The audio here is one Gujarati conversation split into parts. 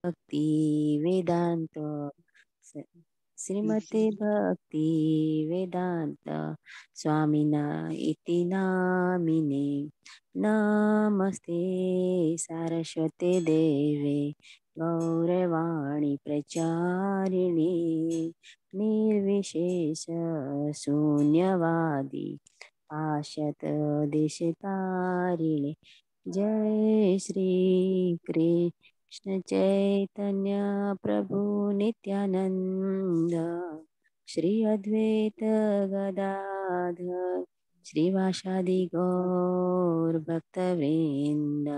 भक्ति वेदांत श्रीमते भक्ति वेदांत स्वामिना इति नामिने नमस्ते सारस्वते देवे गौरवाणी प्रचारिणे निर्विशेष शून्यवादी आशत देशतारिणे जय श्री कृष्ण चैतन्य प्रभु नित्यानंद श्री अद्वैत गदाधर श्रीवासादि गौर भक्तवृंद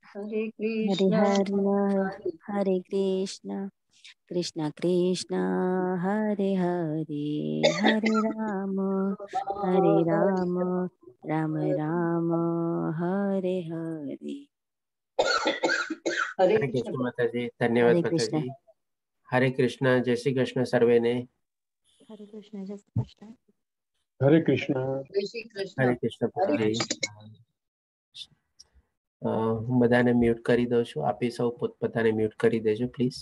हरे हरे कृष्ण हरे कृष्ण कृष्ण कृष्ण हरे हरे हरे राम राम राम हरे हरे। हरे हरे कृष्ण कृष्ण माता जी, धन्यवाद हरे माता कृष्ण। जी। हरे कृष्ण, जय श्री कृष्ण सर्वे ने। हरे कृष्ण, जय श्री कृष्ण। हरे कृष्ण। जय श्री कृष्ण। हरे कृष्ण हरे जी। હું બધાને મ્યુટ કરી દઉં છું, આપી સૌ પોતપોતાને મ્યુટ કરી દેજો પ્લીઝ.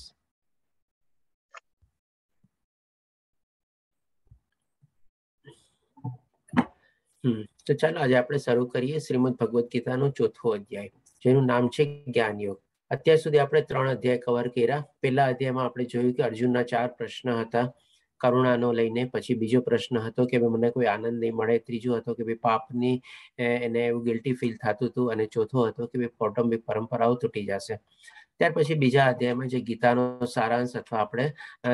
તો ચાલો આજે આપણે શરૂ કરીએ શ્રીમદ ભગવદ્ ગીતાનું 4થો અધ્યાય, જેનું નામ છે જ્ઞાન યોગ. અત્યાર સુધી આપણે 3 અધ્યાય કવર કર્યા. પહેલા અધ્યાયમાં આપણે જોયું કે અર્જુનના 4 પ્રશ્ન હતા કરુણાનો લઈને. પછી બીજો પ્રશ્ન હતો કે મને કોઈ આનંદ નહીં મળે. ત્રીજો હતો કે પાપની એને એવું ગિલ્ટી ફીલ થતું હતું. અને ચોથો હતો કે કૌટુંબિક પરંપરાઓ તૂટી જશે. ત્યાર પછી બીજા અધ્યાયમાં જે ગીતાનો સારાંશ અથવા આપણે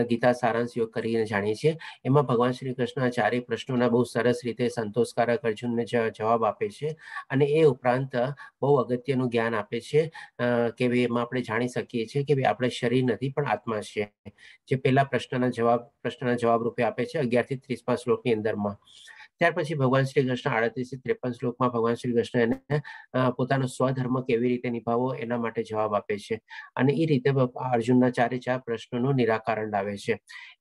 ગીતા સારાંશ યોગ કરીને જાણીએ છીએ, એમાં ભગવાન શ્રી કૃષ્ણ ચારેય પ્રશ્નોના બહુ સરસ રીતે સંતોષકારક અર્જુનને જવાબ આપે છે. અને એ ઉપરાંત બહુ અગત્યનું જ્ઞાન આપે છે કે ભાઈ એમાં આપણે જાણી શકીએ છીએ કે ભાઈ આપણે શરીર નથી પણ આત્મા છે, જે પહેલા પ્રશ્નના જવાબ રૂપે આપે છે 11 થી 30મા શ્લોકની અંદરમાં. ત્યાર પછી ભગવાન શ્રી કૃષ્ણ 38 થી 53 શ્લોકમાં ભગવાન શ્રી કૃષ્ણ એને પોતાનો સ્વધર્મ કેવી રીતે નિભાવવો એના માટે જવાબ આપે છે. અને એ રીતે અર્જુનના 4 પ્રશ્નોનું નિરાકરણ લાવે છે.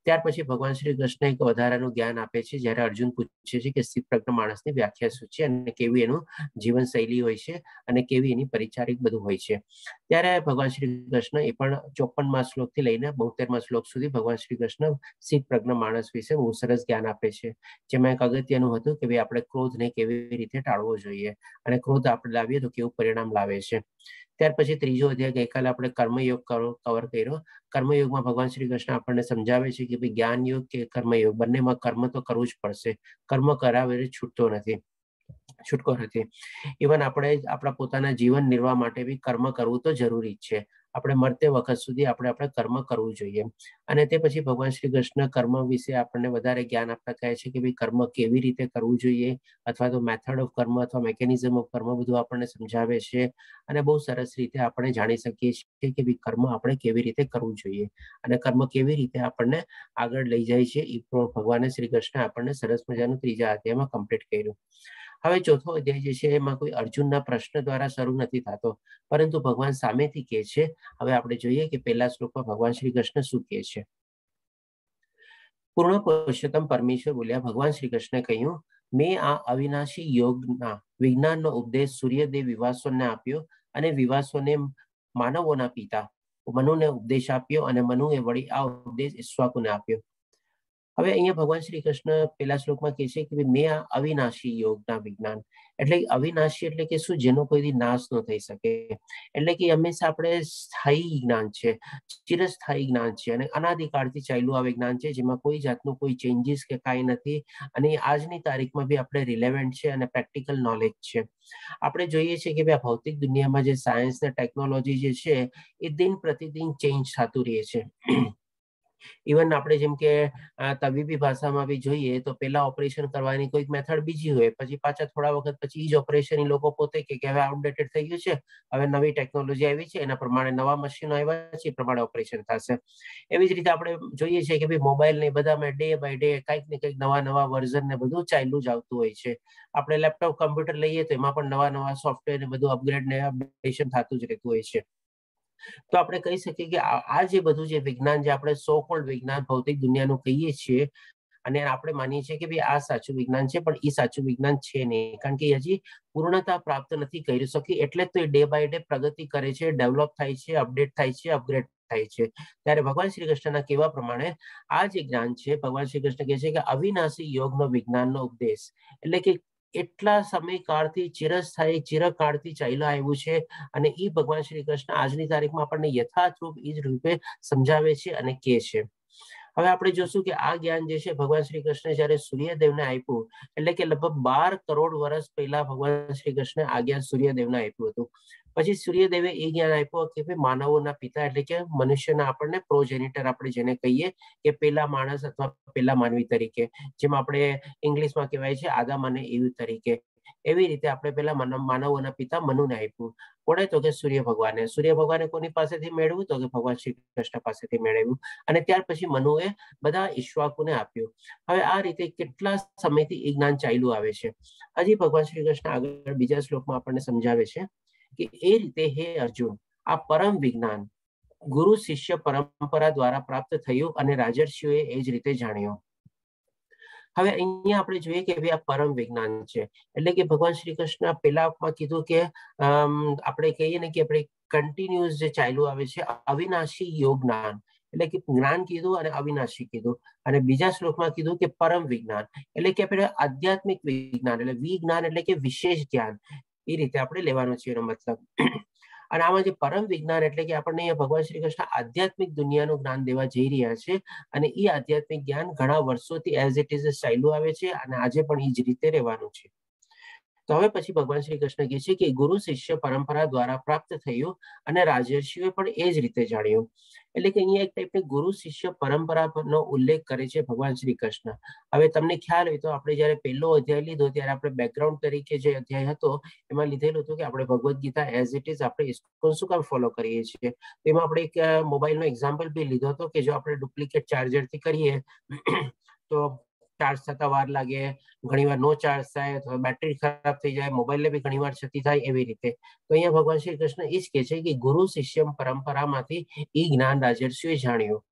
ત્યાર પછી ભગવાન શ્રી કૃષ્ણ એક વધારાનું જ્ઞાન આપે છે. જ્યારે અર્જુન પૂછે છે કે સ્થિતપ્રજ્ઞ માણસની વ્યાખ્યા શું છે અને કેવી એનું જીવન શૈલી હોય છે અને કેવી એની પરિચારિક બધું હોય છે, ત્યારે ભગવાન શ્રી કૃષ્ણ એ પણ 54મા શ્લોકથી લઈને 72મા શ્લોક સુધી ભગવાન શ્રી કૃષ્ણ સ્થિતપ્રજ્ઞ માણસ વિશે બહુ સરસ જ્ઞાન આપે છે. જેમાં એક અગત્યનું હતું કે ભાઈ આપણે ક્રોધને કેવી રીતે ટાળવો જોઈએ અને ક્રોધ આપણે લાવીએ તો કેવું પરિણામ લાવે છે. ત્યાર પછી ત્રીજો અધ્યાય ગઈકાલે આપણે કર્મયોગ કવર કર્યો. કર્મયોગમાં ભગવાન શ્રી કૃષ્ણ આપણને સમજાવે છે કે ભાઈ જ્ઞાન યોગ કે કર્મયોગ બંનેમાં કર્મ તો કરવું જ પડશે. કર્મ કરાવે છૂટકો નથી. ઇવન આપણે આપણા પોતાના જીવન નિર્વાહ માટે બી કર્મ કરવું તો જરૂરી જ છે. આપણે મરતે વખત સુધી આપણે કર્મ કરવું જોઈએ. અને તે પછી ભગવાન શ્રી કૃષ્ણ કર્મ વિશે આપણને વધારે જ્ઞાન આપતા કહે છે કે ભાઈ કર્મ કેવી રીતે કરવું જોઈએ, અથવા તો મેથડ ઓફ કર્મ અથવા મેકેનિઝમ ઓફ કર્મ બધું આપણને સમજાવે છે. અને બહુ સરસ રીતે આપણે જાણી શકીએ છીએ કે ભાઈ કર્મ આપણે કેવી રીતે કરવું જોઈએ અને કર્મ કેવી રીતે આપણને આગળ લઈ જાય છે. એ ભગવાન શ્રી કૃષ્ણ આપણને સરસ મજાનું 3જા અધ્યાયમાં કમ્પ્લીટ કર્યું. હવે 4થો અધ્યાય જે છે એમાં કોઈ અર્જુનના પ્રશ્ન દ્વારા શરૂ નથી થતો, પરંતુ ભગવાન સામેથી કહે છે. હવે આપણે જોઈએ કે પહેલા શ્લોકમાં ભગવાન શ્રી કૃષ્ણ શું કહે છે. પૂર્ણ પુરુષોત્તમ પરમેશ્વર બોલ્યા, ભગવાન શ્રી કૃષ્ણે કહ્યું, મેં આ અવિનાશી યોગના વિજ્ઞાનનો ઉપદેશ સૂર્યદેવ વિવાસોને આપ્યો અને વિવાસોને માનવોના પિતા મનુને ઉપદેશ આપ્યો અને મનુએ વળી આ ઉપદેશ ઈક્ષ્વાકુને આપ્યો. હવે અહીંયા ભગવાન શ્રી કૃષ્ણ પહેલા શ્લોકમાં કહે છે કે મેં આ અવિનાશી યોગના વિજ્ઞાન, એટલે અવિનાશી એટલે કે શું, જેનો કોઈ નાશ ન થઈ શકે. એટલે કે હંમેશા આપણે સ્થાયી જ્ઞાન છે, ચિરસ્થાયી જ્ઞાન છે અને અનાદિકાળથી ચાલ્યું આવે જ્ઞાન છે, જેમાં કોઈ જાતનું કોઈ ચેન્જીસ કે કાંઈ નથી. અને આજની તારીખમાં બી આપણે રિલેવન્ટ છે અને પ્રેક્ટિકલ નોલેજ છે. આપણે જોઈએ છીએ કે ભાઈ ભૌતિક દુનિયામાં જે સાયન્સ ને ટેકનોલોજી જે છે એ દિન પ્રતિદિન ચેન્જ થતું રહે છે. ઇવન આપણે જેમ કે તબીબી ભાષામાં બી જોઈએ તો પહેલા ઓપરેશન કરવાની કોઈક મેથડ બીજી હોય, પછી પાછા થોડા વખત પછી એ જ ઓપરેશન લોકો પોતે કે હવે આઉટડેટેડ થઈ ગયું છે, હવે નવી ટેકનોલોજી આવી છે, એના પ્રમાણે નવા મશીનો આવ્યા છે, એ પ્રમાણે ઓપરેશન થશે. એવી જ રીતે આપણે જોઈએ છીએ કે ભાઈ મોબાઈલ ને બધામાં ડે બાય ડે કંઈક ને કંઈક નવા વર્ઝન ને બધું ચાલ્યું જ આવતું હોય છે. આપણે લેપટોપ કમ્પ્યુટર લઈએ તો એમાં પણ નવા સોફ્ટવેર ને બધું અપગ્રેડ ને અપડેશન થતું જ રહેતું હોય છે. તો આપણે કહી શકીએ કે આ જે બધું જે વિજ્ઞાન જે આપણે સો કોલ્ડ વિજ્ઞાન ભૌતિક દુનિયાનું કહીએ છીએ, અને આપણે માનીએ છીએ કે ભાઈ આ સાચું વિજ્ઞાન છે, પણ એ સાચું વિજ્ઞાન છે નહીં, કારણ કે હજી પૂર્ણતા પ્રાપ્ત નથી કરી શકી, એટલે જ તો એ ડે બાય ડે પ્રગતિ કરે છે, ડેવલપ થાય છે, અપડેટ થાય છે, અપગ્રેડ થાય છે. ત્યારે ભગવાન શ્રી કૃષ્ણના કહેવા પ્રમાણે આ જે જ્ઞાન છે, ભગવાન શ્રી કૃષ્ણ કહે છે કે અવિનાશી યોગનો વિજ્ઞાનનો ઉપદેશ, એટલે કે એટલા સમયકાળથી ચિરસ્થાયી ચિરકાળથી ચાલ્યા આવ્યું છે, અને એ ભગવાન શ્રી કૃષ્ણ આજની તારીખમાં આપણને યથાર્થરૂપ એ જ રૂપે સમજાવે છે અને કહે છે. હવે આપણે જોશું કે આ જ્ઞાન જે છે ભગવાન શ્રી કૃષ્ણ જયારે સૂર્યદેવને આપ્યું, એટલે કે લગભગ 12 કરોડ વર્ષ પહેલા ભગવાન શ્રી કૃષ્ણ આ જ્ઞાન સૂર્યદેવને આપ્યું હતું. પછી સૂર્યદેવે એ જ્ઞાન આપ્યું કે ભાઈ માનવોના પિતા, એટલે કે મનુષ્યના આપણને પ્રોજેનિટર આપણે જેને કહીએ કે પેલા માણસ અથવા પેલા માનવી તરીકે, જેમ આપણે ઇંગ્લિશમાં કહેવાય છે આદમ અને ઈવ તરીકે, એવી રીતે આપણે પેલા માનવોના પિતા મનુને આપ્યું. કોણે? તો કે સૂર્ય ભગવાને. સૂર્ય ભગવાને કોની પાસેથી મેળવ્યું? તો કે ભગવાન શ્રી કૃષ્ણ પાસેથી મેળવ્યું. અને ત્યાર પછી મનુએ બધા ઈશ્વાકુને આપ્યું. હવે આ રીતે કેટલા સમયથી એ જ્ઞાન ચાલ્યું આવે છે. હજી ભગવાન શ્રી કૃષ્ણ આગળ બીજા શ્લોકમાં આપણને સમજાવે છે કે એ રીતે હે અર્જુન, આ પરમ વિજ્ઞાન ગુરુ શિષ્ય પરંપરા દ્વારા પ્રાપ્ત થયું અને રાજર્ષિઓએ એ જ રીતે જાણ્યું. હવે અહીંયા આપણે જોઈએ કે ભાઈ આ પરમ વિજ્ઞાન છે, એટલે કે ભગવાન શ્રી કૃષ્ણ પેલામાં કીધું કે આપણે કહીએ ને કે આપણે કન્ટિન્યુઅસ જે ચાલ્યું આવે છે અવિનાશી યોગ જ્ઞાન, એટલે કે જ્ઞાન કીધું અને અવિનાશી કીધું, અને બીજા શ્લોકમાં કીધું કે પરમ વિજ્ઞાન, એટલે કે આપણે આધ્યાત્મિક વિજ્ઞાન, એટલે વિજ્ઞાન એટલે કે વિશેષ જ્ઞાન, એ રીતે આપણે લેવાનું છે એનો મતલબ. અને આમાં જે પરમ વિજ્ઞાન એટલે કે આપણને અહીંયા ભગવાન શ્રી કૃષ્ણ આધ્યાત્મિક દુનિયાનું જ્ઞાન દેવા જઈ રહ્યા છે, અને એ આધ્યાત્મિક જ્ઞાન ઘણા વર્ષોથી એઝ ઇટ ઇઝ ચાલ્યું આવે છે, અને આજે પણ એ જ રીતે રહેવાનું છે. તો હવે પછી ભગવાન શ્રી કૃષ્ણ કહે છે કે ગુરુ શિષ્ય પરંપરા દ્વારા પ્રાપ્ત થયું અને રાજર્ષિઓએ પણ એ જ રીતે જાણ્યું. એટલે કે અહીંયા એક ટાઈપની ગુરુ શિષ્ય પરંપરાનો ઉલ્લેખ કરે છે ભગવાન શ્રી કૃષ્ણ. હવે તમને ખ્યાલ હોય તો આપણે જયારે પહેલો અધ્યાય લીધો ત્યારે આપણે બેકગ્રાઉન્ડ તરીકે જે અધ્યાય હતો એમાં લીધેલું હતું કે આપણે Bhagavad Gita as it is આપણે ઇસ્કોન શું કામ ફોલો કરીએ છીએ. એમાં આપણે એક મોબાઈલનો એક્ઝામ્પલ બી લીધો હતો કે જો આપણે ડુપ્લિકેટ ચાર્જરથી કરીએ તો ચાર્જ થતા વાર લાગે, ઘણીવાર નો ચાર્જ થાય, અથવા બેટરી ખરાબ થઈ જાય, મોબાઈલને બી ઘણીવાર ક્ષતિ થાય, એવી રીતે. તો અહીંયા ભગવાન શ્રી કૃષ્ણ એ જ કહે છે કે ગુરુ શિષ્ય પરંપરામાંથી એ જ્ઞાન રાજર્ષિઓએ જાણ્યું,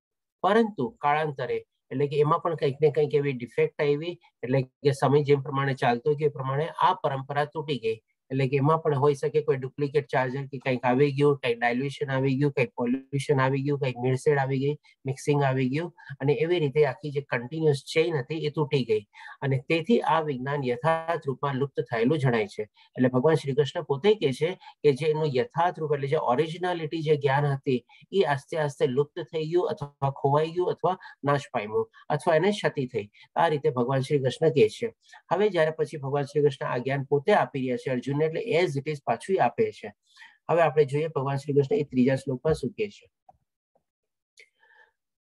પરંતુ કાળાંતરે, એટલે કે એમાં પણ કંઈક ને કંઈક એવી ડિફેક્ટ આવી, એટલે કે સમય જેમ પ્રમાણે ચાલતો ગયો એ પ્રમાણે આ પરંપરા તૂટી ગઈ. એટલે કે એમાં પણ હોઈ શકે કોઈ ડુપ્લિકેટ ચાર્જર કે કંઈક આવી ગયું, કંઈક ડાયલ્યુશન આવી ગયું, કંઈક પોલ્યુશન આવી ગયું, કંઈક ભેળસેળ આવી ગઈ, મિક્સિંગ આવી ગયું, અને એવી રીતે આખી જે કન્ટિન્યુઅસ ચેઇન હતી એ તૂટી ગઈ, અને તેથી આ વિજ્ઞાન યથાર્થ રૂપમાં લુપ્ત થયેલું જણાય છે. એટલે ભગવાન શ્રી કૃષ્ણ પોતે કહે છે કે જે એનું યથાર્થ રૂપ, એટલે જે ઓરિજિનાલિટી જે જ્ઞાન હતી એ આસ્તે આસ્તે લુપ્ત થઈ ગયું, અથવા ખોવાઈ ગયું, અથવા નાશ પામ્યું, અથવા એને ક્ષતિ થઈ. આ રીતે ભગવાન શ્રી કૃષ્ણ કહે છે. હવે જયારે પછી ભગવાન શ્રી કૃષ્ણ આ જ્ઞાન પોતે આપી રહ્યા છે અર્જુનને, એટલે એઝ ઇટ ઇઝ પાછું આપે છે. હવે આપણે જોઈએ ભગવાન શ્રી કૃષ્ણ એ ત્રીજા શ્લોકમાં શું કહે છે.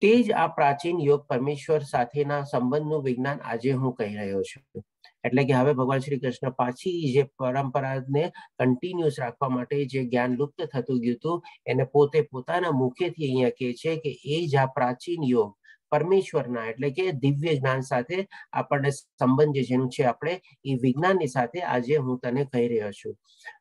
તે જ આ પ્રાચીન યોગ પરમેશ્વર સાથેના સંબંધનું વિજ્ઞાન આજે હું કહી રહ્યો છું. એટલે કે હવે ભગવાન શ્રી કૃષ્ણ પાછી જે પરંપરાને કન્ટિન્યુઅસ રાખવા માટે જે જ્ઞાન લુપ્ત થતું ગયું હતું એને પોતે પોતાના મુખેથી અહીંયા કહે છે કે એ જ આ પ્રાચીન યોગ પરમેશ્વરના, એટલે કે દિવ્ય જ્ઞાન સાથે આપણને સંબંધ જે જેનું છે આપણે એ વિજ્ઞાનની સાથે આજે હું તને કહી રહ્યો છું.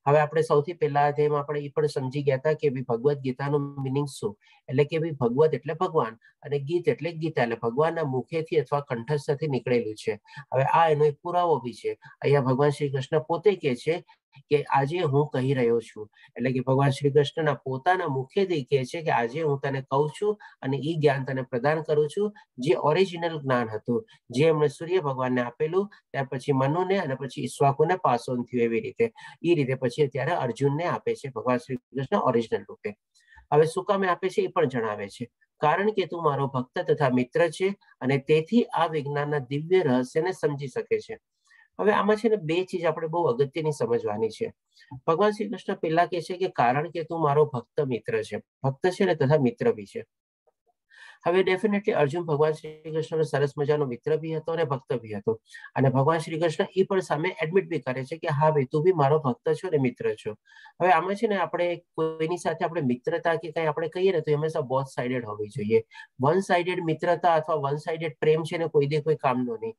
હવે આપણે સૌથી પહેલા અધ્યાયમાં આપણે એ પણ સમજી ગયા હતા કે ભગવદ્ ગીતાનું મિનિંગ શું, એટલે કે ભગવદ એટલે ભગવાન, અને ગીત એટલે ગીતા, એટલે ભગવાનના મુખેથી અથવા કંઠસ્થથી નીકળેલું છે. હવે આ એનો એક પુરાવો બી છે. અહીંયા ભગવાન શ્રી કૃષ્ણ પોતે કહે છે કે આજે હું કહી રહ્યો છું, એટલે કે ભગવાન શ્રી કૃષ્ણના પોતાના મુખેથી કહે છે કે આજે હું તને કહું છું અને એ જ્ઞાન તને પ્રદાન કરું છું, જે ઓરિજિનલ જ્ઞાન હતું, જે એમણે સૂર્ય ભગવાનને આપેલું, ત્યાર પછી મનુને, અને પછી ઈશ્વાકુને પાસ ઓન થયું, એવી રીતે એ રીતે પછી અત્યારે અર્જુનને આપે છે ભગવાન શ્રી કૃષ્ણ ઓરિજિનલ રૂપે. હવે શું કામે આપે છે એ પણ જણાવે છે. કારણ કે તું મારો ભક્ત તથા મિત્ર છે, અને તેથી આ વિજ્ઞાનના દિવ્ય રહસ્યને સમજી શકે છે. હવે આમાં છે ને બે ચીજ આપણે બહુ અગત્યની સમજવાની છે. ભગવાન શ્રી કૃષ્ણ પહેલા કહે છે કે કારણ કે તું મારો ભક્ત મિત્ર છે. ભક્ત છે ને તથા મિત્ર બી છે. હવે ડેફિનેટલી અર્જુન ભગવાન શ્રી કૃષ્ણનો સરસ મજાનો મિત્ર બી હતો અને ભક્ત બી હતો, અને ભગવાન શ્રી કૃષ્ણ એ પણ સામે એડમિટ બી કરે છે કે હા ભાઈ તું બી મારો ભક્ત છો અને મિત્ર છો. હવે આમાં છે ને આપણે કોઈની સાથે આપણે મિત્રતા કે કઈ આપણે કહીએ ને તો હંમેશા બોથ સાઇડેડ હોવી જોઈએ. વન સાઇડેડ મિત્રતા અથવા વન સાઇડેડ પ્રેમ છે ને કોઈ દે કોઈ કામનો નહીં.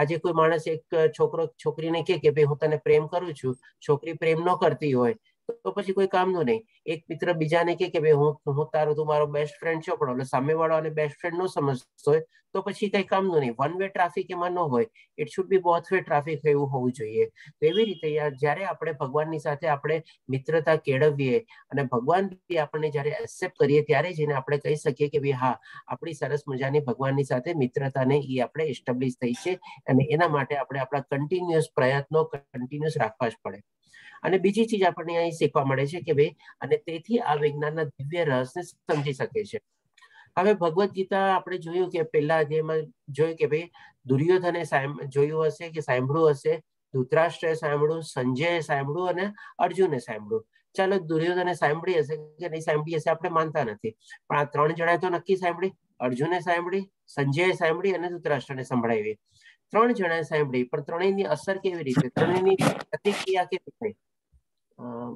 આજે કોઈ માણસ એક છોકરો છોકરીને કે ભાઈ હું તને પ્રેમ કરું છું, છોકરી પ્રેમ ન કરતી હોય તો પછી કોઈ કામનું નહીં. એક મિત્ર બીજાને કે ભાઈ હું તારો તું મારો બેસ્ટ ફ્રેન્ડ છો, પણ એટલે સામેવાળો અને બેસ્ટ ફ્રેન્ડ નો સમજતો હોય તો પછી કઈ કામનું નહીં. વન વે ટ્રાફિક એમાં ન હોય, it should be both way traffic એવું હોવું જોઈએ. તો એવી રીતે જયારે આપણે ભગવાનની સાથે આપણે મિત્રતા કેળવીએ અને ભગવાન બી આપણને જયારે એક્સેપ્ટ કરીએ ત્યારે જ એને આપણે કહી શકીએ કે ભાઈ હા, આપણી સરસ મજાની ભગવાનની સાથે મિત્રતાને એ આપણે એસ્ટાબ્લિશ થઈ છે, અને એના માટે આપણે આપણા કન્ટિન્યુઅસ પ્રયત્નો કન્ટિન્યુઅસ રાખવા જ પડે. અને બીજી ચીજ આપણને અહીં શીખવા મળે છે કે ભાઈ, અને તેથી આ વિજ્ઞાનના દિવ્ય રહસ્યને સમજી શકે છે. હવે ભગવદ્ ગીતા આપણે જોયું કે પહેલા અધ્યાયમાં જોયું કે ભાઈ દુર્યોધને જોયું હશે કે સાંભળ્યું હશે, ધૃતરાષ્ટ્રએ સાંભળ્યું, સંજયે સાંભળ્યું અને અર્જુને સાંભળ્યું. ચાલો દુર્યોધને સાંભળી હશે કે નહીં સાંભળી હશે આપણે માનતા નથી, પણ આ 3 જણાએ તો નક્કી સાંભળી. અર્જુને સાંભળી, સંજયે સાંભળી અને ધૃતરાષ્ટ્રને સંભળાવી. 3 જણાએ સાંભળી, પણ ત્રણેયની અસર કેવી રીતે, ત્રણેયની પ્રતિક્રિયા કેવી થઈ?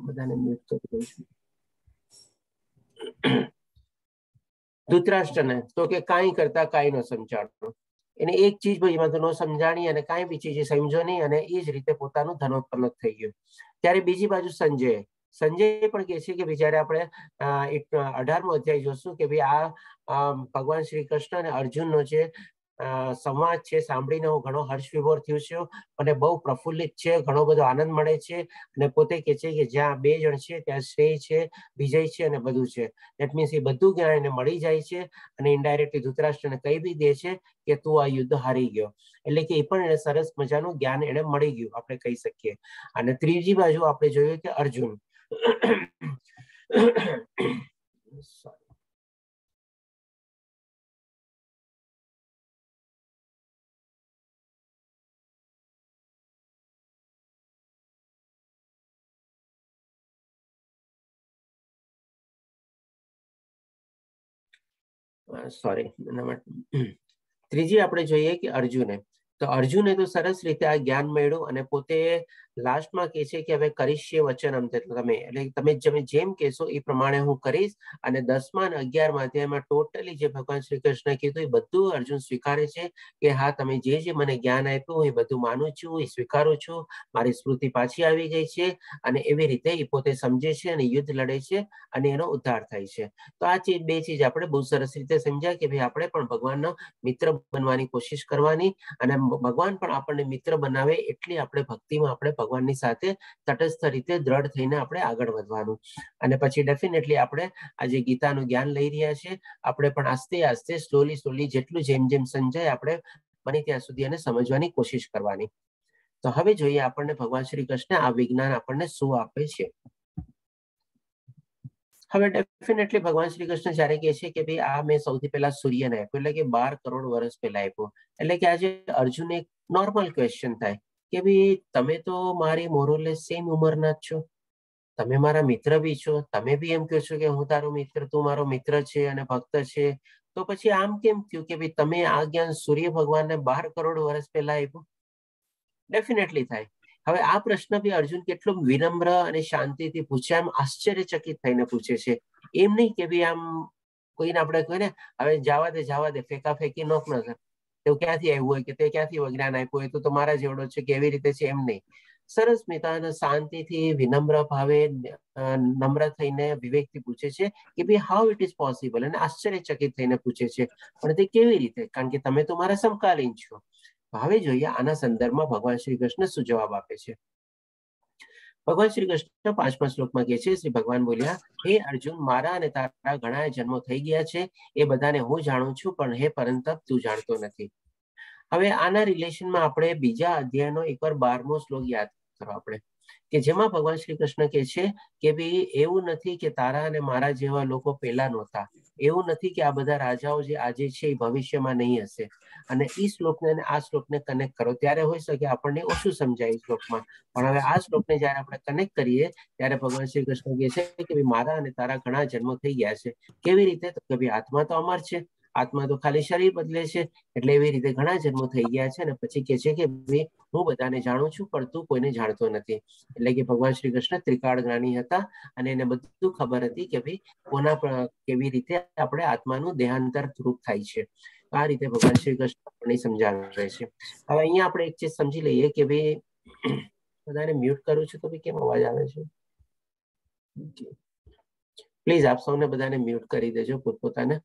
બધાને મ્યુટ કરી દઉં છું. ધૃતરાષ્ટ્રને તો કે કાંઈ કરતા કાંઈ ન સમજાણું. એને એક ચીજ ભાઈ ન સમજાણી અને કાંઈ બી ચીજ સમજો નહીં, અને એ જ રીતે પોતાનું ધનોત્પન્ન થઈ ગયું. ત્યારે બીજી બાજુ સંજય પણ કહે છે કે જયારે આપણે 18મો અધ્યાય જોશું કે ભાઈ આ ભગવાન શ્રી કૃષ્ણ અને અર્જુનનો જે સંવાદ છે સાંભળીને હું ઘણો હર્ષ વિભોર થયો છું અને બહુ પ્રફુલ્લિત છે, ઘણો બધો આનંદ મળે છે. અને પોતે કે છે કે જ્યાં 2 જણ છે ત્યાં શ્રેય છે, વિજય છે અને બધું છે. દેટ મીન્સ એ બધું જ્ઞાન એને મળી જાય છે, અને ઇનડાયરેક્ટલી ધૃતરાષ્ટ્રને કહી બી દે છે કે તું આ યુદ્ધ હારી ગયો. એટલે કે એ પણ એને સરસ મજાનું જ્ઞાન એને મળી ગયું આપણે કહી શકીએ. અને ત્રીજી બાજુ આપણે જોયું કે અર્જુન ત્રીજી આપણે જોઈએ કે અર્જુને તો સરસ રીતે આ જ્ઞાન મળ્યું અને પોતે લાસ્ટમાં કહે છે કે હવે કરીશ્ય વચનમ, તમે જેમ કહેશો એ પ્રમાણે હું કરીશ. અને 10મા અને 11મા અધ્યાયમાં ટોટલી જે ભગવાન શ્રી કૃષ્ણ કીધું એ બધું અર્જુન સ્વીકારે છે કે હા, તમે જે મને જ્ઞાન આપ્યું એ બધું માનું છું, એ સ્વીકારું છું, મારી સ્મૃતિ પાછી આવી ગઈ છે. અને એવી રીતે એ પોતે સમજે છે અને યુદ્ધ લડે છે અને એનો ઉદ્ધાર થાય છે. તો આ બે ચીજ આપણે બહુ સરસ રીતે સમજ્યા કે ભાઈ આપણે પણ ભગવાનનો મિત્ર બનવાની કોશિશ કરવાની, અને ભગવાન પણ આપણને મિત્ર બનાવે એટલી આપણે ભક્તિમાં આપણે ભગવાનની સાથે તટસ્થ રીતે દ્રઢ થઈને આપણે આગળ વધવાનું. અને પછી ડેફિનેટલી આપણે આજે ગીતાનું જ્ઞાન લઈ રહ્યા છીએ, આપણે પણ આસ્તે આસ્તે સ્લોલી જેટલું જેમ સમજાય આપણે બને ત્યાં સુધી એને સમજવાની કોશિશ કરવાની. તો હવે જોઈએ આપણને ભગવાન શ્રી કૃષ્ણ આ વિજ્ઞાન આપણને શું આપે છે. હવે ડેફિનેટલી ભગવાન શ્રી કૃષ્ણ જયારે કહે છે કે ભાઈ આ મેં સૌથી પહેલા સૂર્યને આપ્યું, એટલે કે 12 કરોડ વર્ષ પહેલા આપ્યું. એટલે કે આજે અર્જુન એક નોર્મલ ક્વેશ્ચન થાય કે ભાઈ તમે તો મારી મોરલેસ સેમ ઉંમરના જ છો, તમે મારા મિત્ર બી છો, તમે બી એમ કહો છો કે હું તારો મિત્ર, તું મારો મિત્ર છે અને ભક્ત છે, તો પછી આમ કેમ થયું કે ભાઈ તમે આ જ્ઞાન સૂર્ય ભગવાનને 12 કરોડ વર્ષ પહેલા આપ્યું? ડેફિનેટલી થાય. હવે આ પ્રશ્ન બી અર્જુન કેટલો વિનમ્ર અને શાંતિથી પૂછે, આમ આશ્ચર્યચકિત થઈને પૂછે છે. એમ નહીં કે ભાઈ આમ કોઈને આપણે કહે ને હવે જવા દે ફેંકા ફેંકી ન કર, તો ક્યાંથી આવ્યું હોય કે તે ક્યાંથી જ્ઞાન આપ્યું હોય તો મારા જેવડો છે કે એવી રીતે છે, એમ નહીં. સરસ મિતાને શાંતિથી વિનમ્ર ભાવે નમ્ર થઈને વિવેકથી પૂછે છે કે ભાઈ હાઉ ઇટ ઇઝ પોસિબલ, અને આશ્ચર્યચકિત થઈને પૂછે છે પણ તે કેવી રીતે, કારણ કે તમે તો મારા સમકાલીન છો. હવે જોઈએ આના સંદર્ભમાં ભગવાન શ્રી કૃષ્ણ શું જવાબ આપે છે. ભગવાન શ્રી કૃષ્ણ 5મા શ્લોકમાં કહે છે, શ્રી ભગવાન બોલ્યા, હે અર્જુન, મારા અને તારા ઘણા જન્મો થઈ ગયા છે, એ બધાને હું જાણું છું, પણ હે પરંતપ તું જાણતો નથી. હવે આના રિલેશનમાં આપણે બીજા અધ્યાયનો એકવાર 12મો શ્લોક યાદ કરો આપણે, કે જેમાં ભગવાન શ્રી કૃષ્ણ કહે છે કે ભાઈ એવું નથી કે તારા અને મારા જેવા લોકો પહેલા નહોતા, એવું નથી કે આ બધા રાજાઓ જે આજે છે એ ભવિષ્યમાં નહીં હશે. અને એ શ્લોકને અને આ શ્લોકને કનેક્ટ કરો ત્યારે હોઈ શકે આપણને ઓછું સમજાય શ્લોકમાં, પણ હવે આ શ્લોકને જયારે આપણે કનેક્ટ કરીએ ત્યારે ભગવાન શ્રી કૃષ્ણ કહે છે કે મારા અને તારા ઘણા જન્મો થઈ ગયા છે. કેવી રીતે? તો કે ભાઈ આત્મા તો અમર છે, આત્મા તો ખાલી શરીર બદલે છે, એટલે એવી રીતે ઘણા જન્મો થઈ ગયા છે. અને પછી કે છે કે ભાઈ હું બધાને જાણું છું, પણ તું કોઈને જાણતો નથી. એટલે કે ભગવાન શ્રી કૃષ્ણ ત્રિકાળ જ્ઞાની હતા અને એને બધું ખબર હતી કે ભાઈ કોના પર કેવી રીતે આપણે આત્માનું દેહાંતર રૂપ થાય છે. આ રીતે ભગવાન શ્રી કૃષ્ણ સમજાવે છે. હવે અહીંયા આપણે એક ચીજ સમજી લઈએ કે ભાઈ બધાને મ્યુટ કરું છું તો ભાઈ કેમ અવાજ આવે છે? પ્લીઝ આપ સૌને બધાને મ્યુટ કરી દેજો પોતપોતાને.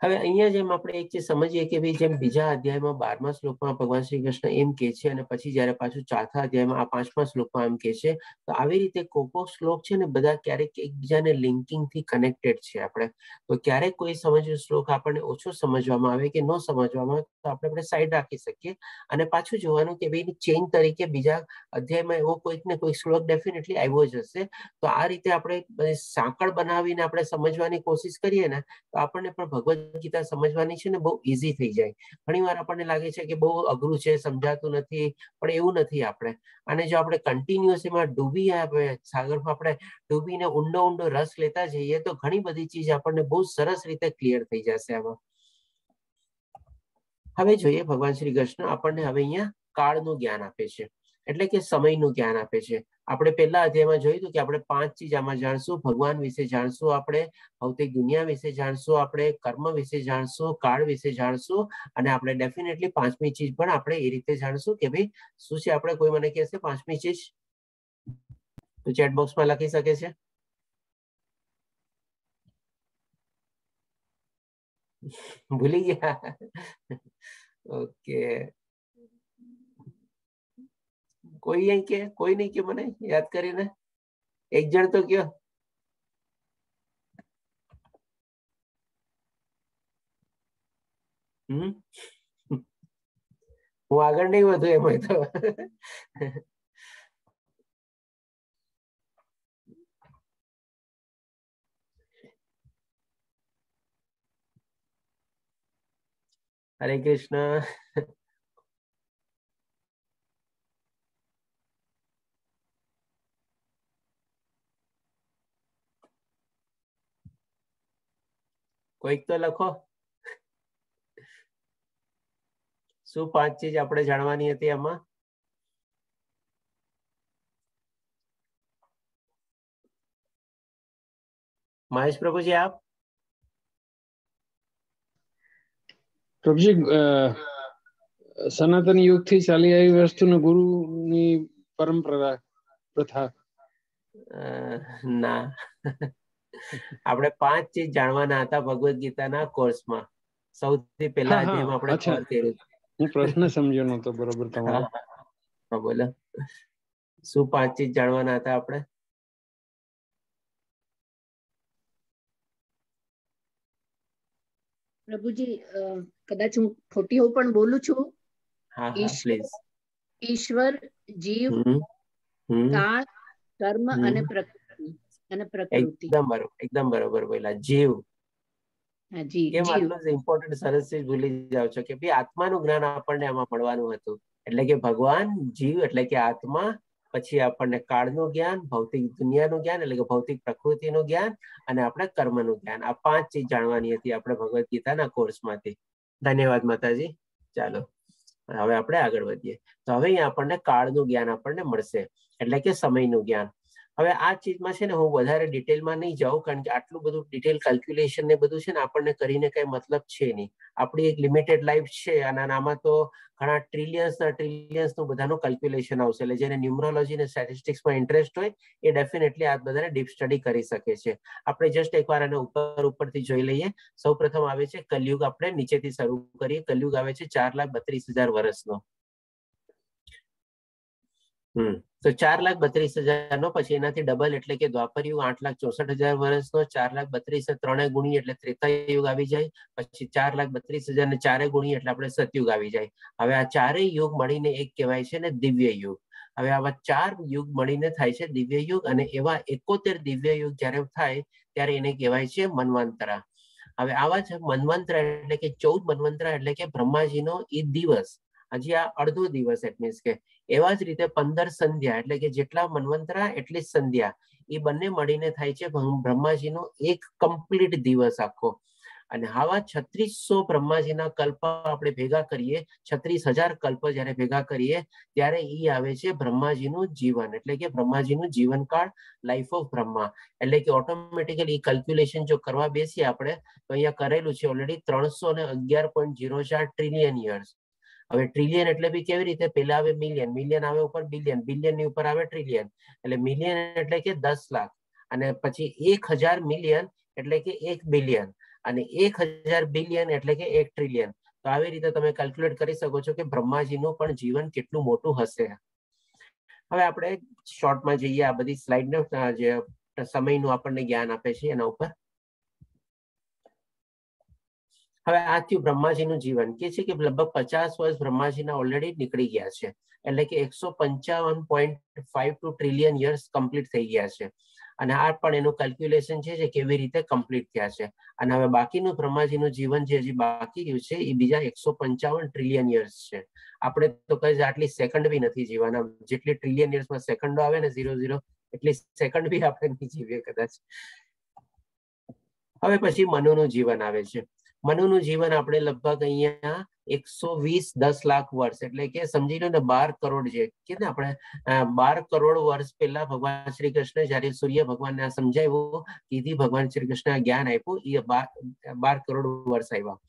હવે અહીંયા જેમ આપણે એક ચીજ સમજીએ કે ભાઈ જેમ બીજા અધ્યાયમાં 12મા શ્લોકમાં ભગવાન શ્રી કૃષ્ણ એમ કે છે અને પછી જયારે પાછું ચોથા અધ્યાયમાં આ 5મા શ્લોકમાં એમ કે છે, તો આવી રીતે કોકો શ્લોક છે ને બધા ક્યારેક એકબીજાને લિંકિંગ થી કનેક્ટેડ છે. આપણે તો ક્યારેક કોઈ સમજ્યો શ્લોક આપણને ઓછો સમજવામાં આવે કે ન સમજવામાં આવે તો આપણે સાઈડ રાખી શકીએ અને પાછું જોવાનું કે ભાઈ ચેઇન તરીકે બીજા અધ્યાયમાં એવો કોઈક ને કોઈક શ્લોક ડેફિનેટલી આવ્યો જ હશે. તો આ રીતે આપણે સાંકળ બનાવીને આપણે સમજવાની કોશિશ કરીએ ને તો આપણને પણ ભગવદ ગીતા સમજવાની છે ને બહુ ઈઝી થઈ જાય. ઘણી વાર આપણને લાગે છે કે બહુ અઘરું છે, સમજાતું નથી, પણ એવું નથી. અને જો આપણે કન્ટિન્યુઅસ એમાં ડૂબી સાગરમાં આપણે ડૂબીને ઊંડો રસ લેતા જઈએ તો ઘણી બધી ચીજ આપણને બહુ સરસ રીતે ક્લિયર થઈ જશે આમાં. હવે જોઈએ ભગવાન શ્રી કૃષ્ણ આપણને હવે અહીંયા કાળનું જ્ઞાન આપે છે, એટલે કે સમયનું જ્ઞાન આપે છે. આપણે પહેલા અધ્યાયમાં જોયું હતું કે આપણે 5 ચીજ આમાં જાણશું. ભગવાન વિશે જાણશું, આપણે ભૌતિક દુનિયા વિશે જાણશું, આપણે કર્મ વિશે જાણશું, કાળ વિશે જાણશું અને આપણે ડેફિનેટલી 5મી ચીજ પણ આપણે એ રીતે જાણશું કે ભાઈ શું છે. આપણે કોઈ મને કહેશે 5મી ચીજ તો ચેટ બોક્સમાં લખી શકે છે. ભૂલી ગયા? ઓકે, કોઈ અહીં કે કોઈ નહીં કે મને યાદ કરીને એક જણ તો કયો. હું આગળ નહીં વધુ એમાં તો. હરે કૃષ્ણ. કોઈક તો લખો. શું 5 ચીજ આપણે જાણવાની હતી આમાં? મહેશ પ્રભુજી આપ. પ્રભુજી, સનાતન યુગ થી ચાલી આવી વસ્તુને ગુરુની પરંપરા પ્રથા ના, આપણે 5 ચીજ જાણવાના હતા ભગવદ ગીતાના કોર્સમાં. સૌથી પહેલા અધ્યાયમાં આપણે કવર કર્યું. હું પ્રશ્ન સમજ્યો નતો બરોબર તમારો. હા બોલો, શું 5 ચીજ જાણવાના હતા આપણે? પ્રભુજી, કદાચ હું ખોટી હોઉં પણ બોલું છું. હા હા પ્લીઝ. ઈશ્વર, જીવ, કાળ, કર્મ અને પ્રકૃતિ. એકદમ બરોબર બોલ્યા. જીવ. કેમ આટલું ઇમ્પોર્ટન્ટ સરસ ચીજ ભૂલી જાવ છો કે ભાઈ આત્માનું જ્ઞાન આપણને આમાં મળવાનું હતું. એટલે કે ભગવાન, જીવ એટલે કે આત્મા, પછી આપણને કાળનું જ્ઞાન, ભૌતિક દુનિયાનું જ્ઞાન એટલે કે ભૌતિક પ્રકૃતિનું જ્ઞાન અને આપણે કર્મનું જ્ઞાન. આ 5 ચીજ જાણવાની હતી આપણે ભગવદ ગીતાના કોર્સમાંથી. ધન્યવાદ માતાજી. ચાલો હવે આપણે આગળ વધીએ. તો હવે અહીંયા આપણને કાળનું જ્ઞાન આપણને મળશે, એટલે કે સમયનું જ્ઞાન. હવે આ ચીજમાં છે ને હું વધારે ડિટેલમાં નહીં જાઉં, કારણ કે આટલું બધું ડિટેલ કેલ્ક્યુલેશન ને બધું છે ને આપણને કરીને કઈ મતલબ છે નહીં. આપણી એક લિમિટેડ લાઈફ છે અને આમાં તો ઘણા ટ્રિલિયન્સનું બધાનું કેલ્ક્યુલેશન આવશે. એટલે જેને ન્યુમરોલોજી અને સ્ટેટિસ્ટિક્સમાં ઇન્ટરેસ્ટ હોય એ ડેફિનેટલી આ બધાને ડીપ સ્ટડી કરી શકે છે. આપણે જસ્ટ એકવાર આને ઉપરથી જોઈ લઈએ. સૌ પ્રથમ આવે છે કલયુગ. આપણે નીચેથી શરૂ કરીએ. કલયુગ આવે છે 4,32,000 વર્ષનો. તો 4,32,000 નો પછી એનાથી ડબલ એટલે કે દ્વાપર યુગ 8,64,000 વર્ષનો. 4,32,000 3 ગુણીએ એટલે ત્રેતા યુગ આવી જાય. પછી 4,32,000 ને 4 ગુણીએ એટલે આપણે સતયુગ આવી જાય. હવે આ ચારેય યુગ મળીને એક કહેવાય છે ને દિવ્ય યુગ. હવે આવા 4 યુગ મળીને થાય છે દિવ્ય યુગ, અને એવા 71 દિવ્ય યુગ જયારે થાય ત્યારે એને કહેવાય છે મન્વંતરા. હવે આવા જ મન્વંતરા એટલે કે 14 મન્વંતરા એટલે કે બ્રહ્માજીનો એ દિવસ, હજી આ અડધો દિવસ, એટ મીન્સ કે એવા જ રીતે 15 સંધ્યા એટલે કે જેટલા મન્વંતરા એટલી જ સંધ્યા, એ બંને મળીને થાય છે બ્રહ્માજીનો એક કમ્પ્લીટ દિવસ આખો. અને આવા 3600 બ્રહ્માજીના કલ્પ આપણે ભેગા કરીએ, 36,000 કલ્પ જયારે ભેગા કરીએ ત્યારે એ આવે છે બ્રહ્માજીનું જીવન, એટલે કે બ્રહ્માજીનું જીવનકાળ, લાઈફ ઓફ બ્રહ્મા. એટલે કે ઓટોમેટિકલી કેલ્ક્યુલેશન જો કરવા બેસીએ આપણે તો અહીંયા કરેલું છે ઓલરેડી 311.04 ટ્રિલિયન યર્સ. હવે ટ્રિલિયન એટલે બી કેવી રીતે? પેલા આવે મિલિયન, મિલિયન આવે ઉપર બિલિયન, બિલિયન ની ઉપર આવે ટ્રિલિયન, એટલે મિલિયન એટલે કે 10 લાખ, અને પછી 1000 મિલિયન એટલે કે 1 બિલિયન, અને 1000 બિલિયન એટલે કે 1 ટ્રિલિયન. તો આવી રીતે તમે કેલ્ક્યુલેટ કરી શકો છો કે બ્રહ્માજીનું પણ જીવન કેટલું મોટું હશે. હવે આપણે શોર્ટમાં જઈએ, આ બધી સ્લાઇડનો જે સમયનું આપણને જ્ઞાન આપે છે એના ઉપર. હવે આ થયું બ્રહ્માજીનું જીવન. કે છે કે લગભગ 50 વર્ષ બ્રહ્માજીના ઓલરેડી નીકળી ગયા છે, એટલે કે 155.52 ટ્રિલિયન યર્સ કમ્પ્લીટ થઈ ગયા છે. અને આ પણ એનું કેલ્ક્યુલેશન છે જે કેવી રીતે કમ્પ્લીટ થયા છે. અને હવે બાકીનું બ્રહ્માજીનું જીવન જે હજી બાકી રહ્યું છે એ બીજા 155 ટ્રિલિયન યર્સ છે. આપણે તો કઈ આટલી સેકન્ડ બી નથી જીવવાના. જેટલી ટ્રિલિયન યર્સમાં સેકન્ડો આવે ને 00, એટલી સેકન્ડ બી આપણે નહીં જીવીએ કદાચ. હવે પછી મનુનું જીવન આવે છે. મનુનું જીવન આપણે લગભગ અહીંયા 120 10 લાખ વર્ષ, એટલે કે સમજી લો ને 12 કરોડ જે કે ને આપણે 12 કરોડ વર્ષ પહેલા ભગવાન શ્રી કૃષ્ણ જયારે સૂર્ય ભગવાનને આ સમજાવ્યું, કીધી ભગવાન શ્રી કૃષ્ણ જ્ઞાન આપ્યું, એ 12 કરોડ વર્ષ આવ્યા.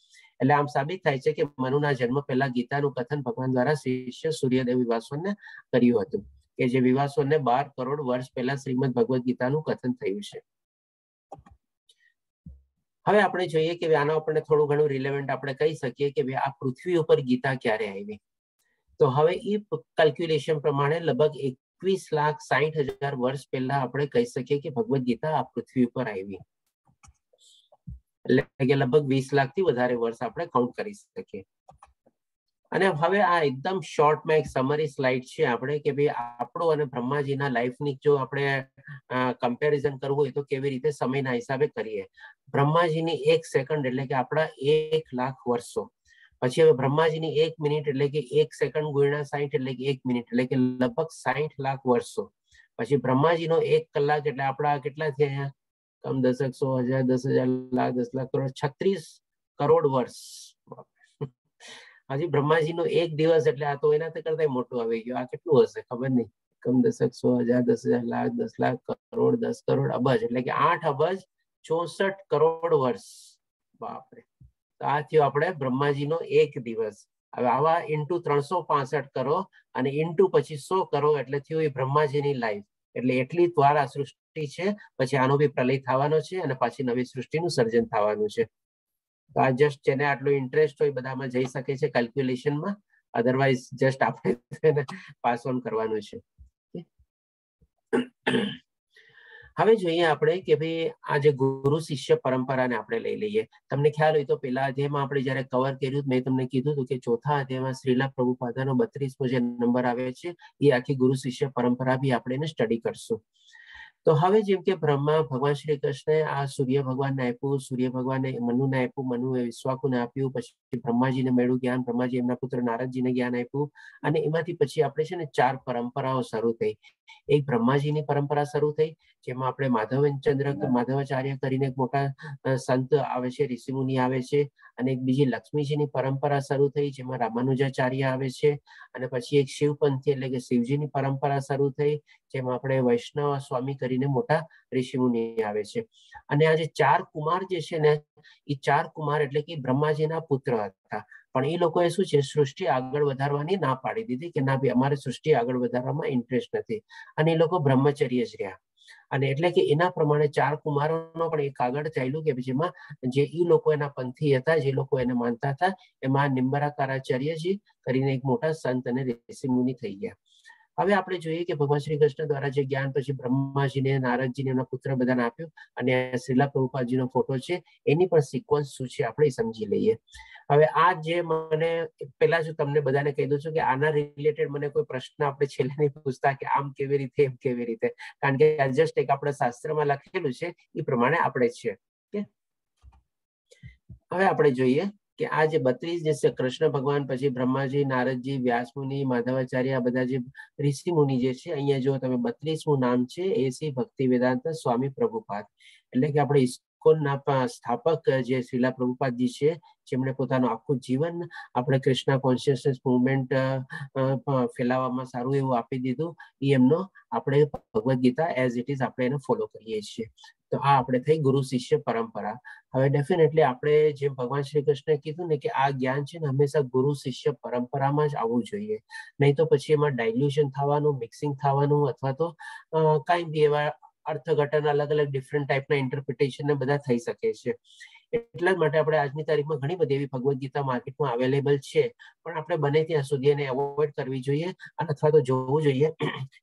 એટલે આમ સાબિત થાય છે કે મનુના જન્મ પહેલા ગીતાનું કથન ભગવાન દ્વારા શિષ્ય સૂર્યદેવ વિવાસવનને કર્યું હતું, કે જે વિવાસવનને 12 કરોડ વર્ષ પહેલા શ્રીમદ ભગવદ ગીતાનું કથન થયું છે. હવે આપણે જોઈએ કે આનો આપણને થોડું ઘણું રિલેવન્ટ આપણે કહી શકીએ કે આ પૃથ્વી ઉપર ગીતા ક્યારે આવી. તો હવે એ કેલ્ક્યુલેશન પ્રમાણે લગભગ 21,60,000 વર્ષ પહેલા આપણે કહી શકીએ કે ભગવદ ગીતા આ પૃથ્વી ઉપર આવી. એટલે કે લગભગ 20 લાખથી વધારે વર્ષ આપણે કાઉન્ટ કરી શકીએ. અને હવે આ એકદમ શોર્ટમાં એક સમરી સ્લાઇડ છે આપણે કે ભાઈ આપણો અને બ્રહ્માજીના લાઈફની જો આપણે કમ્પેરિઝન કરવું હોય તો કેવી રીતે સમયના હિસાબે કરીએ. બ્રહ્માજીની 1 સેકન્ડ એટલે કે આપણા 1 લાખ વર્ષો. પછી હવે બ્રહ્માજીની 1 મિનિટ એટલે કે 1 સેકન્ડ ગુણ્યા 60 એટલે કે 1 મિનિટ, એટલે કે લગભગ 60 લાખ વર્ષો. પછી બ્રહ્માજીનો 1 કલાક એટલે આપણા કેટલા થયા? કમ દશક, 100,000, 10,000, લાખ, 10 લાખ, કરોડ, 36 કરોડ વર્ષ. હજી બ્રહ્માજીનો 1 દિવસ એટલે આ તો એના કરતા મોટું આવી ગયું. આ કેટલું હશે ખબર નહીં. કમ દશક, 100,000, 10,000, લાખ, 10 લાખ, કરોડ, 10 કરોડ, અબજ એટલે કે 8 અબજ 64 કરોડ વર્ષ. બાપરે. તો આ થયો આપણે બ્રહ્માજીનો 1 દિવસ. હવે આવા ઇન્ટુ 365 કરો અને ઇન્ટુ પછી 100 કરો એટલે થયું એ બ્રહ્માજીની લાઈફ. એટલે એટલી દ્વારા સૃષ્ટિ છે, પછી આનો બી પ્રલય થવાનો છે અને પાછી નવી સૃષ્ટિનું સર્જન થવાનું છે. તો આ જસ્ટ જેને આટલો ઇન્ટરેસ્ટ હોય બધામાં જઈ શકે છે કેલ્ક્યુલેશનમાં, અધરવાઇઝ જસ્ટ આપણે પાસ ઓન કરવાનું છે. હવે જોઈએ આપણે કે ભાઈ આ જે ગુરુ શિષ્ય પરંપરાને આપણે લઈ લઈએ. તમને ખ્યાલ હોય તો પેલા અધ્યાયમાં આપણે જયારે કવર કર્યું મેં તમને કીધું હતું કે ચોથા અધ્યાયમાં શ્રીલા પ્રભુપાદાનો 32મો જે નંબર આવે છે એ આખી ગુરુ શિષ્ય પરંપરા બી આપણે એને સ્ટડી કરશું. તો હવે જેમ કે બ્રહ્મા ભગવાન શ્રી કૃષ્ણે આ સૂર્ય ભગવાનને આપ્યું, સૂર્ય ભગવાનને મનુને આપ્યું, મનુએ વિશ્વાકુને આપ્યું, પછી બ્રહ્માજીને મળ્યું જ્ઞાન, બ્રહ્માજી એમના પુત્ર નારદજીને જ્ઞાન આપ્યું, અને એમાંથી પછી આપણે છે ને 4 પરંપરાઓ શરૂ થઈ. એક બ્રહ્માજીની પરંપરા શરૂ થઈ, જેમાં આપણે માધવાચાર્ય કરીને એક મોટા સંત આવે છે, ઋષિમુનિ આવે છે, અને એક બીજી લક્ષ્મીજીની પરંપરા શરૂ થઈ જેમાં રામાનુજાચાર્ય આવે છે, અને પછી એક શિવપંથી એટલે કે શિવજીની પરંપરા શરૂ થઈ જેમાં આપણે વૈષ્ણવ સ્વામી કરીને મોટા ઋષિમુનિ આવે છે. અને આ જે 4 કુમાર જે છે ને એ 4 કુમાર એટલે કે બ્રહ્માજીના પુત્ર હતા, પણ એ લોકોએ શું છે સૃષ્ટિ આગળ વધારવાની ના પાડી દીધી કે ના ભાઈ અમારે સૃષ્ટિ આગળ વધારવામાં ઇન્ટરેસ્ટ નથી, અને એ લોકો બ્રહ્મચર્ય જ રહ્યા. અને એટલે કે એના પ્રમાણે 4 કુમારોનો પણ એક આગળ ચાલ્યું કે જેમાં જે ઈ લોકો એના પંથી હતા, જે લોકો એને માનતા હતા, એમાં નિંબરાકારાચાર્યજી કરીને એક મોટા સંત અને ઋષિ મુનિ થઈ ગયા. હવે આપણે જોઈએ કે ભગવાન શ્રી કૃષ્ણ દ્વારા જે જ્ઞાન પછી બ્રહ્માજીને, નારદજીને એમના પુત્ર બધાને આપ્યું, અને શ્રીલા પ્રભુપાદજીનો ફોટો છે એની પણ સિક્વન્સ શું છે આપણે સમજી લઈએ. હવે આ જે મને પેલા જો તમને બધાને કહી દઉં છું કે આના રિલેટેડ મને કોઈ પ્રશ્ન આપણે છેલ્લે નહીં પૂછતા કે આમ કેવી રીતે, એમ કેવી રીતે, કારણ કે જસ્ટ એક આપણે શાસ્ત્રમાં લખેલું છે એ પ્રમાણે આપણે છે. હવે આપણે જોઈએ કે આ જે 32 જે કૃષ્ણ ભગવાન, પછી બ્રહ્માજી, નારદજી, વ્યાસમુનિ, માધવાચાર્ય, આ બધા જે ઋષિ મુનિ જે છે, અહીંયા જો તમે 32મું નામ છે એ શ્રી ભક્તિ વેદાંત સ્વામી પ્રભુપાદ, એટલે કે આપણે ઇસ્કોનના સ્થાપક જે શ્રીલા પ્રભુપાદજી છે, જેમણે પોતાનું આખું જીવન આપણે કૃષ્ણ કોન્શિયસનેસ મુવમેન્ટ ફેલાવવામાં સારું એવું આપી દીધું. એ એમનો આપણે Bhagavad Gita as it is આપણે એને ફોલો કરીએ છીએ. તો આ આપણે થઈ ગુરુ શિષ્ય પરંપરા. હવે ડેફિનેટલી આપણે જેમ ભગવાન શ્રી કૃષ્ણે કીધું ને કે આ જ્ઞાન છે ને હંમેશા ગુરુ શિષ્ય પરંપરામાં જ આવવું જોઈએ, નહીં તો પછી એમાં ડાયલ્યુશન થવાનું, મિક્સિંગ થવાનું, અથવા તો કઈ બી એવા અર્થઘટન અલગ અલગ ડિફરન્ટ ટાઈપના ઇન્ટરપ્રિટેશન ને બધા થઈ શકે છે. એટલા જ માટે આપણે આજની તારીખમાં ઘણી બધી એવી ભગવદ્ ગીતા માર્કેટમાં અવેલેબલ છે, પણ આપણે બને ત્યાં સુધી એને એવોઇડ કરવી જોઈએ, અથવા તો જોવું જોઈએ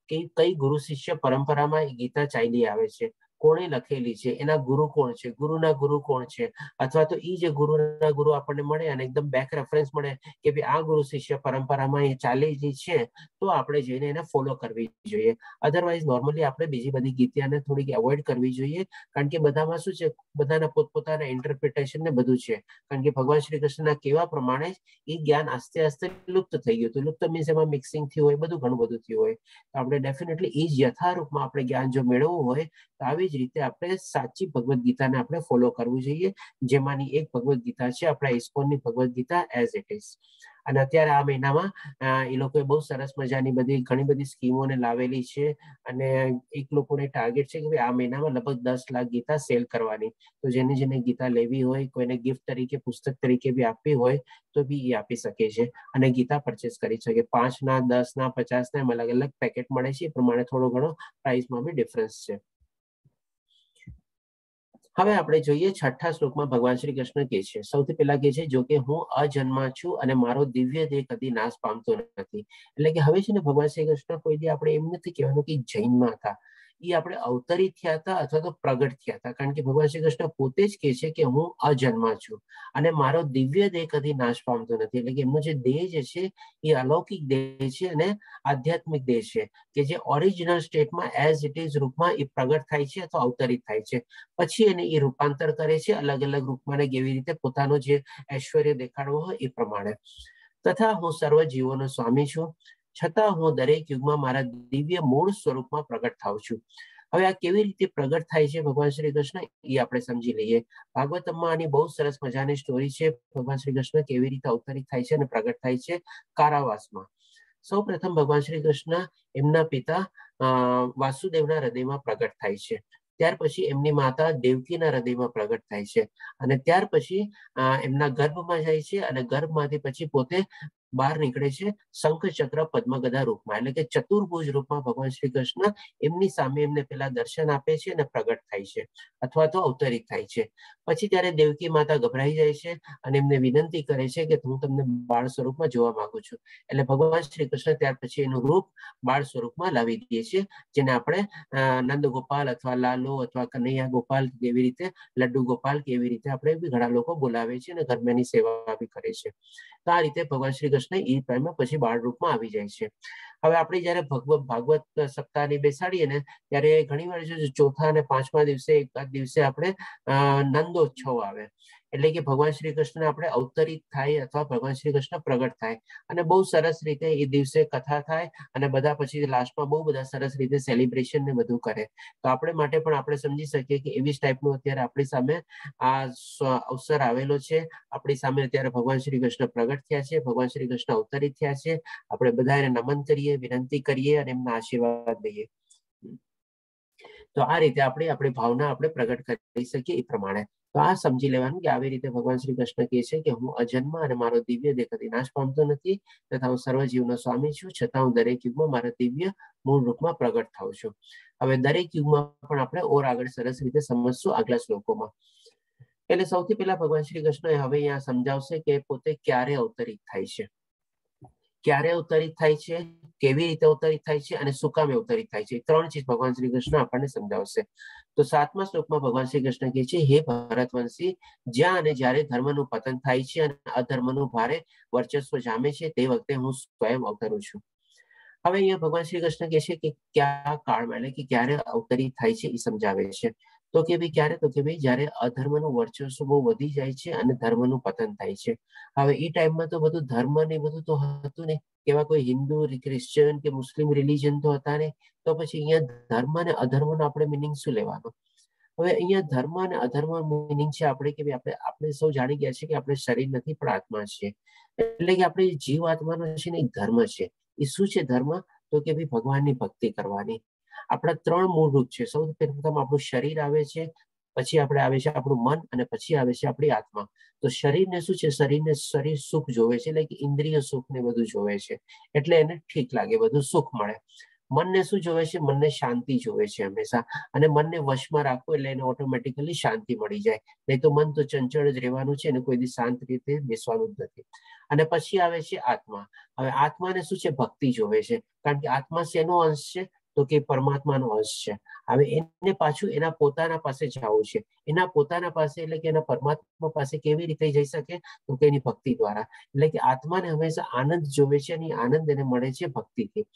કે કઈ ગુરુ શિષ્ય પરંપરામાં એ ગીતા ચાલી આવે છે, કોણે લખેલી છે, એના ગુરુ કોણ છે, ગુરુના ગુરુ કોણ છે, અથવા તો એ જે ગુરુના ગુરુ આપણને મળે અને એકદમ બેક રેફરન્સ મળે કે ભાઈ આ ગુરુ શિષ્ય પરંપરામાં એ ચાલેલી છે, તો આપણે જઈને એને ફોલો કરવી જોઈએ. અધરવાઇઝ નોર્મલી આપણે બીજી બધી ગીતાને થોડીક એવોઇડ કરવી જોઈએ, કારણ કે બધામાં શું છે, બધાના પોતપોતાના ઇન્ટરપ્રિટેશન ને બધું છે. કારણ કે ભગવાન શ્રી કૃષ્ણના કહેવા પ્રમાણે એ જ્ઞાન આસ્તે આસ્તે લુપ્ત થઈ ગયું હતું. લુપ્ત મીન્સ એમાં મિક્સિંગ થયું હોય, બધું ઘણું બધું થયું હોય. તો આપણે ડેફિનેટલી એ જ યથારૂપમાં આપણે જ્ઞાન જો મેળવવું હોય તો આવી જ રીતે આપણે સાચી ભગવદ્ ગીતાને આપણે ફોલો કરવું જોઈએ, જેમાંની એક ભગવદ્ ગીતા છે આપણા ઇસ્કોનની Bhagavad Gita as it is. અને અત્યારે આ મહિનામાં એ લોકોએ બહુ સરસ મજાની ઘણી બધી સ્કીમોને લાવેલી છે, અને એક લોકોને ટાર્ગેટ છે કે આ મહિનામાં લગભગ 10 લાખ ગીતા સેલ કરવાની. તો જેને જેને ગીતા લેવી હોય, કોઈને ગિફ્ટ તરીકે, પુસ્તક તરીકે બી આપવી હોય તો બી એ આપી શકે છે અને ગીતા પરચેસ કરી શકે. 5 ના, 10 ના, 50 ના એમ અલગ અલગ પેકેટ મળે છે, એ પ્રમાણે થોડો ઘણો પ્રાઇસમાં બી ડિફરન્સ છે. હવે આપણે જોઈએ 6થા શ્લોકમાં ભગવાન શ્રી કૃષ્ણ કહે છે, સૌથી પહેલા કહે છે, જો કે હું અજન્મા છું અને મારો દિવ્ય દેહ કદી નાશ પામતો નથી. એટલે કે હવે છે ને ભગવાન શ્રી કૃષ્ણ કોઈ દી આપણે એમ નથી કહેવાનું કે જૈનમાં હતા, એ આપણે અવતરિત થયા હતા અથવા તો પ્રગટ થયા હતા. કારણ કે ભગવાન શ્રી કૃષ્ણ પોતે જ કહે છે કે હું અજન્મા છું અને મારો દિવ્ય દેહ કદી નાશ પામતો નથી. એટલે કે એમનો જે દેહ જે છે એ અલૌકિક દેહ છે અને આધ્યાત્મિક દેહ છે, કે જે ઓરિજિનલ સ્ટેટમાં એઝ ઇટ ઇઝ રૂપમાં એ પ્રગટ થાય છે અથવા અવતરિત થાય છે. પછી એને એ રૂપાંતર કરે છે અલગ અલગ રૂપમાં, કેવી રીતે પોતાનો જે ઐશ્વર્ય દેખાડવો હોય એ પ્રમાણે. તથા હું સર્વ જીવોનો સ્વામી છું, છતાં હું દરેક યુગમાં મારા દિવ્ય મૂળ સ્વરૂપમાં પ્રગટ થાઉં છું. હવે આ કેવી રીતે પ્રગટ થાય છે ભગવાન શ્રી કૃષ્ણ, એ આપણે સમજી લઈએ. ભાગવતમાં આની બહુ સરસ મજાની સ્ટોરી છે, ભગવાન શ્રી કૃષ્ણ કેવી રીતે અવતરિત થાય છે અને પ્રગટ થાય છે કારાવાસમાં. સૌ પ્રથમ ભગવાન શ્રી કૃષ્ણ એમના પિતા વાસુદેવના હૃદયમાં પ્રગટ થાય છે. ત્યાર પછી એમની માતા દેવકીના હૃદયમાં પ્રગટ થાય છે, અને ત્યાર પછી એમના ગર્ભમાં જાય છે, અને ગર્ભમાંથી પછી પોતે બહાર નીકળે છે શંખ ચક્ર પદ્મગદા રૂપમાં. એટલે કે ચતુર્ભુજ રૂપમાં ભગવાન શ્રી કૃષ્ણ એમની સામે એમને પેલા દર્શન આપે છે અને પ્રગટ થાય છે અથવા તો અવતરિત થાય છે. પછી ત્યારે દેવકી માતા ગભરાઈ જાય છે અને એમને વિનંતી કરે છે કે હું તમને બાળ સ્વરૂપમાં જોવા માંગુ છું. એટલે ભગવાન શ્રી કૃષ્ણ ત્યાર પછી એનું રૂપ બાળ સ્વરૂપમાં લાવી દે છે, જેને આપણે નંદ ગોપાલ અથવા લાલો અથવા કનૈયા ગોપાલ કેવી રીતે, લડ્ડુ ગોપાલ કેવી રીતે આપણે ઘણા લોકો બોલાવે છે અને ઘરમાં એની સેવા બી કરે છે. તો આ રીતે ભગવાન શ્રી કૃષ્ણ એ ટાઈમમાં પછી બાળ રૂપમાં આવી જાય છે. હવે આપણે જયારે ભાગવત સપ્તાહની બેસાડીએ ને ત્યારે ઘણી વાર ચોથા અને 5મા દિવસે એકાદ દિવસે આપણે નંદોત્સવ આવે. એટલે કે ભગવાન શ્રી કૃષ્ણ આપણે અવતરિત થાય અથવા ભગવાન શ્રી કૃષ્ણ પ્રગટ થાય, અને બહુ સરસ રીતે એ દિવસે કથા થાય અને બધા પછી લાસ્ટમાં બહુ બધા સરસ રીતે સેલિબ્રેશન ને બધું કરે. તો આપણે માટે પણ આપણે સમજી શકીએ કે એવી જ ટાઈપનું અત્યારે આપણી સામે આ અવસર આવેલો છે. આપણી સામે અત્યારે ભગવાન શ્રી કૃષ્ણ પ્રગટ થયા છે, ભગવાન શ્રી કૃષ્ણ અવતરિત થયા છે. આપણે બધા એને નમન કરીએ, વિનંતી કરીએ અને એમના આશીર્વાદ લઈએ. તો આ રીતે આપણી ભાવના આપણે પ્રગટ કરી શકીએ એ પ્રમાણે. તો આ સમજી લેવાનું કે આવી રીતે ભગવાન શ્રી કૃષ્ણ કહે છે કે હું અજન્મ અને મારો દિવ્ય દેહ કદી નાશ પામતો નથી, તથા હું સર્વ જીવનો સ્વામી છું, છતાં હું દરેક યુગમાં મારા દિવ્ય મૂળ રૂપમાં પ્રગટ થાઉં છું. હવે દરેક યુગમાં પણ આપણે ઓર આગળ સરસ રીતે સમજશું આગલા શ્લોકોમાં. એટલે સૌથી પહેલા ભગવાન શ્રી કૃષ્ણ હવે અહીંયા સમજાવશે કે પોતે ક્યારે અવતરિત થાય છે, ક્યારે અવતરિત થાય છે, કેવી રીતે અવતરિત થાય છે અને શું કામ અવતરિત થાય છે. 3 ચીજ ભગવાન શ્રી કૃષ્ણ આપણને સમજાવશે. તો 7મા શ્લોકમાં ભગવાન શ્રી કૃષ્ણ કહે છે, હે ભરતવંશી, જ્યાં અને જ્યારે ધર્મનું પતન થાય છે અને અધર્મનું ભારે વર્ચસ્વ જામે છે, તે વખતે હું સ્વયં અવતરું છું. હવે અહીંયા ભગવાન શ્રી કૃષ્ણ કહે છે કે કયા કાળમાં, એટલે કે ક્યારે અવતરિત થાય છે એ સમજાવે છે. તો કે ભાઈ ક્યારે, તો કે ભાઈ જ્યારે અધર્મનું વર્ચસ્વ બહુ વધી જાય છે અને ધર્મનું પતન થાય છે. હવે એ ટાઈમમાં તો બધું ધર્મ ને બધું તો હતું નહીં, કેવા કોઈ હિન્દુ, ક્રિશ્ચિયન કે મુસ્લિમ રિલિજન તો હતા નહીં. તો પછી અહીંયા ધર્મ અને અધર્મનો આપણે મિનિંગ શું લેવાનો? હવે અહીંયા ધર્મ અને અધર્મ મિનિંગ છે આપણે કે આપણે સૌ જાણી ગયા છે કે આપણે શરીર નથી પણ આત્મા છે. એટલે કે આપણે જીવ આત્માનો છે ને એક ધર્મ છે. એ શું છે ધર્મ? તો કે ભાઈ ભગવાનની ભક્તિ કરવાની. આપણા 3 મૂળભૂત છે. સૌથી પ્રથમ આપણું શરીર આવે છે, પછી આપણે આવે છે આપણું મન, અને પછી આવે છે આપણી આત્મા. તો શરીરને શું છે, શરીર સુખ જોવે છે, એટલે કે ઇન્દ્રિય સુખ ને બધું જોવે છે, એટલે એને ઠીક લાગે, બધું સુખ મળે. મનને શું જોવે છે, મનને શાંતિ જોવે છે હંમેશા, અને મનને વશમાં રાખવું એટલે એને ઓટોમેટિકલી શાંતિ મળી જાય. નહીં તો મન તો ચંચળ જ રહેવાનું છે, અને કોઈ દી શાંત રીતે બેસવાનું જ નથી. અને પછી આવે છે આત્મા. હવે આત્માને શું છે, ભક્તિ જોવે છે, કારણ કે આત્મા શેનો અંશ છે, તો કે પરમાત્માનો અંશ છે. હવે એને પાછું એના પોતાના પાસે જવું છે. એના પોતાના પાસે એટલે કે એના પરમાત્મા પાસે કેવી રીતે જઈ શકે, તો કે એની ભક્તિ દ્વારા. એટલે કે આત્માને હંમેશા આનંદ જોવે છે, અને આનંદ એને મળે છે ભક્તિથી.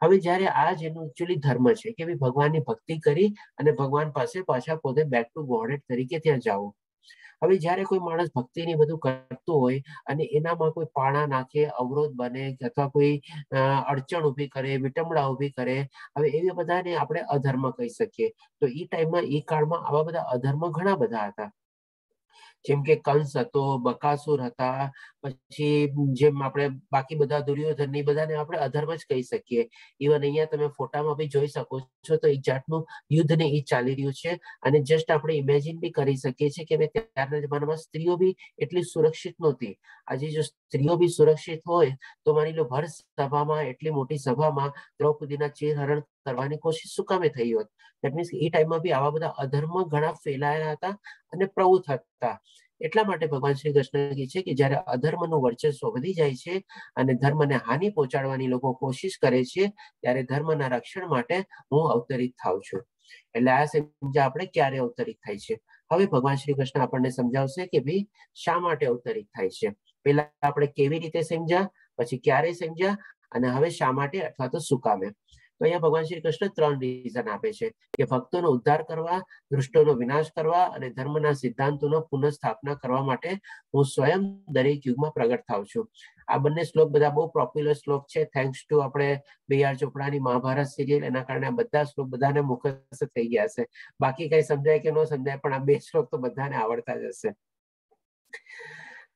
હવે જયારે આ જેનું એકચ્યુઅલી ધર્મ છે કે ભગવાનની ભક્તિ કરી અને ભગવાન પાસે પાછા પોતે બેક ટુ ગોડહેડ તરીકે ત્યાં જવું. હવે જયારે કોઈ માણસ ભક્તિની બધું કરતું હોય અને એનામાં કોઈ પાણા નાખે, અવરોધ બને, અથવા કોઈ અડચણ ઉભી કરે, વિટંબણા ઉભી કરે, હવે એવી બધાને આપણે અધર્મ કહી શકીએ. તો એ ટાઈમમાં, એ કાળમાં આવા બધા અધર્મ ઘણા બધા હતા. જેમ કે કંસ હતો, બકાસુર હતા, પછી જેમ આપણે બાકી બધા દુર્યોધન ની બધાને આપણે અધર્મ જ કહી શકીએ. ઇવન અહીંયા તમે ફોટામાં બી જોઈ શકો છો, તો એક જાતનું યુદ્ધ ને એ ચાલી રહ્યું છે. અને જસ્ટ આપણે ઇમેજિન બી કરી શકીએ છીએ કે ત્યારના જમાનામાં સ્ત્રીઓ બી એટલી સુરક્ષિત નહોતી. આજે જો સ્ત્રીઓ બી સુરક્ષિત હોય તો માની લો ભર સભામાં, એટલી મોટી સભામાં દ્રૌપદીના ચીરહરણ કરવાની કોશિશ શું કામે થઈ હોત? દેટ મીન્સ એ ટાઈમમાં બી આવા બધા અધર્મ ઘણા ફેલાયેલા હતા અને પ્રવૃત્ત હતા. એટલા માટે ભગવાન શ્રી કૃષ્ણ કહે છે કે જયારે અધર્મનું વર્ચસ્વ વધી જાય છે અને ધર્મને હાનિ પહોંચાડવાની લોકો કોશિશ કરે છે, ત્યારે ધર્મના રક્ષણ માટે હું અવતરિત થાઉં છું. એટલે આ સમજા આપણે ક્યારે અવતરિત થાય છે. હવે ભગવાન શ્રી કૃષ્ણ આપણને સમજાવશે કે ભાઈ શા માટે અવતરિત થાય છે. પેલા આપણે કેવી રીતે સમજ્યા, પછી ક્યારે સમજ્યા, અને હવે શા માટે અથવા તો શું કામે. તો અહીંયા ભગવાન શ્રી કૃષ્ણ 3 રીઝન આપે છે કે ભક્તોનો ઉદ્ધાર કરવા, દુષ્ટોનો વિનાશ કરવા અને ધર્મના સિદ્ધાંતોનો પુનઃસ્થાપના કરવા માટે હું સ્વયં દરેક યુગમાં પ્રગટ થાઉં છું. આ બંને શ્લોક બધા બહુ પોપ્યુલર શ્લોક છે, થેન્ક્સ ટુ આપણે B.R. ચોપડાની મહાભારત સિરિયલ. એના કારણે આ બધા શ્લોક બધાને મુખસ્થ થઈ ગયા છે. બાકી કઈ સમજાય કે ન સમજાય, પણ આ 2 શ્લોક તો બધાને આવડતા જ હશે.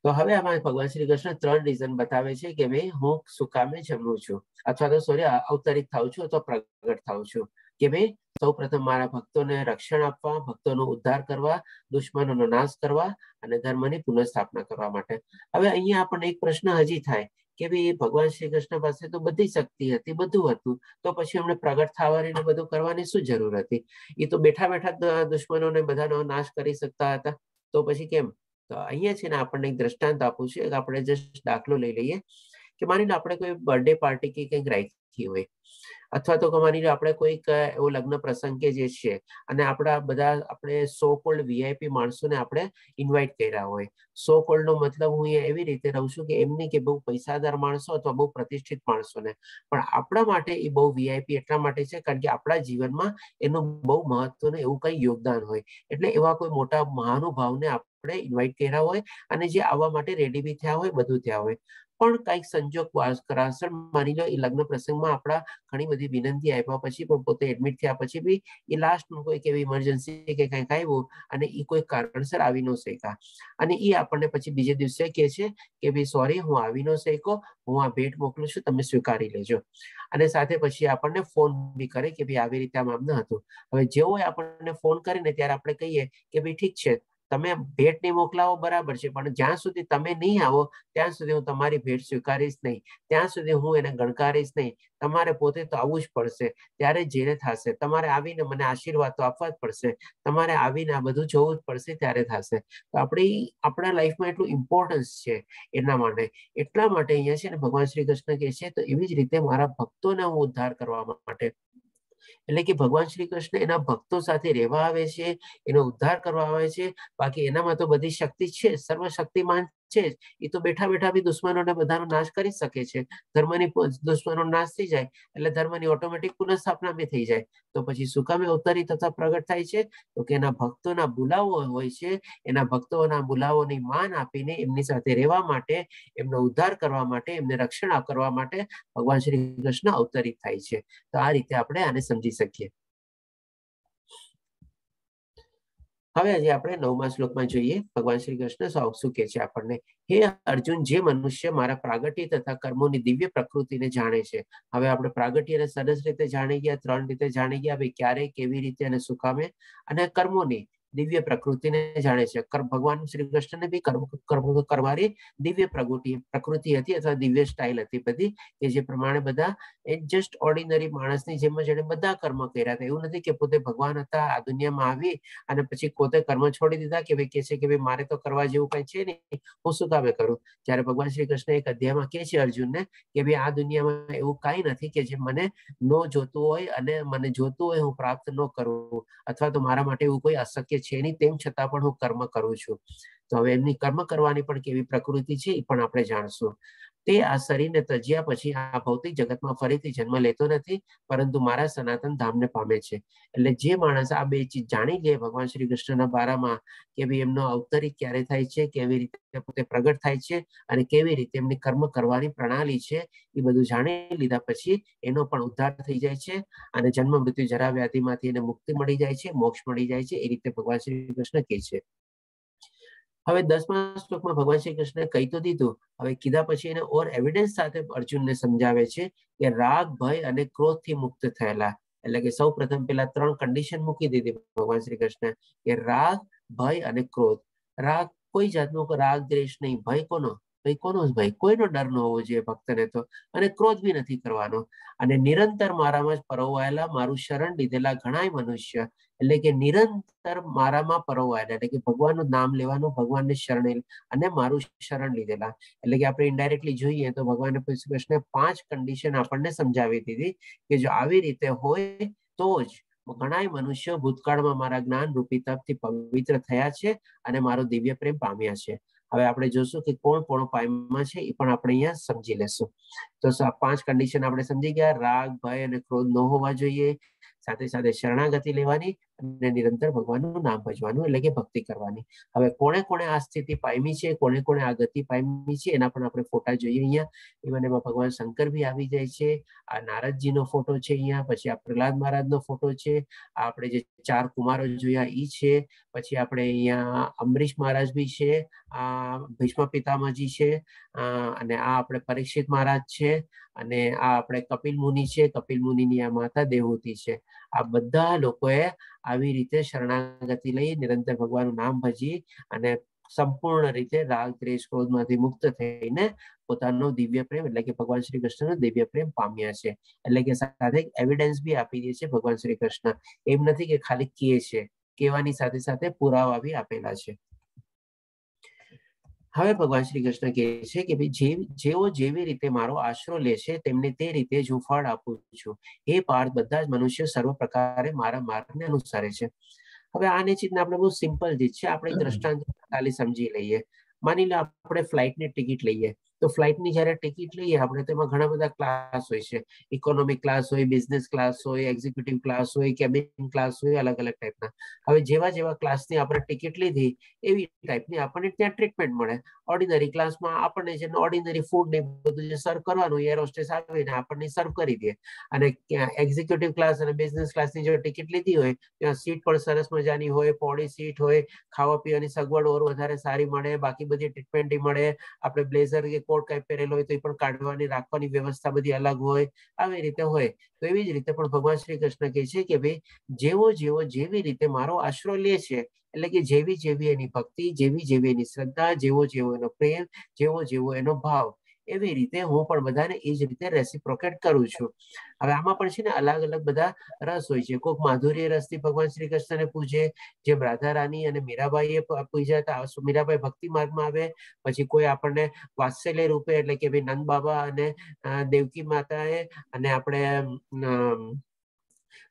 તો હવે આમાં ભગવાન શ્રી કૃષ્ણ 3 રીઝન બતાવે છે કે ભાઈ હું શું કામે જન્મું છું, અથવા તો સોરી અવતરિત થાઉં છું અથવા પ્રગટ થાઉં છું. કે ભાઈ સૌ પ્રથમ મારા ભક્તોને રક્ષણ આપવા, ભક્તોનો ઉદ્ધાર કરવા, દુશ્મનોનો નાશ કરવા અને ધર્મની પુનઃસ્થાપના કરવા માટે. હવે અહીંયા આપણને એક પ્રશ્ન હજી થાય કે ભાઈ ભગવાન શ્રી કૃષ્ણ પાસે તો બધી શક્તિ હતી, બધું હતું, તો પછી એમણે પ્રગટ થવાની ને બધું કરવાની શું જરૂર હતી? એ તો બેઠા બેઠા દુશ્મનોને બધાનો નાશ કરી શકતા હતા, તો પછી કેમ? તો અહીંયા છે ને આપણને એક દ્રષ્ટાંત આપવું છે. આપણે જસ્ટ દાખલો લઈ લઈએ કે માની લો આપણે કોઈ બર્થડે પાર્ટી કે કંઈક રાખી હોય, અથવા તો માની લો આપણે કોઈક એવો લગ્ન પ્રસંગ કે જે છે અને આપણા બધા આપણે સો કોલ્ડ VIP માણસોને આપણે ઇન્વાઇટ કર્યા હોય. સો કોલ્ડ નો મતલબ હું અહીંયા એવી રીતે રહું છું કે એમની કે બહુ પૈસાદાર માણસો અથવા બહુ પ્રતિષ્ઠિત માણસોને, પણ આપણા માટે એ બહુ VIP એટલા માટે છે કારણ કે આપણા જીવનમાં એનું બહુ મહત્વનું એવું કઈ યોગદાન હોય. એટલે એવા કોઈ મોટા મહાનુભાવને આપણે ઇન્વાઇટ કર્યા હોય અને જે આવવા માટે રેડી બી થયા હોય, બધું થયા હોય. પણ કઈક સંજોગ કરાસર માની લો એ લગ્ન પ્રસંગમાં આપણા ઘણી બધી વિનંતી આપ્યા પછી પણ પોતે એડમિટ થયા પછી બી એ લાસ્ટમાં કોઈક એવી ઇમરજન્સી કે કંઈક આવ્યું અને એ કોઈ કારણસર આવી ન શક્યા, અને એ આપણને પછી બીજે દિવસે કહે છે કે ભાઈ સોરી, હું આવી ન શક્યો, હું આ ભેટ મોકલું છું, તમે સ્વીકારી લેજો. અને સાથે પછી આપણને ફોન બી કરે કે ભાઈ આવી રીતે આમ ન હતું. હવે જેવો આપણને ફોન કરીને ત્યારે આપણે કહીએ કે ભાઈ ઠીક છે, તમે ભેટ નહીં મોકલાવો બરાબર છે, પણ જ્યાં સુધી તમે નહીં આવો ત્યાં સુધી હું તમારી ભેટ સ્વીકારીશ નહીં, ત્યાં સુધી હું એને ગણકારીશ નહીં. તમારે પોતે તો આવવું જ પડશે, ત્યારે જેને થશે. તમારે આવીને મને આશીર્વાદ તો આપવા જ પડશે, તમારે આવીને આ બધું જોવું જ પડશે, ત્યારે થશે. તો આપણા લાઈફમાં એટલું ઇમ્પોર્ટન્સ છે એના માટે. એટલા માટે અહીંયા છે ને ભગવાન શ્રી કૃષ્ણ કહે છે, તો એવી જ રીતે મારા ભક્તોને હું ઉદ્ધાર કરવા માટે, એટલે કે ભગવાન શ્રી કૃષ્ણ એના ભક્તો સાથે રહેવા આવે છે, એનો ઉદ્ધાર કરવા આવે છે. બાકી એનામાં તો બધી શક્તિ છે, સર્વશક્તિમાન છે જ. એ તો બેઠા બેઠા બી દુશ્મનોને બધાનો નાશ કરી શકે છે. ધર્મની દુશ્મનો નાશ થઈ જાય એટલે ધર્મની ઓટોમેટિક પુનઃસ્થાપના બી થઈ જાય. તો પછી શું કામે અવતરિત તથા પ્રગટ થાય છે? તો કે એના ભક્તોના બોલાવો હોય છે, એના ભક્તોના બોલાવોની માન આપીને એમની સાથે રહેવા માટે, એમનો ઉદ્ધાર કરવા માટે, એમને રક્ષણ કરવા માટે ભગવાન શ્રી કૃષ્ણ અવતરિત થાય છે. તો આ રીતે આપણે આને સમજી શકીએ. હવે આજે આપણે 9મા શ્લોકમાં જોઈએ ભગવાન શ્રી કૃષ્ણ શું કહે છે આપણને. હે અર્જુન, જે મનુષ્ય મારા પ્રાગટ્ય તથા કર્મોની દિવ્ય પ્રકૃતિને જાણે છે. હવે આપણે પ્રાગટ્યને સરસ રીતે જાણી ગયા, 3 રીતે જાણી ગયા, ભાઈ ક્યારે, કેવી રીતે અને શું કામે, અને કર્મોની દિવ્ય પ્રકૃતિને જાણે છે. ભગવાન શ્રી કૃષ્ણને બી કર્મ કરવાની દિવ્ય પ્રકૃતિ હતી અથવા દિવ્ય સ્ટાઇલ હતી બધી, કે જે પ્રમાણે બધા એક જસ્ટ ઓર્ડિનરી માણસની જેમ જ એને બધા કર્મ કર્યા હતા. એવું નથી કે પોતે ભગવાન હતા, આ દુનિયામાં આવી અને પછી પોતે કર્મ છોડી દીધા કે ભાઈ કે છે કે ભાઈ મારે તો કરવા જેવું કઈ છે નહીં, હું શું કામે કરું. જ્યારે ભગવાન શ્રી કૃષ્ણ એક અધ્યાયમાં કહે છે અર્જુનને કે ભાઈ આ દુનિયામાં એવું કઈ નથી કે જે મને ન જોતું હોય અને મને જોતું હોય હું પ્રાપ્ત ન કરું, અથવા તો મારા માટે એવું કોઈ અશક્ય છે નહીં, તેમ છતાં પણ હું કર્મ કરું છું. તો હવે એમની કર્મ કરવાની પણ કેવી પ્રકૃતિ છે એ પણ આપણે જાણશું. તે આ શરીરને તજ્યા પછી આ ભૌતિક જગતમાં ફરીથી જન્મ લેતો નથી, પરંતુ મારા સનાતન ધામને પામે છે. એટલે જે માણસ આ બે ચીજ જાણી લે ભગવાન શ્રી કૃષ્ણના બારામાં, કે ભાઈ એમનો અવતરિત ક્યારે થાય છે, કેવી રીતે પોતે પ્રગટ થાય છે અને કેવી રીતે એમની કર્મ કરવાની પ્રણાલી છે, એ બધું જાણી લીધા પછી એનો પણ ઉદ્ધાર થઈ જાય છે અને જન્મ મૃત્યુ જરા વ્યાધિમાંથી એને મુક્તિ મળી જાય છે, મોક્ષ મળી જાય છે. એ રીતે ભગવાન શ્રી કૃષ્ણ કહે છે. હવે 10મા શ્લોકમાં ભગવાન શ્રી કૃષ્ણે કહી તો દીધું, હવે કીધા પછી એને ઓર એવિડન્સ સાથે અર્જુનને સમજાવે છે કે રાગ, ભય અને ક્રોધથી મુક્ત થયેલા. એટલે કે સૌ પ્રથમ પેલા 3 કન્ડિશન મૂકી દીધી ભગવાન શ્રી કૃષ્ણ, કે રાગ, ભય અને ક્રોધ. રાગ કોઈ જાતનો રાગ દ્વેષ નહીં. ભય કોનો? ભાઈ કોનો ભય? કોઈનો ડર ન હોવો જોઈએ ભક્તને તો. અને ક્રોધ બી નથી કરવાનો. અને નિરંતર મારામાં જ પરોવાયેલા, મારું શરણ લીધેલા ઘણાય મનુષ્ય, એટલે કે નિરંતર મારામાં પરોવાયેલા, એટલે કે ભગવાનનું નામ લેવાનું, ભગવાનને શરણ અને મારું શરણ લીધેલા. એટલે કે આપણે ઇનડાયરેક્ટલી જોઈએ તો ભગવાન શ્રી કૃષ્ણે 5 કન્ડિશન આપણને સમજાવી દીધી કે જો આવી રીતે હોય તો જ ઘણાય મનુષ્યો ભૂતકાળમાં મારા જ્ઞાન રૂપી તપથી પવિત્ર થયા છે અને મારો દિવ્ય પ્રેમ પામ્યા છે. હવે આપણે જોશું કે કોણ કોણ પામ્યા છે એ પણ આપણે અહીંયા સમજી લેશું. તો 5 કન્ડિશન આપણે સમજી ગયા. રાગ, ભય અને ક્રોધ ન હોવા જોઈએ, સાથે સાથે શરણાગતિ લેવાની અને નિરંતર ભગવાનનું નામ ભજવાનું, એટલે કે ભક્તિ કરવાની. હવે કોણે કોણે આ સ્થિતિ પામી છે, કોણે કોણે આ ગતિ પામી છે, એના પણ આપણે ફોટા જોઈએ અહીંયા. ઇવન એમાં ભગવાન શંકર બી આવી જાય છે. આ નારદજીનો ફોટો છે અહીંયા, પછી આ પ્રહલાદ મહારાજનો ફોટો છે, આપણે જે 4 કુમારો જોયા ઈ છે, પછી આપણે અહીંયા અંબરીશ મહારાજ બી છે, આ ભીષ્મ પિતામહજી છે, અને આ આપણે પરીક્ષિત મહારાજ છે, અને આ આપણે કપિલ મુનિ છે, કપિલ મુનિની આ માતા દેવહૂતિ છે. આ બધા લોકોએ આવી રીતે શરણાગતિ લઈ નિરંતર ભગવાનનું નામ ભજી અને સંપૂર્ણ રીતે રાગ, દ્વેષ, ક્રોધમાંથી મુક્ત થઈને પોતાનો દિવ્ય પ્રેમ, એટલે કે ભગવાન શ્રી કૃષ્ણનો દિવ્ય પ્રેમ પામ્યા છે. એટલે કે સાથે એવિડન્સ બી આપી દે છે ભગવાન શ્રી કૃષ્ણ. એમ નથી કે ખાલી કહે છે, કહેવાની સાથે સાથે પુરાવા બી આપેલા છે. હવે ભગવાન શ્રી કૃષ્ણ કહે છે કે ભાઈ જેઓ જેવી રીતે મારો આશરો લે છે તેમને તે રીતે જ હું ફળ આપું છું. એ પાર્થ, બધા જ મનુષ્યો સર્વ પ્રકારે મારા માર્ગને અનુસરે છે. હવે આની ચીજને આપણે બહુ સિમ્પલ ચીજ છે, આપણે દ્રષ્ટાંત ખાલી સમજી લઈએ. માની લો આપણે ફ્લાઇટની ટિકિટ લઈએ, તો ફ્લાઇટની જયારે ટિકિટ લઈએ આપણે, તેમાં ઘણા બધા ક્લાસ હોય છે. ઇકોનોમિક ક્લાસ હોય, બિઝનેસ ક્લાસ હોય, એક્ઝિક્યુટિવ ક્લાસ હોય, કેબિન ક્લાસ હોય, અલગ અલગ ટાઈપના. હવે જેવા જેવા ક્લાસની આપણે ટિકિટ લીધી એવી ટાઈપની આપણને ત્યાં ટ્રીટમેન્ટ મળે. ઓર્ડિનરી ક્લાસમાં આપણને જે ઓર્ડિનરી ફૂડ ને બધું જે સર્વ કરવાનું, એર હોસ્ટેસ આવીને આપણને સર્વ કરી દે. અને એક્ઝિક્યુટિવ ક્લાસ અને બિઝનેસ ક્લાસની જો ટિકિટ લીધી હોય ત્યાં સીટ પણ સરસ મજાની હોય, પોળી સીટ હોય, ખાવા પીવાની સગવડ ઓર વધારે સારી મળે, બાકી બધી ટ્રીટમેન્ટ મળે. આપણે બ્લેઝર કે કોટ કઈ પહેરેલો હોય તો એ પણ કાઢવાની રાખવાની વ્યવસ્થા બધી અલગ હોય. આવી રીતે હોય. તો એવી જ રીતે પણ ભગવાન શ્રી કૃષ્ણ કહે છે કે ભાઈ જેવો જેવો જેવી રીતે મારો આશરો લે છે, એટલે કે જેવી જેવી એની ભક્તિ, જેવી જેવી એની શ્રદ્ધા, જેવો જેવો એનો પ્રેમ, જેવો જેવો એનો ભાવ, એવી રીતે હું પણ બધાને એ જ રીતે રેસિપ્રોકેટ કરું છું. હવે આમાં પણ છે ને અલગ અલગ બધા રસ હોય છે. કોઈક માધુર્ય રસથી ભગવાન શ્રી કૃષ્ણને પૂજે, જેમ રાધા રાની અને મીરાબાઈએ પૂજ્યા હતા. મીરાબાઈ ભક્તિ માર્ગમાં આવે. પછી કોઈ આપણને વાત્સલ્ય રૂપે, એટલે કે ભાઈ નંદ બાબા અને દેવકી માતાએ અને આપણે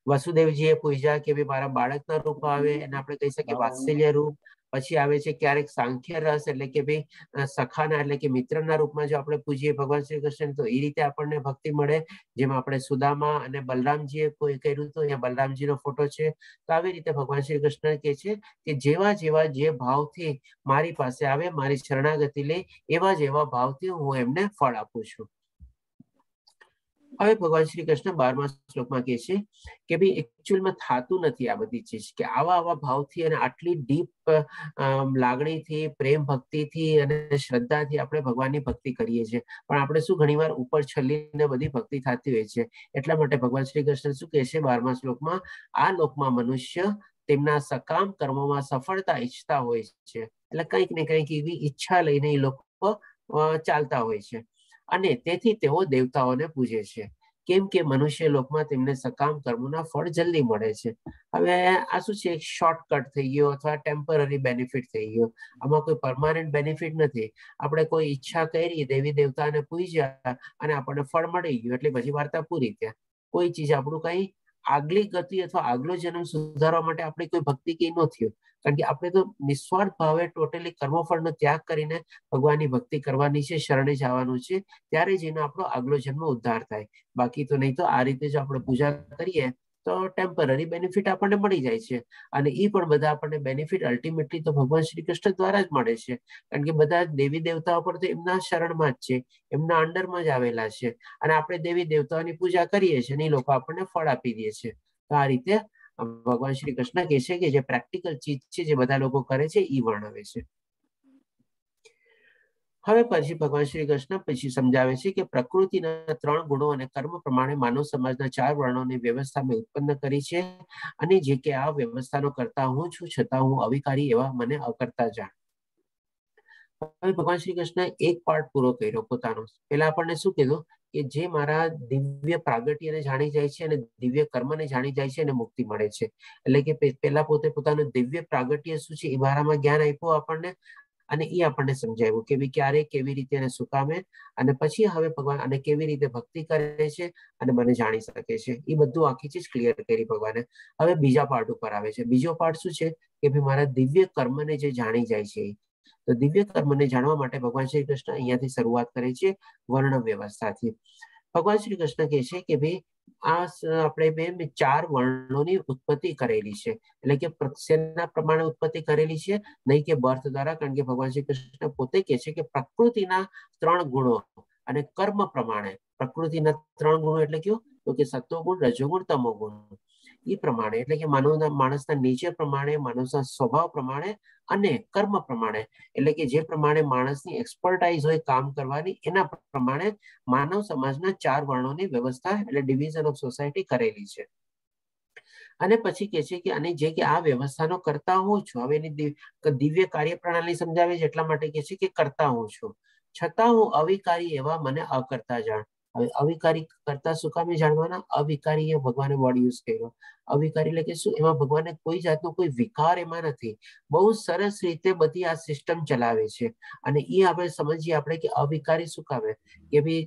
વસુદેવજીએ પૂજ્યા કે ભાઈ મારા બાળકના રૂપ આવે, એને આપણે કહી શકીએ વાત્સલ્ય રૂપ. પછી આવે છે ક્યારેક સાંખ્ય રસ, એટલે કે ભાઈ સખાના, એટલે કે મિત્રના રૂપમાં જો આપણે પૂજીએ ભગવાન શ્રી કૃષ્ણ, તો એ રીતે આપણને ભક્તિ મળે. જેમાં આપણે સુદામા અને બલરામજીએ કોઈ કર્યું હતું, અહીંયા બલરામજીનો ફોટો છે. તો આવી રીતે ભગવાન શ્રી કૃષ્ણ કહે છે કે જેવા જેવા જે ભાવથી મારી પાસે આવે, મારી શરણાગતિ લે, એવા જ એવા ભાવથી હું એમને ફળ આપું છું. હવે ભગવાન શ્રી કૃષ્ણ 12મા શ્લોકમાં કહે છે કે ભાઈ એકચ્યુઅલમાં થાતું નથી આ બધી ચીજ, કે આવા ભાવથી અને આટલી ડીપ લાગણીથી, પ્રેમ ભક્તિથી અને શ્રદ્ધાથી આપણે ભગવાનની ભક્તિ કરીએ છીએ, પણ આપણે શું ઘણીવાર ઉપર છલ્લીને બધી ભક્તિ થતી હોય છે. એટલા માટે ભગવાન શ્રી કૃષ્ણ શું કહે છે 12મા શ્લોકમાં, આ લોકમાં મનુષ્ય તેમના સકામ કર્મોમાં સફળતા ઈચ્છતા હોય છે. એટલે કંઈક ને કંઈક એવી ઈચ્છા લઈને એ લોકો ચાલતા હોય છે, અને તેથી તેઓ દેવતાઓને પૂજે છે, કેમ કે મનુષ્ય લોકમાં તેમને સકામ કર્મોના ફળ જલ્દી મળે છે. હવે આ શું છે, એક શોર્ટકટ થઈ ગયો અથવા ટેમ્પરરી બેનિફિટ થઈ ગયો. આમાં કોઈ પરમાનન્ટ બેનિફિટ નથી. આપણે કોઈ ઈચ્છા કરી, દેવી દેવતાને પૂજ્યા અને આપણને ફળ મળી ગયું એટલે પછી વાર્તા પૂરી. ત્યાં કોઈ ચીજ આપણું કઈ આગલી ગતિ અથવા આગલો જન્મ સુધારવા માટે આપણે કોઈ ભક્તિ કઈ ન થયો, કારણ કે આપણે તો નિસ્વાર્થ ભાવે ટોટલી કર્મફળનો ત્યાગ કરીને ભગવાનની ભક્તિ કરવાની છે, શરણે જવાનું છે, ત્યારે જઈને આપણો આગલો જન્મ ઉદ્ધાર થાય. બાકી તો નહીં તો આ રીતે જો આપણે પૂજા કરીએ તો ટેમ્પરરી બેનિફિટ આપણને મળી જાય છે, અને એ પણ બધા આપણને બેનિફિટ અલ્ટિમેટલી તો ભગવાન શ્રી કૃષ્ણ દ્વારા જ મળે છે, કારણ કે બધા દેવી દેવતાઓ પર તો એમના શરણમાં જ છે, એમના અંડરમાં જ આવેલા છે, અને આપણે દેવી દેવતાઓની પૂજા કરીએ છીએ અને એ લોકો આપણને ફળ આપી દે છે. તો આ રીતે ભગવાન શ્રી કૃષ્ણ કહે છે કે જે પ્રેક્ટિકલ ચીજ છે, જે બધા લોકો કરે છે, એ વર્ણવે છે. હવે પછી ભગવાન શ્રી કૃષ્ણ પછી સમજાવે છે કે પ્રકૃતિના 3 ગુણો અને કર્મ પ્રમાણે માનવ સમાજના 4 વર્ણોની વ્યવસ્થા મેં ઉત્પન્ન કરી છે, અને જે કે આ વ્યવસ્થાનો કરતા હું છું, છતાં હું અવિકારી એવા મને અકર્તા જાણ. હવે ભગવાન શ્રી કૃષ્ણ એક પાર્ટ પૂરો કર્યો પોતાનો. પેલા આપણને શું કીધું કે જે મારા દિવ્ય પ્રાગટ્યને જાણી જાય છે અને દિવ્ય કર્મને જાણી જાય છે એને મુક્તિ મળે છે. એટલે કે પેલા પોતે પોતાનું દિવ્ય પ્રાગટ્ય શું છે એ મારામાં જ્ઞાન આપ્યું આપણને, અને એ આપણને સમજાવ્યું કે ક્યારે કેવી રીતે એને સુકામે, અને પછી હવે ભગવાન અને કેવી રીતે ભક્તિ કરે છે અને મને જાણી શકે છે. એ બધું આખી ચીજ ક્લિયર કરી ભગવાને. હવે બીજા પાર્ટ ઉપર આવે છે. બીજો પાર્ટ શું છે કે ભાઈ મારા દિવ્ય કર્મને જે જાણી જાય છે, તો દિવ્ય કર્મને જાણવા માટે ભગવાન શ્રી કૃષ્ણ અહીંયાથી શરૂઆત કરે છે વર્ણ વ્યવસ્થાથી. ભગવાન શ્રી કૃષ્ણ કહે છે કે ભાઈ આ આપણે 4 વર્ણોની ઉત્પત્તિ કરેલી છે, એટલે કે શેના પ્રમાણે ઉત્પત્તિ કરેલી છે, નહીં કે બર્થ દ્વારા, કારણ કે ભગવાન શ્રી કૃષ્ણ પોતે કહે છે કે પ્રકૃતિના 3 ગુણો અને કર્મ પ્રમાણે. પ્રકૃતિના 3 ગુણો એટલે કયો, તો કે સત્વગુણ, રજોગુણ, તમોગુણ. એ પ્રમાણે એટલે કે માણસના નેચર પ્રમાણે, માણસના સ્વભાવ પ્રમાણે અને કર્મ પ્રમાણે, એટલે કે જે પ્રમાણે માણસની એક્સપર્ટાઇઝ હોય કામ કરવાની, એના પ્રમાણે માનવ સમાજના 4 વર્ણોની વ્યવસ્થા એટલે ડિવિઝન ઓફ સોસાયટી કરેલી છે. અને પછી કે છે કે અને જે કે આ વ્યવસ્થાનો કરતા હું છું. હવે એની દિવ્ય કાર્યપ્રણાલી સમજાવે છે, એટલા માટે કે છે કે કરતા હું છું, છતાં હું અવિકારી એવા મને અકર્તા જાણ. હવે અવિકારી કરતા શું કામે જાણવાના? અવિકારી એ ભગવાને વર્ડ યુઝ કર્યો. અવિકારી એટલે કે શું? એમાં ભગવાને કોઈ જાતનો કોઈ વિકાર એમાં નથી. બહુ સરસ રીતે બધી આ સિસ્ટમ ચલાવે છે, અને એ આપણે સમજીએ આપણે કે અવિકારી શું કામે, કે ભાઈ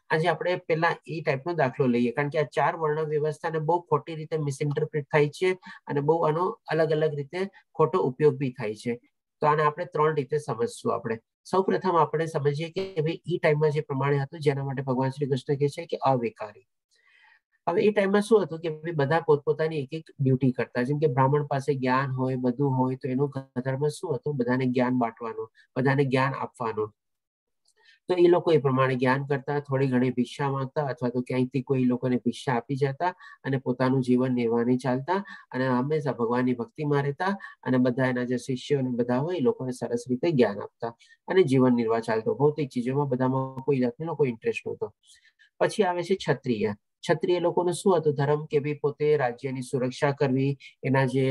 આજે આપણે પેલા એ ટાઈપનો દાખલો લઈએ, કારણ કે આ 4 વર્ણ વ્યવસ્થાને બહુ ખોટી રીતે મિસઇન્ટરપ્રિટ થાય છે, અને બહુ આનો અલગ અલગ રીતે ખોટો ઉપયોગ બી થાય છે. તો આને આપણે 3 રીતે સમજશું. આપણે સૌપ્રથમ આપણે સમજીએ કે ભાઈ એ ટાઈમમાં જે પ્રમાણે હતું, જેના માટે ભગવાન શ્રી કૃષ્ણ કહે છે કે અવિકારી. હવે એ ટાઈમમાં શું હતું કે બધા પોતપોતાની એક એક ડ્યુટી કરતા. જેમ કે બ્રાહ્મણ પાસે જ્ઞાન હોય, બધું હોય, તો એનું ધર્મ શું હતું? બધાને જ્ઞાન બાંટવાનું, બધાને જ્ઞાન આપવાનું. તો એ લોકો એ પ્રમાણે જ્ઞાન કરતા, થોડી ઘણી ભિક્ષા માંગતા, અથવા તો ક્યાંયથી કોઈ લોકોને ભિક્ષા આપી જતા, અને પોતાનું જીવન નિર્વાહની ચાલતા, અને હંમેશા ભગવાનની ભક્તિમાં રહેતા, અને બધા એના જે શિષ્યો બધા હોય એ લોકોને સરસ રીતે જ્ઞાન આપતા, અને જીવન નિર્વાહ ચાલતો. ભૌતિક ચીજોમાં બધામાં કોઈ જાતનો કોઈ ઇન્ટરેસ્ટ નહોતો. પછી આવે છે ક્ષત્રિય. ક્ષત્રિય લોકોનું શું હતું ધર્મ, કે ભાઈ પોતે રાજ્યની સુરક્ષા કરવી, એના જે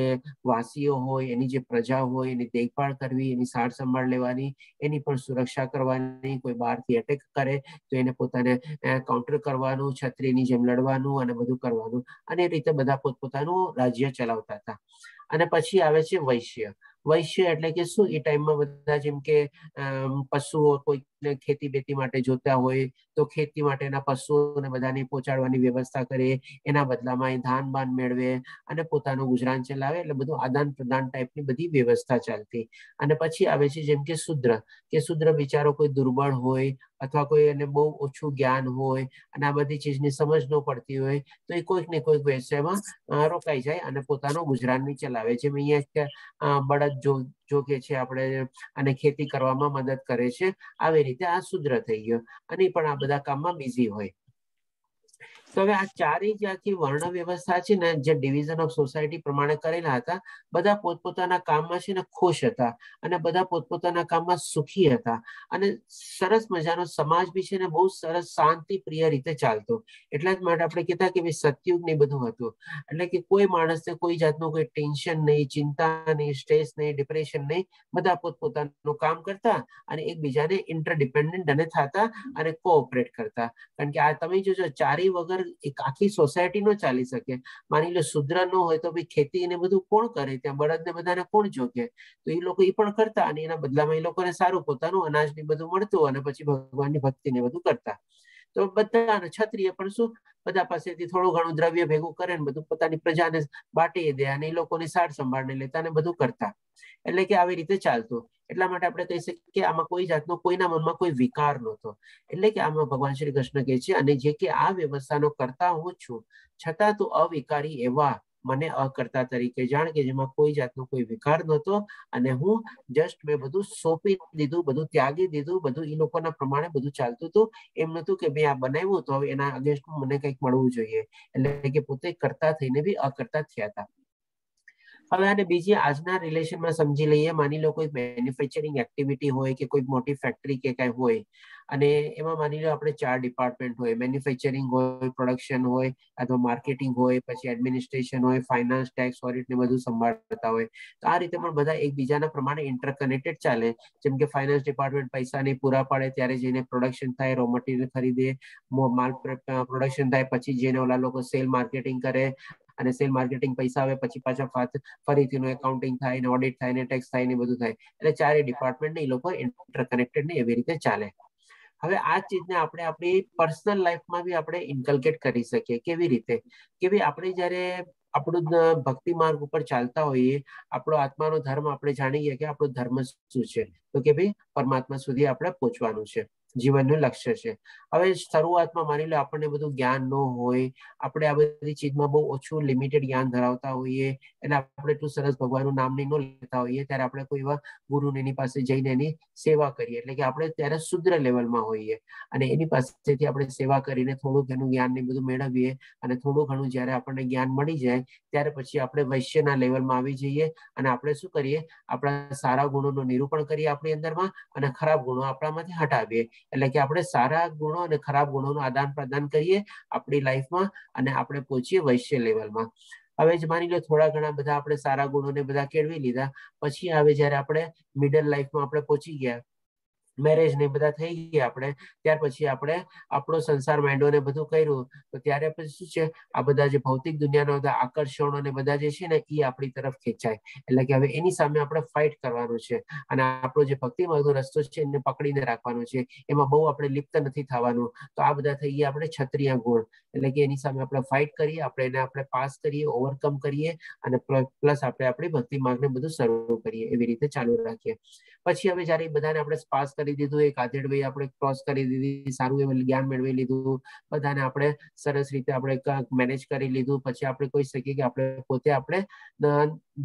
વાસીઓ હોય, એની જે પ્રજા હોય, એની દેખભાળ કરવી, એની સાર સંભાળ લેવાની, એની પણ સુરક્ષા કરવાની. કોઈ બહારથી એટેક કરે તો એને પોતાને કાઉન્ટર કરવાનું, ક્ષત્રિયની જેમ લડવાનું અને બધું કરવાનું, અને એ રીતે બધા પોતપોતાનું રાજ્ય ચલાવતા હતા. અને પછી આવે છે વૈશ્ય. વૈશ્ય એટલે કે શું? એ ટાઈમમાં બધા જેમ કે પશુઓ કોઈને ખેતી બેતી માટે જોતા હોય, તો ખેતી માટેના પશુઓને બધાને પહોંચાડવાની વ્યવસ્થા કરે, એના બદલામાં એ ધાન બાન મેળવે અને પોતાનું ગુજરાન ચલાવે. એટલે બધું આદાન પ્રદાન ટાઈપની બધી વ્યવસ્થા ચાલતી. અને પછી આવે છે જેમ કે શુદ્ર, કે શુદ્ર બિચારો કોઈ દુર્બળ હોય, અથવા કોઈ એને બહુ ઓછું જ્ઞાન હોય, અને આ બધી ચીજની સમજ ન પડતી હોય, તો એ કોઈક ને કોઈક વ્યવસાયમાં રોકાઈ જાય અને પોતાનું ગુજરાન ચલાવે. જેમ અહીંયા બળદ જોગે છે આપણે, અને ખેતી કરવામાં મદદ કરે છે. આવી રીતે આ શુદ્ર થઈ ગયો, અને પણ આ બધા કામમાં બિઝી હોય. તો હવે આ ચારેય જે આખી વર્ણ વ્યવસ્થા છે ને, જે ડિવિઝન ઓફ સોસાયટી પ્રમાણે કરેલા હતા, બધા પોતપોતાના કામમાં છે ને ખુશ હતા અને બધા પોતપોતાના કામમાં સુખી હતા અને સરસ મજાનો સમાજ બી છે ને બહુ સરસ શાંતિ પ્રિય રીતે ચાલતો. એટલા જ માટે આપણે કહેતા કે સતયુગ ને બધું હતું, એટલે કે કોઈ માણસને કોઈ જાતનું કોઈ ટેન્શન નહીં, ચિંતા નહીં, સ્ટ્રેસ નહીં, ડિપ્રેશન નહીં. બધા પોતપોતાનું કામ કરતા અને એકબીજાને ઇન્ટરડિપેન્ડન્ટ અને થતા અને કોઓપરેટ કરતા. કારણ કે આ તમે જોજો, ચારેય વગર એક આખી સોસાયટી નો ચાલી શકે. માની લો શુદ્ર ન હોય તો ભાઈ ખેતી ને બધું કોણ કરે? ત્યાં બળદ ને બધાને કોણ જોગે? તો એ લોકો એ પણ કરતા અને એના બદલામાં એ લોકોને સારું પોતાનું અનાજ ને બધું મળતું અને પછી ભગવાનની ભક્તિ ને બધું કરતા. તો બધા ક્ષત્રિય પણ શું, બધા પાસેથી થોડું ઘણું દ્રવ્ય ભેગું કરે ને બધું પોતાની પ્રજાને બાટી દે અને એ લોકોની સાર સંભાળને લેતા ને બધું કરતા. એટલે કે આવી રીતે ચાલતું. એટલા માટે આપણે કહી શકીએ કે આમાં કોઈ જાતનો કોઈના મનમાં કોઈ વિકાર નહોતો. એટલે કે આમાં ભગવાન શ્રી કૃષ્ણ કહે છે, અને જે કે આ વ્યવસ્થાનો કરતા હું છું, છતાં તું અવિકારી એવા મને અકર્તા તરીકે જાણ, કે જેમાં કોઈ જાતનો કોઈ વિકાર નહોતો અને હું જસ્ટ મેં બધું સોંપી દીધું, બધું ત્યાગી દીધું, બધું એ લોકોના પ્રમાણે બધું ચાલતું હતું. એમ નતું કે મેં આ બનાવ્યું તો હવે એના અગેન્સ્ટ મને કંઈક મળવું જોઈએ. એટલે કે પોતે કરતા થઈને બી અકર્તા થયા હતા. હવે આને બીજી આજના રિલેશનમાં સમજી લઈએ. માની લો કોઈ મેન્યુફેક્ચરિંગ એક્ટિવિટી હોય કે કોઈ મોટી ફેક્ટરી કે કઈ હોય અને એમાં માની લો આપણે 4 ડિપાર્ટમેન્ટ હોય, મેન્યુફેક્ચરિંગ હોય, પ્રોડક્શન હોય, અથવા માર્કેટિંગ હોય, પછી એડમિનિસ્ટ્રેશન હોય, ફાઇનાન્સ, ટેક્સ, ઓડિટ ને બધું સંભાળતા હોય. તો આ રીતે પણ બધા એકબીજાના પ્રમાણે ઇન્ટરકનેક્ટેડ ચાલે. જેમ કે ફાઇનાન્સ ડિપાર્ટમેન્ટ પૈસા નહીં પૂરા પાડે ત્યારે જઈને પ્રોડક્શન થાય, રો મટીરિયલ ખરીદે, માલ પ્રોડક્શન થાય, પછી જઈને ઓલા લોકો સેલ માર્કેટિંગ કરે અને સેલ માર્કેટિંગ પૈસા આવે પછી પાછા ફરીથી એકાઉન્ટિંગ થાય ને ઓડિટ થાય ને ટેક્સ થાય ને બધું થાય. એટલે ચારે ડિપાર્ટમેન્ટ ને એ લોકો ઇન્ટરકનેક્ટેડ ને એવી રીતે ચાલે. હવે આ ચીજને આપણે આપણી પર્સનલ લાઈફમાં બી આપણે ઇન્કલ્કેટ કરી શકીએ. કેવી રીતે? કે ભાઈ આપણે જયારે આપણું ભક્તિ માર્ગ ઉપર ચાલતા હોઈએ, આપણો આત્માનો ધર્મ આપણે જાણીએ કે આપણો ધર્મ શું છે, તો કે ભાઈ પરમાત્મા સુધી આપણે પહોંચવાનું છે, જીવનનું લક્ષ્ય છે. હવે શરૂઆતમાં માની લો આપણને બધું જ્ઞાન ન હોય, આપણે આ બધી ચીજમાં બહુ ઓછું લિમિટેડ જ્ઞાન ધરાવતા હોઈએ અને આપણે એટલું સરસ ભગવાનનું નામ નહીં લેતા હોઈએ, ત્યારે આપણે કોઈ એવા ગુરુને એની પાસે જઈને એની સેવા કરીએ. એટલે કે આપણે ત્યારે શુદ્ર લેવલમાં હોઈએ અને એની પાસેથી આપણે સેવા કરીને થોડું ઘણું જ્ઞાન ને બધું મેળવીએ અને થોડું ઘણું જયારે આપણને જ્ઞાન મળી જાય ત્યારે પછી આપણે વૈશ્યના લેવલમાં આવી જઈએ અને આપણે શું કરીએ? આપણા સારા ગુણોનું નિરૂપણ કરીએ આપણી અંદરમાં અને ખરાબ ગુણો આપણામાંથી હટાવીએ. એટલે કે આપણે સારા ગુણો અને ખરાબ ગુણોનું આદાન પ્રદાન કરીએ આપણી લાઈફમાં અને આપણે પહોંચીએ વૈશ્ય લેવલમાં. હવે જ માની લો થોડા ઘણા બધા આપણે સારા ગુણોને બધા કેળવી લીધા, પછી હવે જયારે આપણે મિડલ લાઈફમાં આપણે પહોંચી ગયા, મેરેજ ને બધા થઈ ગયા આપણે, ત્યાર પછી આપણે આપણો સંસાર માંડ્યો ને બધું કર્યું, તો ત્યારે પછી શું છે? આ બધા જે ભૌતિક દુનિયાના બધા આકર્ષણો ને બધા જે છે ને એ આપણી તરફ ખેંચાય. એટલે કે હવે એની સામે આપણે ફાઇટ કરવાનું છે અને આપણો જે ભક્તિ માર્ગનો રસ્તો છે એને પકડીને રાખવાનો છે. એમાં બહુ આપણે લિપ્ત નથી થવાનું. તો આ બધા થઈ ગયા આપણે ક્ષત્રિય ગુણ. એટલે કે એની સામે આપણે ફાઇટ કરીએ, આપણે એને આપણે પાસ કરીએ, ઓવરકમ કરીએ અને પ્લસ આપણે આપણી ભક્તિ માર્ગને બધું શરૂ કરીએ. એવી રીતે ચાલુ રાખીએ. પછી હવે જયારે બધાને આપણે પાસ કરી દીધું, એક આધેડ આપણે ક્રોસ કરી દીધી, સારું એવું જ્ઞાન મેળવી લીધું, બધાને આપણે સરસ રીતે આપણે મેનેજ કરી લીધું, પછી આપણે કહી શકીએ કે આપણે પોતે આપણે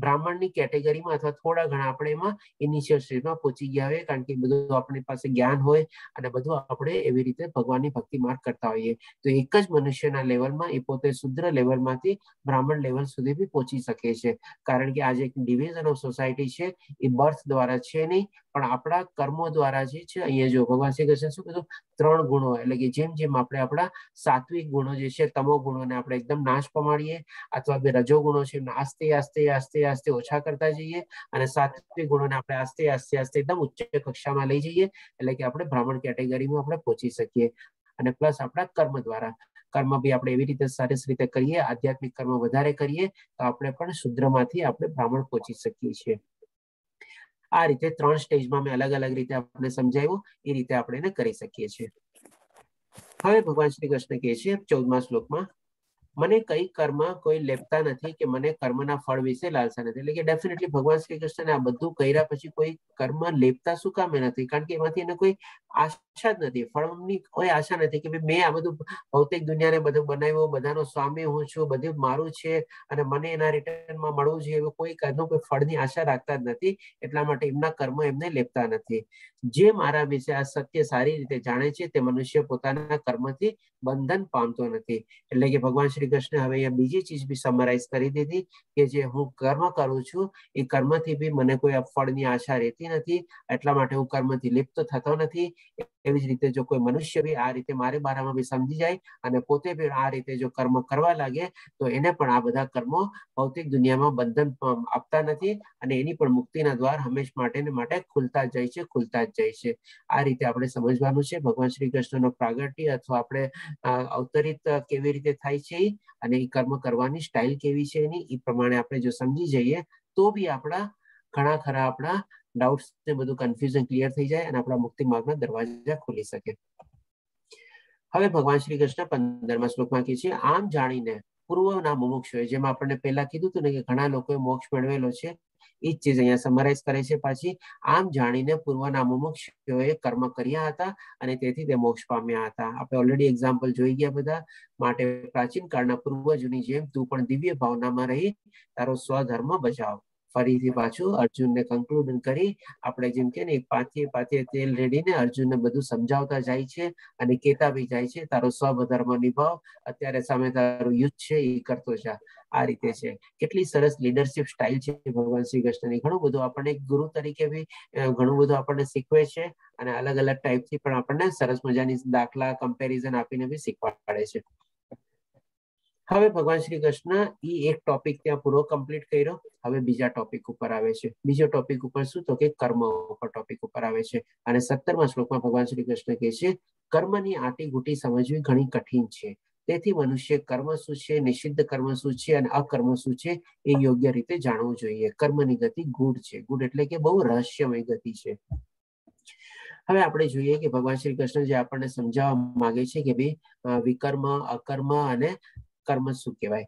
બ્રાહ્મણની કેટેગરીમાં અથવા થોડા ઘણા આપણે એમાં ઇનિશિયલ સ્ટેજમાં પહોંચી ગયા હોય, કારણ કે બધું આપણી પાસે જ્ઞાન હોય અને બધું આપણે એવી રીતે ભગવાનની ભક્તિ માર્ગ કરતા હોઈએ. તો એક જ મનુષ્યના લેવલમાં એ પોતે શુદ્ર લેવલમાંથી બ્રાહ્મણ લેવલ સુધી બી પહોંચી શકે છે. કારણ કે આજે એક ડિવિઝન ઓફ સોસાયટી છે એ બર્થ દ્વારા છે નહીં, પણ આપણા કર્મો દ્વારા જે છે. અહીંયા જો ભગવાન શ્રી કૃષ્ણ શું કીધું? 3 ગુણો. એટલે કે જેમ જેમ આપણે આપણા સાત્વિક ગુણો જે છે, તમો ગુણોને આપણે એકદમ નાશ પમાડીએ, અથવા બે રજો ગુણો છે આસ્તે આસ્તે આસ્તે આસ્તે ઓછા કરતા જઈએ અને સાત્વિક ગુણોને આપણે આસ્તે આસ્તે આસ્તે એકદમ ઉચ્ચ કક્ષામાં લઈ જઈએ. એટલે કે આપણે બ્રાહ્મણ કેટેગરીમાં આપણે પહોંચી શકીએ. અને પ્લસ આપણા કર્મ દ્વારા, કર્મ બી આપણે એવી રીતે સરસ રીતે કરીએ, આધ્યાત્મિક કર્મ વધારે કરીએ તો આપણે પણ શુદ્રમાંથી આપણે બ્રાહ્મણ પહોંચી શકીએ છીએ. આ રીતે 3 સ્ટેજમાં મેં અલગ અલગ રીતે આપણે સમજાવ્યું, એ રીતે આપણે એને કરી શકીએ છીએ. હવે ભગવાન શ્રી કૃષ્ણ કહે છે 14મા શ્લોકમાં, મને કઈ કર્મ કોઈ લેપતા નથી કે મને કર્મના ફળ વિશે લાલસા નથી. એટલે કે ડેફિનેટલી ભગવાન શ્રી કૃષ્ણને આ બધું કર્યા પછી કોઈ કર્મ લેપતા શું કામે નથી? કારણ કે એમાંથી એને કોઈ આશા જ નથી, ફળની કોઈ આશા નથી કે મેં આ બધું ભૌતિક દુનિયાને બધું બનાવ્યું, બધાનો સ્વામી હું છું, બધું મારું છે અને મને એના રિટર્નમાં મળવું જોઈએ, એવું કોઈ ફળની આશા રાખતા જ નથી. એટલા માટે એમના કર્મ એમને લેપતા નથી. જે મારા વિશે આ સત્ય સારી રીતે જાણે છે તે મનુષ્ય પોતાના કર્મથી બંધન પામતો નથી. એટલે કે ભગવાન શ્રી કૃષ્ણ હવે અહીંયા બીજી ચીજ બી સમરાઈઝ કરી દીધી કે જે હું કર્મ કરું છું એ કર્મથી બી મને કોઈ ફળની આશા રહેતી નથી, એટલા માટે હું કર્મથી લિપ્ત થતો નથી. એવી જ રીતે જો કોઈ મનુષ્ય બી આ રીતે મારે બારામાં બી સમજી જાય અને પોતે બી આ રીતે જો કર્મ કરવા લાગે તો એને પણ આ બધા કર્મો ભૌતિક દુનિયામાં બંધન આપતા નથી અને એની પણ મુક્તિના દ્વાર હંમેશ માટે ને માટે ખુલતા જ જાય છે, ખુલતા જ જાય છે. આ રીતે આપણે સમજવાનું છે ભગવાન શ્રી કૃષ્ણનો પ્રાગટ્ય અથવા આપણે અવતરિત કેવી રીતે થાય છે અને એ કર્મ કરવાની સ્ટાઇલ કેવી છે એની, એ પ્રમાણે આપણે જો સમજી જઈએ તો બી આપણા ઘણા ખરા આપણા ડાઉટ્સ ને બધું કન્ફ્યુઝન ક્લિયર થઈ જાય અને આપણા મુક્તિ માર્ગના દરવાજા ખુલી શકે. હવે ભગવાન શ્રી કૃષ્ણ 15મા શ્લોકમાં કહે છે, આમ જાણીને પૂર્વના મુમુક્ષુએ, જેમાં આપણને પહેલા કીધું હતું ને કે ઘણા લોકોએ મોક્ષ મેળવેલો છે, એ જ ચીજ અહીંયા સમરાઈઝ કરે છે પાછી. આમ જાણીને પૂર્વના મુમુક્ષુઓએ કર્મ કર્યા હતા અને તેથી તે મોક્ષ પામ્યા હતા. આપણે ઓલરેડી એક્ઝામ્પલ જોઈ ગયા બધા. માટે પ્રાચીન કાળના પૂર્વજોની જેમ તું પણ દિવ્ય ભાવનામાં રહી તારો સ્વધર્મ બજાવ. ફરીથી પાછું અર્જુનને કન્ક્લુડ કરી આપણે જેમ કે ને પાથે તેલ રેડીને અર્જુનને બધું સમજાવતા જાય છે અને કહેતા બી જાય છે તારો સ્વધર્મ નિભાવ, અત્યારે સામે તારું યુદ્ધ છે એ કરતો જા. આ રીતે છે. કેટલી સરસ લીડરશિપ સ્ટાઇલ છે ભગવાન શ્રી કૃષ્ણની. ઘણું બધું આપણને ગુરુ તરીકે બી ઘણું બધું આપણને શીખવે છે અને અલગ અલગ ટાઈપથી પણ આપણને સરસ મજાની દાખલા કમ્પેરિઝન આપીને બી શીખવાડે છે. હવે ભગવાન શ્રી કૃષ્ણ એક ટોપિક ત્યાં પૂરો કમ્પ્લીટ કર્યો. હવે બીજા ટોપિક ઉપર આવે છે. બીજો ટોપિક ઉપર શું તો કે કર્મ ઉપર ટોપિક ઉપર આવે છે અને 17મા શ્લોકમાં ભગવાન શ્રી કૃષ્ણ કહે છે કર્મની આટી ગુટી સમજવી ઘણી કઠિન છે, તેથી મનુષ્ય કર્મ શું છે, નિષિદ્ધ કર્મ શું છે અને અકર્મ શું છે એ યોગ્ય રીતે જાણવું જોઈએ. કર્મની ગતિ ગૂઢ છે. ગૂઢ એટલે કે બહુ રહસ્યમય ગતિ છે. હવે આપણે જોઈએ કે ભગવાન શ્રી કૃષ્ણ જે આપણને સમજાવવા માંગે છે કે ભાઈ વિકર્મ, અકર્મ અને કર્મ શું કહેવાય.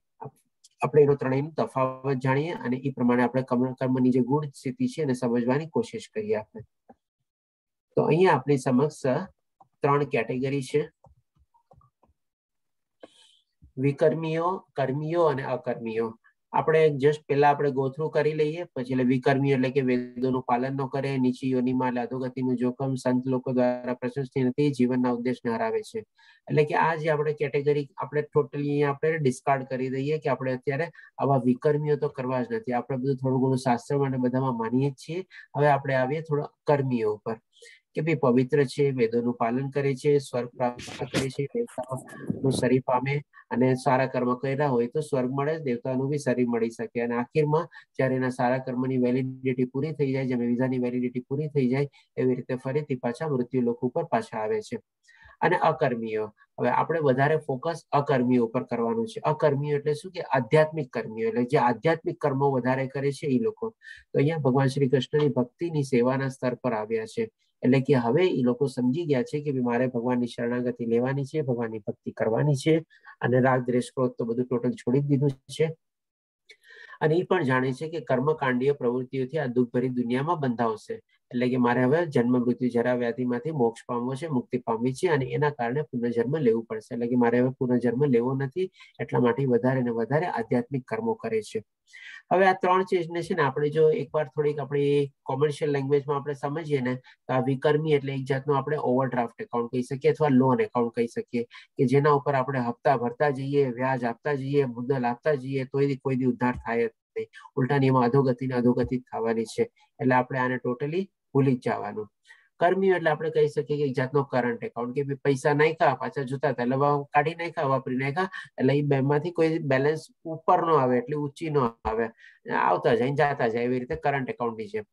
આપણે એનો ત્રણેયનો તફાવત જાણીએ અને એ પ્રમાણે આપણે કર્મની જે ગૂઢ સ્થિતિ છે એને સમજવાની કોશિશ કરીએ આપણે. તો અહીંયા આપણી સમક્ષ 3 કેટેગરી છે, વિકર્મીઓ, કર્મીઓ અને અકર્મીઓ. આપણે જસ્ટ પહેલા આપણે ગો થ્રુ કરી લઈએ, પછી એટલે વિકર્મી એટલે કે વેદોનું પાલન ન કરે, નીચી યોનિમાં અધોગતિનું જોખમ, સંત લોકો દ્વારા પ્રશસ્તિ નથી, જીવનના ઉદ્દેશને હરાવે છે. એટલે કે આ જે આપણે કેટેગરી આપણે ટોટલી આપણે ડિસ્કાર્ડ કરી દઈએ કે આપણે અત્યારે આવા વિકર્મીઓ તો કરવા જ નથી. આપણે બધું થોડું ઘણું શાસ્ત્રમાં અને બધામાં માનીએ જ છીએ. હવે આપણે આવીએ થોડા કર્મીઓ ઉપર કે ભાઈ પવિત્ર છે, વેદોનું પાલન કરે છે, સ્વર્ગ પ્રાપ્ત કરે છે, દેવતાનું શરીર પામે અને સારા કર્મ કર્યા હોય તો સ્વર્ગ મળે, દેવતાનું બી શરીર મળી શકે અને આખીરમાં જ્યારે એના સારા કર્મની વેલિડિટી પૂરી થઈ જાય, જેમ વિઝાની વેલિડિટી પૂરી થઈ જાય એવી રીતે ફરીથી પાછા મૃત્યુ લોક ઉપર પાછા આવે છે. અને અકર્મીઓ, હવે આપણે વધારે ફોકસ અકર્મીઓ ઉપર કરવાનું છે. અકર્મીઓ એટલે શું કે આધ્યાત્મિક કર્મીઓ, એટલે જે આધ્યાત્મિક કર્મો વધારે કરે છે એ લોકો. તો અહીંયા ભગવાન શ્રી કૃષ્ણની ભક્તિની સેવાના સ્તર પર આવ્યા છે. એટલે કે હવે એ લોકો સમજી ગયા છે કે મારે ભગવાનની શરણાગતિ લેવાની છે, ભગવાનની ભક્તિ કરવાની છે અને રાગ દ્વેષ ક્રોધ તો બધું ટોટલ છોડી દીધું છે. અને એ પણ જાણે છે કે કર્મકાંડીય પ્રવૃત્તિઓથી આ દુઃખભરી દુનિયામાં બંધાવશે. એટલે કે મારે હવે જન્મ મૃત્યુ જરા વ્યાધિમાંથી મોક્ષ પામવો છે, મુક્તિ પામવી છે અને એના કારણે પુનર્જન્મ લેવું પડશે. એટલે કે મારે હવે પુનર્જન્મ લેવો નથી, એટલા માટે વધારે ને વધારે આધ્યાત્મિક કર્મો કરે છે. હવે આ 3 ચીજને છે ને આપણે જો એકવાર થોડીક આપણી કોમર્શિયલ લેંગ્વેજમાં આપણે સમજીએ ને તો આ વિકર્મી એટલે એક જાતનું આપણે ઓવરડ્રાફ્ટ એકાઉન્ટ કહી શકીએ અથવા લોન એકાઉન્ટ કહી શકીએ કે જેના ઉપર આપણે હપ્તા ભરતા જઈએ, વ્યાજ આપતા જઈએ, મુદ્દલ આપતા જઈએ તો કોઈ દી ઉદ્ધાર થાય જ નહીં. ઉલટાની એમાં અધોગતિ થવાની છે. એટલે આપણે આને ટોટલી ભૂલી જ જવાનું. કર્મીઓ એટલે આપણે કહી શકીએ કે એક જાતનો કરંટ એકાઉન્ટ કે પૈસા નાખ્યા પાછા જોતા હતા એટલે કાઢી નાખ્યા, વાપરી નાખ્યા, એટલે એ બેંકમાંથી કોઈ બેલેન્સ ઉપર ન આવે, એટલી ઊંચી ન આવે, આવતા જાય જાતા જાય, એવી રીતે કરંટ એકાઉન્ટની છે.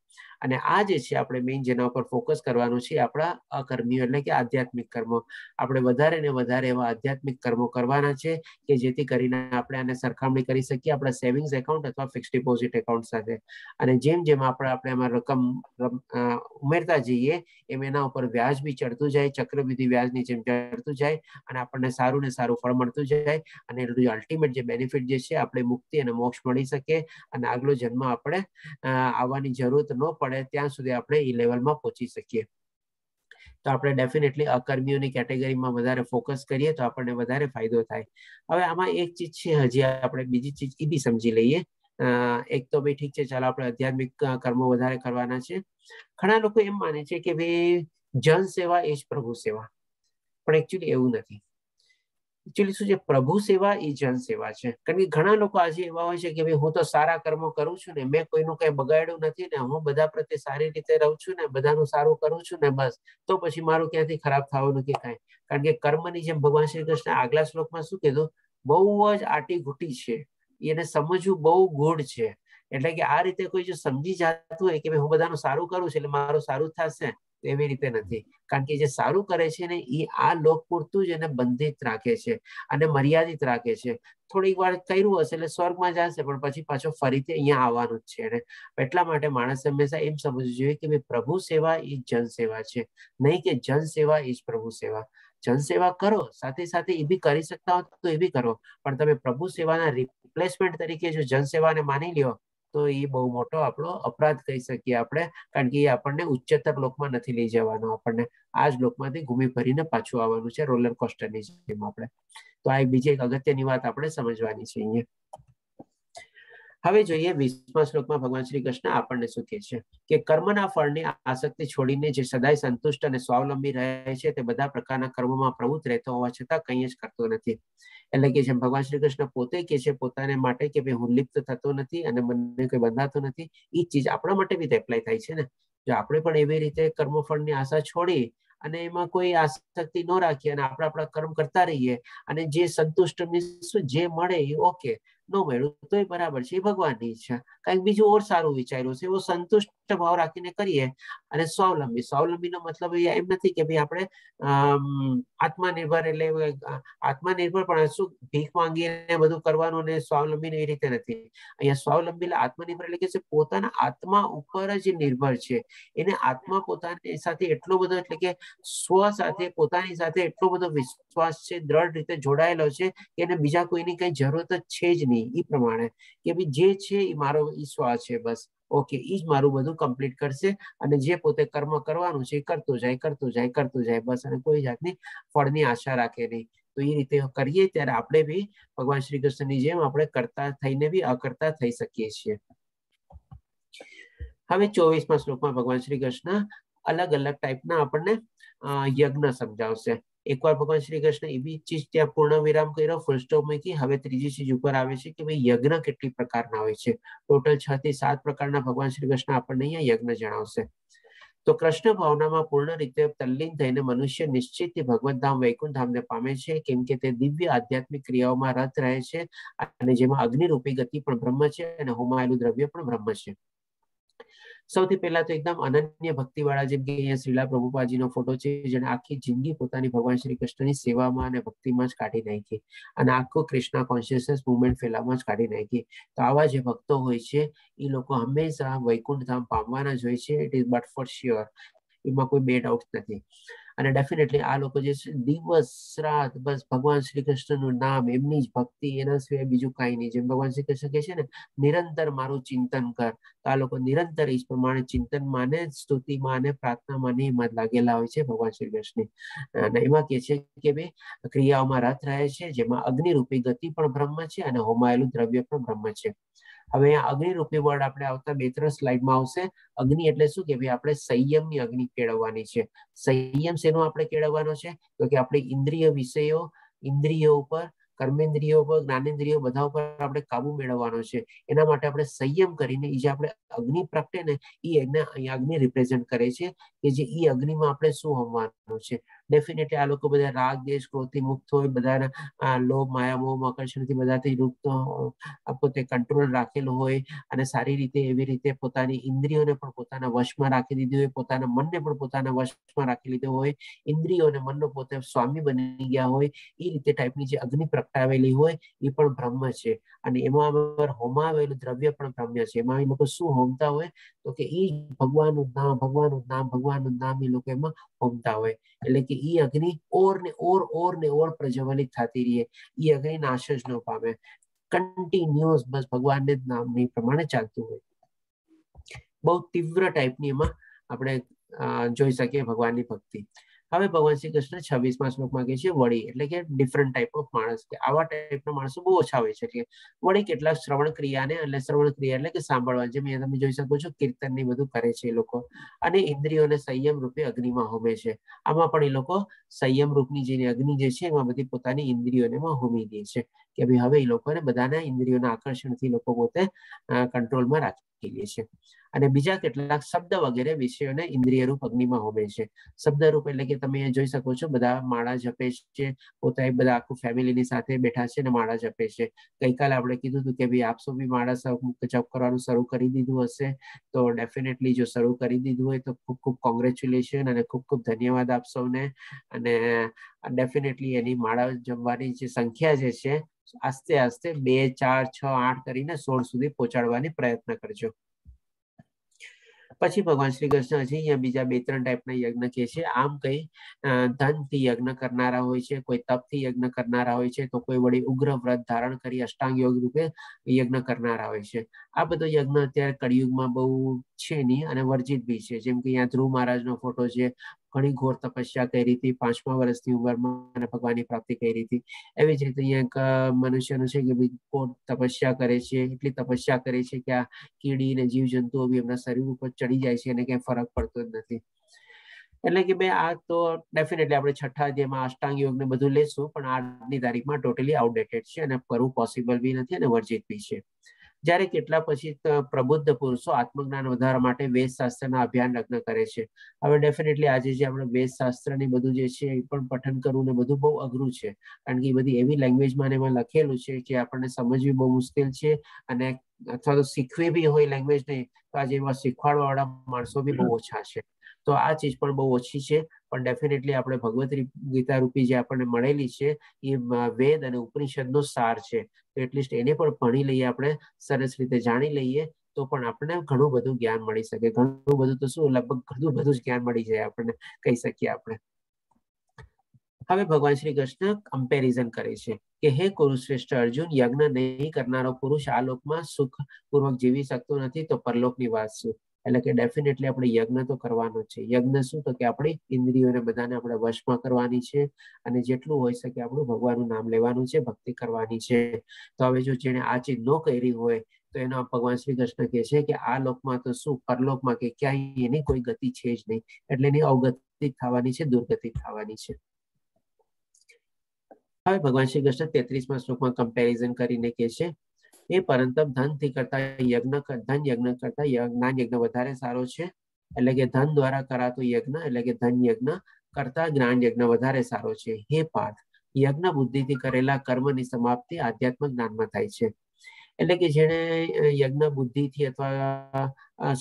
અને આ જે છે આપણે મેઇન જેના ઉપર ફોકસ કરવાનું છે આપણા અકર્મીઓ એટલે કે આધ્યાત્મિક કર્મો. આપણે વધારે ને વધારે એવા આધ્યાત્મિક કર્મો કરવાના છે કે જેથી કરીને આપણે આને સરખામણી કરી શકીએ આપણા સેવિંગ્સ એકાઉન્ટ અથવા ફિક્સ ડિપોઝિટ એકાઉન્ટ સાથે. અને જેમ જેમ આપણે એમાં રકમ ઉમેરતા જઈએ એમ એના ઉપર વ્યાજ બી ચડતું જાય, ચક્રવૃદ્ધિ વ્યાજની જેમ ચડતું જાય અને આપણને સારું ને સારું ફળ મળતું જાય અને અલ્ટિમેટ જે બેનિફિટ જે છે આપણે મુક્તિ અને મોક્ષ મળી શકે અને આગલો જન્મ આપણે આવવાની જરૂરત ન પડે ત્યાં સુધી આપણે એ લેવલમાં પહોંચી શકીએ. તો આપણે ડેફિનેટલી અકર્મીઓની કેટેગરીમાં વધારે ફોકસ કરીએ તો આપણને વધારે ફાયદો થાય. હવે આમાં એક ચીજ છે, હજી આપણે બીજી ચીજ એ બી સમજી લઈએ. એક તો ભાઈ ઠીક છે, ચાલો આપણે આધ્યાત્મિક કર્મો વધારે કરવાના છે. ઘણા લોકો એમ માને છે કે ભાઈ જન સેવા એ જ પ્રભુ સેવા, પણ એકચ્યુઅલી એવું નથી. એકચ્યુઅલી શું છે, પ્રભુ સેવા એ જન સેવા છે. કારણ કે ઘણા લોકો આજે એવા હોય છે કે ભાઈ હું તો સારા કર્મો કરું છું ને, મેં કોઈનું કઈ બગાડ્યું નથી ને, હું બધા પ્રત્યે સારી રીતે રહું છું ને, બધાનું સારું કરું છું ને, બસ તો પછી મારું ક્યાંથી ખરાબ થવાનું કે કાંઈ. કારણ કે કર્મની જેમ ભગવાન શ્રી કૃષ્ણ આગલા શ્લોકમાં શું કીધું, બહુ જ આટી ઘૂટી છે, એને સમજવું બહુ ગૂઢ છે. એટલે કે આ રીતે કોઈ જો સમજી જતું હોય કે ભાઈ હું બધાનું સારું કરું છું એટલે મારું સારું થશે, એવી રીતે નથી. કારણ કે જે સારું કરે છે ને એ આ લોક પૂરતું જ એને બંધિત રાખે છે અને મર્યાદિત રાખે છે. થોડીક વાર કર્યું હશે એટલે સ્વર્ગમાં જશે, પણ પછી પાછો ફરીથી અહીંયા આવવાનું જ છે. એટલા માટે માણસે હંમેશા એમ સમજવું જોઈએ કે ભાઈ પ્રભુ સેવા એ જન સેવા છે, નહીં કે જન સેવા એ જ પ્રભુ સેવા. જન સેવા કરો, સાથે સાથે એ બી કરી શકતા હો તો એ બી કરો, પણ તમે પ્રભુ સેવાના રિપ્લેસમેન્ટ તરીકે જો જન સેવાને માની લ્યો તો એ બહુ મોટો આપણો અપરાધ કહી શકીએ આપણે. કારણ કે એ આપણને ઉચ્ચતર લોકમાં નથી લઈ જવાનો, આપણને આ જ લોકમાંથી ઘૂમી ફરીને પાછું આવવાનું છે, રોલર કોસ્ટરની જેમ આપણે. તો આ બીજી એક અગત્યની વાત આપણે સમજવાની છે અહીંયા. હવે જોઈએ 20મા શ્લોકમાં ભગવાન શ્રી કૃષ્ણ આપણને શું કહે છે કે કર્મના ફળની આસક્તિ છોડીને જે સદાય સંતુષ્ટ અને સ્વાવલંબી રહે છે તે બધા પ્રકારના કર્મોમાં પ્રવૃત્ત રહેતો હોવા છતાં કંઈ જ કરતો નથી. એટલે કે જેમ ભગવાન શ્રી કૃષ્ણ પોતે કહે છે પોતાને માટે કે ભાઈ હું લિપ્ત થતો નથી અને મને કોઈ બંધાતો નથી, એ ચીજ આપણા માટે બી એપ્લાય થાય છે ને. જો આપણે પણ એવી રીતે કર્મફળની આશા છોડી અને એમાં કોઈ આસક્તિ ન રાખીએ અને આપણા કર્મ કરતા રહીએ અને જે સંતુષ્ટ જે મળે એ ઓકે, ન મળ્યું તો એ બરાબર છે, એ ભગવાનની ઈચ્છા. કંઈક બીજું ઓર સારું વિચાર્યું છે એવો સંતુષ્ટ ભાવ રાખીને કરીએ. અને સ્વાવલંબીનો મતલબ એમ નથી કે ભાઈ આપણે આત્મનિર્ભર એટલે આત્મનિર્ભર પણ શું ભીખ માંગીને બધું કરવાનું ને સ્વાવલંબી એ રીતે નથી. અહીંયા સ્વાવલંબી આત્મનિર્ભર એટલે કે પોતાના આત્મા ઉપર જ નિર્ભર છે. એને આત્મા પોતાની સાથે એટલો બધો એટલે કે સ્વ સાથે પોતાની સાથે એટલો બધો વિશ્વાસ છે, દ્રઢ રીતે જોડાયેલો છે કે એને બીજા કોઈની કઈ જરૂરત જ છે જ નહીં. એ પ્રમાણે કે ભાઈ જે છે એ મારો ઈશ્વર છે, બસ ઓકે, એ જ મારું બધું કમ્પ્લીટ કરશે અને જે પોતે કર્મ કરવાનું છે એ કરતું જાય બસ, અને કોઈ જાતની ફળની આશા રાખે નહીં. તો એ રીતે કરીએ ત્યારે આપણે બી ભગવાન શ્રી કૃષ્ણની જેમ આપણે કરતા થઈને બી અકર્તા થઈ શકીએ છીએ. હવે 24મા શ્લોકમાં ભગવાન શ્રી કૃષ્ણ અલગ અલગ ટાઈપના આપણને યજ્ઞ સમજાવશે. એકવાર ભગવાન શ્રી કૃષ્ણ એ બી ચીજ ત્યાં પૂર્ણ વિરામ કર્યો, ફૂલ સ્ટોપ મૂકી. હવે ત્રીજી ચીજ ઉપર આવે છે કે ભાઈ યજ્ઞ કેટલી પ્રકારના હોય છે. ટોટલ 6 થી 7 પ્રકારના ભગવાન શ્રી કૃષ્ણ આપણને અહીંયા યજ્ઞ જણાવશે. તો કૃષ્ણ ભાવનામાં પૂર્ણ રીતે તલ્લીન થઈને મનુષ્ય નિશ્ચિતથી ભગવત ધામ વૈકુંઠ ધામને પામે છે, કેમ કે તે દિવ્ય આધ્યાત્મિક ક્રિયાઓમાં રત રહે છે અને જેમાં અગ્નિરૂપી ગતિ પણ બ્રહ્મ છે અને હોમાયેલું દ્રવ્ય પણ બ્રહ્મ છે. સૌથી પહેલા તો એકદમ અનન્ય ભક્તિ વાળા, જેમ કે અહીંયા શ્રીલા પ્રભુપાદજીનો ફોટો છે, જેને આખી જિંદગી પોતાની ભગવાન શ્રી કૃષ્ણની સેવામાં અને ભક્તિમાં જ કાઢી નાખી અને આખું કૃષ્ણ કોન્શિયસનેસ મુવમેન્ટ ફેલાવવામાં જ કાઢી નાખી. તો આવા જે ભક્તો હોય છે એ લોકો હંમેશા વૈકુંઠ ધામ પામવાના જ હોય છે. It is but for sure, એમાં કોઈ બે ડાઉટ નથી. અને ડેફિનેટલી આ લોકો જે છે દિવસ રાત બસ ભગવાન શ્રી કૃષ્ણનું નામ, એમની જ ભક્તિ, એના સિવાય બીજું કાંઈ નહીં. જેમ ભગવાન શ્રી કૃષ્ણ કહે છે ને, નિરંતર મારું ચિંતન કર. તો આ લોકો નિરંતર એ પ્રમાણે ચિંતનમાં ને સ્તુતિમાં ને પ્રાર્થનામાં એમાં લાગેલા હોય છે ભગવાન શ્રી કૃષ્ણ. અને એમાં કહે છે કે ભાઈ ક્રિયાઓમાં રત રહે છે, જેમાં અગ્નિરૂપી ગતિ પણ બ્રહ્મ છે અને હોમાયેલું દ્રવ્ય પણ બ્રહ્મ છે. હવે અહીંયા અગ્નિરૂપી વર્ડ આપણે આવતા 2-3 સ્લાઇડમાં આવશે. અગ્નિ એટલે શું કે ભાઈ આપણે સંયમની અગ્નિ કેળવવાની છે. સંયમ શેનો આપણે કેળવવાનો છે? તો કે આપણે ઇન્દ્રિય વિષયો, ઇન્દ્રિયો ઉપર, કર્મેન્દ્રિયો ઉપર, જ્ઞાનેન્દ્રિયો બધા ઉપર આપણે કાબુ મેળવવાનો છે. એના માટે આપણે સંયમ કરીને એ જે આપણે અગ્નિ પ્રગટે ને એ અહીંયા અગ્નિ રિપ્રેઝન્ટ કરે છે કે જે એ અગ્નિમાં આપણે શું હોમવાનું છે. ડેફિનેટલી આ લોકો બધા રાગ દ્વેષ ક્રોધથી મુક્ત હોય, બધાના લોભ માયા મોહ આકર્ષણથી બધાથી મુક્ત પોતે કંટ્રોલ રાખેલો હોય અને સારી રીતે એવી રીતે પોતાની ઇન્દ્રિયોને પણ પોતાના વશમાં રાખી દીધી હોય, પોતાના મનને પણ પોતાના વશમાં રાખી લીધો હોય, ઇન્દ્રિયોને મનનો પોતે સ્વામી બની ગયા હોય, એ રીતે ટાઈપની જે અગ્નિ પ્રગટાવેલી હોય એ પણ બ્રહ્મ છે. અને એમાં હોમાવેલું દ્રવ્ય પણ બ્રહ્મ છે. એમાં એ લોકો શું હોમતા હોય તો કે એ ભગવાનનું નામ એ લોકો એમાં હોમતા હોય. એટલે કે એ અગ્નિ ઓર ને ઓર પ્રજ્વલિત થતી રહે. એ અગ્નિ નાશ જ ન પામે. કન્ટિન્યુઅસ બસ ભગવાનને જ નામની પ્રમાણે ચાલતું હોય. બહુ તીવ્ર ટાઈપની એમાં આપણે જોઈ શકીએ ભગવાનની ભક્તિ. હવે ભગવાન શ્રી કૃષ્ણ 26મા શ્લોકમાં કહે છે વળી, એટલે કે ડિફરન્ટ ટાઈપ ઓફ માણસ, કે આવા ટાઈપના માણસો બહુ ઓછા હોય છે. એટલે વળી કેટલાક શ્રવણ ક્રિયાને, એટલે શ્રવણ ક્રિયા એટલે કે સાંભળવા, જેમ અહીંયા તમે જોઈ શકો છો કીર્તન ને બધું કરે છે એ લોકો, અને ઇન્દ્રિયોને સંયમ રૂપે અગ્નિમાં હોમે છે. આમાં પણ એ લોકો સંયમ રૂપની જે અગ્નિ જે છે એમાં બધી પોતાની ઇન્દ્રિયોને હોમી દે છે, કે ભાઈ હવે એ લોકોને બધાના ઇન્દ્રિયોના આકર્ષણથી લોકો પોતે કંટ્રોલમાં રાખી લે છે. અને બીજા કેટલાક શબ્દ વગેરે વિષયોને ઇન્દ્રિય રૂપ અગ્નિમાં હોમે છે. શબ્દ રૂપ એટલે કે તમે જોઈ શકો છો બધા માળા જપે છે, પોતા બધા આખું ફેમિલીની સાથે બેઠા છે અને માળા જપે છે. ગઈકાલે આપણે કીધું હતું કે ભાઈ આપ સૌ બી માળા જપ કરવાનું શરૂ કરી દીધું હશે, તો ડેફિનેટલી જો શરૂ કરી દીધું હોય તો ખૂબ ખૂબ કોંગ્રેચ્યુલેશન અને ખૂબ ખૂબ ધન્યવાદ આપ સૌને. અને ડેફિનેટલી એની માળા જમવાની જે સંખ્યા જે છે આસ્તે આસ્તે 2, 4, 6, 8 કરીને 16 સુધી પહોંચાડવાની પ્રયત્ન કરજો. પછી ભગવાન શ્રી કૃષ્ણ હજી અહીંયા બીજા 2-3 ટાઈપના યજ્ઞ કહે છે. આમ કઈ ધનથી યજ્ઞ કરનારા હોય છે, કોઈ તપથી યજ્ઞ કરનારા હોય છે, તો કોઈ વળી ઉગ્ર વ્રત ધારણ કરી અષ્ટાંગ યોગ રૂપે યજ્ઞ કરનારા હોય છે. આ બધો યજ્ઞ અત્યારે કળિયુગમાં બહુ છે નહીં અને વર્જિત બી છે. જેમ કે અહીંયા ધ્રુવ મહારાજનો ફોટો છે, ઘણી ઘોર તપસ્યા કરી હતી, 5મા વર્ષની ઉંમરમાં અને ભગવાનની પ્રાપ્તિ કરી હતી. એવી જ રીતે અહીંયા એક મનુષ્યનું છે કે ભાઈ કોટ તપસ્યા કરે છે, એટલી તપસ્યા કરે છે કે આ કીડી ને જીવ જંતુઓ બી એમના શરીર ઉપર ચડી જાય છે અને ક્યાંય ફરક પડતો જ નથી. એટલે કે ભાઈ આ તો ડેફિનેટલી આપણે 6ઠા અધ્યાયમાં અષ્ટાંગ યોગ ને બધું લેશું, પણ આજની તારીખમાં ટોટલી આઉટડેટેડ છે અને કરવું પોસિબલ બી નથી અને વર્જિત બી છે. જ્યારે કેટલા પછી પ્રબુદ્ધ પુરુષો આત્મજ્ઞાન વધારવા માટે વેદશાસ્ત્રના અભ્યાન લગ્ન કરે છે. હવે ડેફિનેટલી આજે જે આપણે વેદશાસ્ત્રની બધું જે છે એ પણ પઠન કરવું ને બધું બહુ અઘરું છે, કારણ કે એ બધી એવી લેંગ્વેજમાં એમાં લખેલું છે કે આપણને સમજવી બહુ મુશ્કેલ છે, અને અથવા તો શીખવી બી હોય લેંગ્વેજ નહીં તો આજે એવા શીખવાડવા વાળા માણસો બી બહુ ઓછા છે. તો આ ચીજ પણ બહુ ઓછી છે, પણ ડેફિનેટલી આપણે ભગવદ ગીતા રૂપી જે આપણને મળેલી છે એ વેદ અને ઉપનિષદનો સાર છે. તો એટલીસ્ટ એને પણ ભણી લઈએ, આપણે સરસ રીતે જાણી લઈએ તો પણ આપણને ઘણું બધું જ્ઞાન મળી શકે. ઘણું બધું તો શું, લગભગ ઘણું બધું જ જ્ઞાન મળી જાય આપણને, કહી શકીએ આપણે. હવે ભગવાન શ્રી કૃષ્ણ કમ્પેરિઝન કરે છે કે હે કુરુશ્રેષ્ઠ અર્જુન, યજ્ઞ નહીં કરનારો પુરુષ આ લોકમાં સુખપૂર્વક જીવી શકતો નથી, તો પરલોકની વાત શું. એટલે કે ડેફિનેટલી આપણે યજ્ઞ તો કરવાનો છે. યજ્ઞ શું, તો કે આપણી ઇન્દ્રિયોને બધાને આપણે વશમાં કરવાની છે, અને જેટલું હોઈ શકે આપણું ભગવાનનું નામ લેવાનું છે, ભક્તિ કરવાની છે. તો હવે જો જેને આ ચીજ ન કરી હોય તો એનો ભગવાન શ્રી કૃષ્ણ કહે છે કે આ લોકમાં તો શું, પરલોકમાં કે ક્યાંય એની કોઈ ગતિ છે જ નહીં. એટલે એની અવગતિ થવાની છે, દુર્ગતિ થવાની છે. હવે ભગવાન શ્રી કૃષ્ણ 33મા શ્લોકમાં કમ્પેરિઝન કરીને કહે છે, એ પરંતપ ધનથી કરતા ધન યજ્ઞ કરતા જ્ઞાન યજ્ઞ વધારે સારો છે. એટલે કે ધન દ્વારા કરાતો યજ્ઞ એટલે કે ધન યજ્ઞ કરતા જ્ઞાન યજ્ઞ વધારે સારો છે. હે પાર્થ, યજ્ઞ બુદ્ધિથી કરેલા કર્મની સમાપ્તિ આધ્યાત્મિક જ્ઞાનમાં થાય છે. એટલે કે જેને યજ્ઞ બુદ્ધિથી અથવા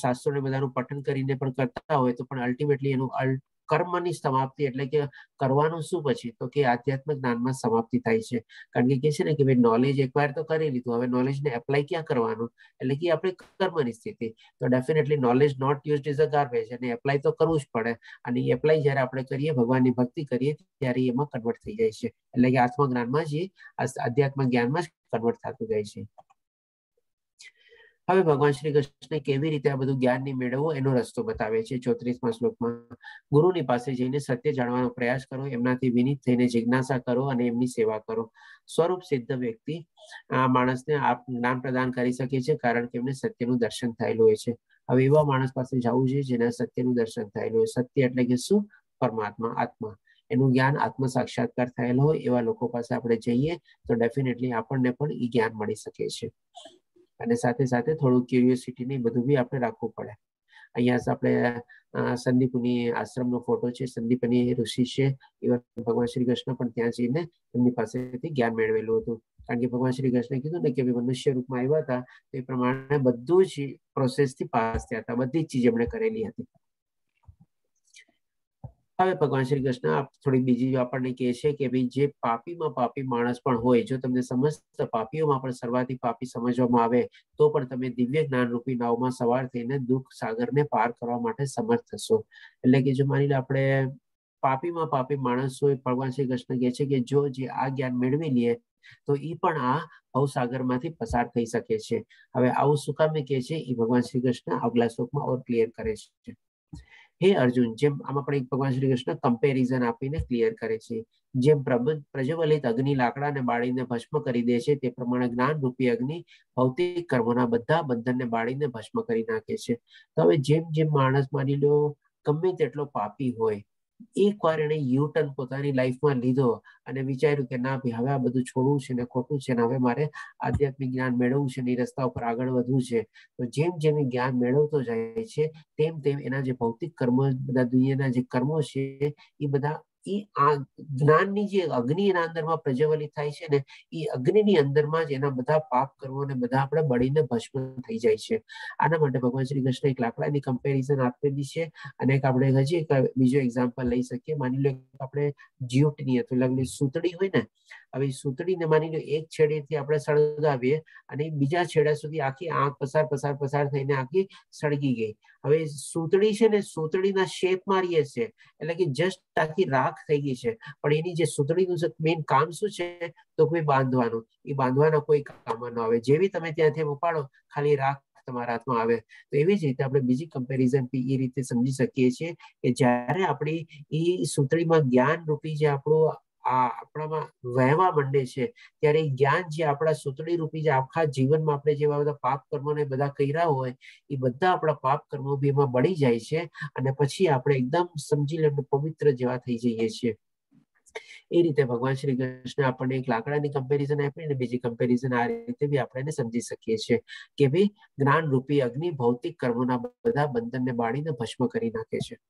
શાસ્ત્રોને બધાનું પઠન કરીને પણ કરતા હોય તો પણ અલ્ટિમેટલી એનું કર્મની સમાપ્તિ એટલે કે કરવાનું શું પછી, તો કે આધ્યાત્મિક જ્ઞાનમાં સમાપ્તિ થાય છે. કારણ કે છે ને કે ભાઈ નોલેજ એકવાર તો કરી લીધું, હવે નોલેજને એપ્લાય ક્યાં કરવાનું, એટલે કે આપણે કર્મની સ્થિતિ. તો definitely knowledge not used is a garbage, અને એપ્લાય તો કરવું જ પડે. અને એપ્લાય જ્યારે આપણે કરીએ, ભગવાનની ભક્તિ કરીએ, ત્યારે એમાં કન્વર્ટ થઈ જાય છે. એટલે કે આત્મજ્ઞાનમાં જ આધ્યાત્મિક જ્ઞાનમાં જ કન્વર્ટ થતું જાય છે. હવે ભગવાન શ્રી કૃષ્ણ કેવી રીતે આ બધું જ્ઞાનની મેળવવું એનો રસ્તો બતાવે છે 34મા શ્લોકમાં. ગુરુની પાસે જઈને સત્ય જાણવાનો પ્રયાસ કરો, એમનાથી વિનીત થઈને જિજ્ઞાસા કરો અને એમની સેવા કરો. સ્વરૂપ સિદ્ધ વ્યક્તિ આ માણસને જ્ઞાન પ્રદાન કરી શકે છે, કારણ કે એમને સત્યનું દર્શન થયેલું હોય છે. હવે એવા માણસ પાસે જવું છે જેને સત્યનું દર્શન થયેલું હોય. સત્ય એટલે કે શું, પરમાત્મા, આત્મા. એનું જ્ઞાન આત્મ સાક્ષાત્કાર થયેલો હોય એવા લોકો પાસે આપણે જઈએ તો ડેફિનેટલી આપણને પણ એ જ્ઞાન મળી શકે છે. અને સાથે સાથે થોડું ક્યુરિયોસિટી ને બધું બી આપણે રાખવું પડે. અહીંયા આપણે સંદીપની આશ્રમનો ફોટો છે. સંદીપની ઋષિ છે, એવા ભગવાન શ્રી કૃષ્ણ પણ ત્યાં જઈને એમની પાસેથી જ્ઞાન મેળવેલું હતું. કારણ કે ભગવાન શ્રી કૃષ્ણ કીધું ને કે મનુષ્ય રૂપમાં આવ્યા હતા, તે પ્રમાણે બધું જ પ્રોસેસથી પાસ થયા હતા, બધી જ ચીજ એમણે કરેલી હતી. હવે ભગવાન શ્રી કૃષ્ણ થોડી બીજી આપણને કહે છે કે ભાઈ જે પાપીમાં પાપી માણસ પણ હોય, જો તમને સમસ્ત પાપીઓમાં પણ સર્વાધિક પાપી સમજવામાં આવે તો પણ તમે દિવ્ય જ્ઞાન રૂપી નાવમાં સવાર થઈને દુઃખ સાગરને પાર કરવા માટે સમર્થ થશો. એટલે કે જો માની લો આપણે પાપીમાં પાપી માણસ હોય, ભગવાન શ્રી કૃષ્ણ કહે છે કે જો જે આ જ્ઞાન મેળવી લે તો એ પણ આ ભવસાગરમાંથી પસાર થઈ શકે છે. હવે આવું શું કામ કહે છે એ ભગવાન શ્રી કૃષ્ણ આગલા શ્લોકમાં ઓર ક્લિયર કરે છે. હે અર્જુન, જેમ આમાં પણ એક ભગવાન શ્રી કૃષ્ણ કમ્પેરિઝન આપીને ક્લિયર કરે છે. જેમ પ્રજ્વલિત અગ્નિ લાકડાને બાળીને ભસ્મ કરી દે છે, તે પ્રમાણે જ્ઞાન રૂપી અગ્નિ ભૌતિક કર્મોના બધા બંધનને બાળીને ભસ્મ કરી નાખે છે. તો હવે જેમ જેમ માણસ માની લો ગમે તેટલો પાપી હોય, એકવાર એને યુટર્ન પોતાની લાઈફમાં લીધો અને વિચાર્યું કે ના ભાઈ હવે આ બધું છોડવું છે ને ખોટું છે ને હવે મારે આધ્યાત્મિક જ્ઞાન મેળવવું છે ને એ રસ્તા ઉપર આગળ વધવું છે, તો જેમ જેમ જ્ઞાન મેળવતો જાય છે તેમ તેમ એના જે ભૌતિક કર્મો, બધા દુનિયાના જે કર્મો છે એ બધા આ જ્ઞાનની જે અગ્નિ એના અંદરમાં પ્રજ્વલિત થાય છે ને, એ અગ્નિની અંદરમાં જ એના બધા પાપ કર્મો ને બધા આપણે બળીને ભસ્મ થઈ જાય છે. આના માટે ભગવાન શ્રી કૃષ્ણ એક લાકડાની કમ્પેરિઝન આપેલી છે. અને એક આપણે હજી એક બીજો એક્ઝામ્પલ લઈ શકીએ. માની લો આપણે જ્યુટની અથવા સૂતળી હોય ને, હવે સૂતળીને માની લો એક છેડેથી આપણે સળગાવીએ અને બીજા છેડા સુધી આખી આંખ પસાર થઈને આખી સળગી ગઈ. હવે સૂતળી છે ને સૂતળીના શેપ મારીએ છે એટલે કે જસ્ટ આખી રાખ થઈ ગઈ છે, પણ એની જે સૂતળીનું મેઇન કામ શું છે તો કોઈ બાંધવાનું, એ બાંધવાના કોઈ કામ ન આવે. જેવી તમે ત્યાંથી ઉપાડો ખાલી રાખ તમારા હાથમાં આવે. તો એવી જ રીતે આપણે બીજી કમ્પેરિઝન એ રીતે સમજી શકીએ છીએ કે જ્યારે આપણી એ સૂતળીમાં જ્ઞાન રૂપી જે આપણું આપણામાં વહેવા માંડે છે, ત્યારે એ જ્ઞાન જે આપણા સૂતળી રૂપી જે આખા જીવનમાં આપણે જેવા બધા પાપ કર્મો ને બધા કર્યા હોય એ બધા આપણા પાપ કર્મો બી એમાં બળી જાય છે અને પછી આપણે એકદમ સમજી લે પવિત્ર જેવા થઈ જઈએ છીએ. એ રીતે ભગવાન શ્રી કૃષ્ણ આપણને એક લાકડાની કમ્પેરિઝન આપી અને બીજી કમ્પેરિઝન આ રીતે બી આપણે સમજી શકીએ છીએ કે ભાઈ જ્ઞાન રૂપી અગ્નિ ભૌતિક કર્મોના બધા બંધનને બાળીને ભસ્મ કરી નાખે છે.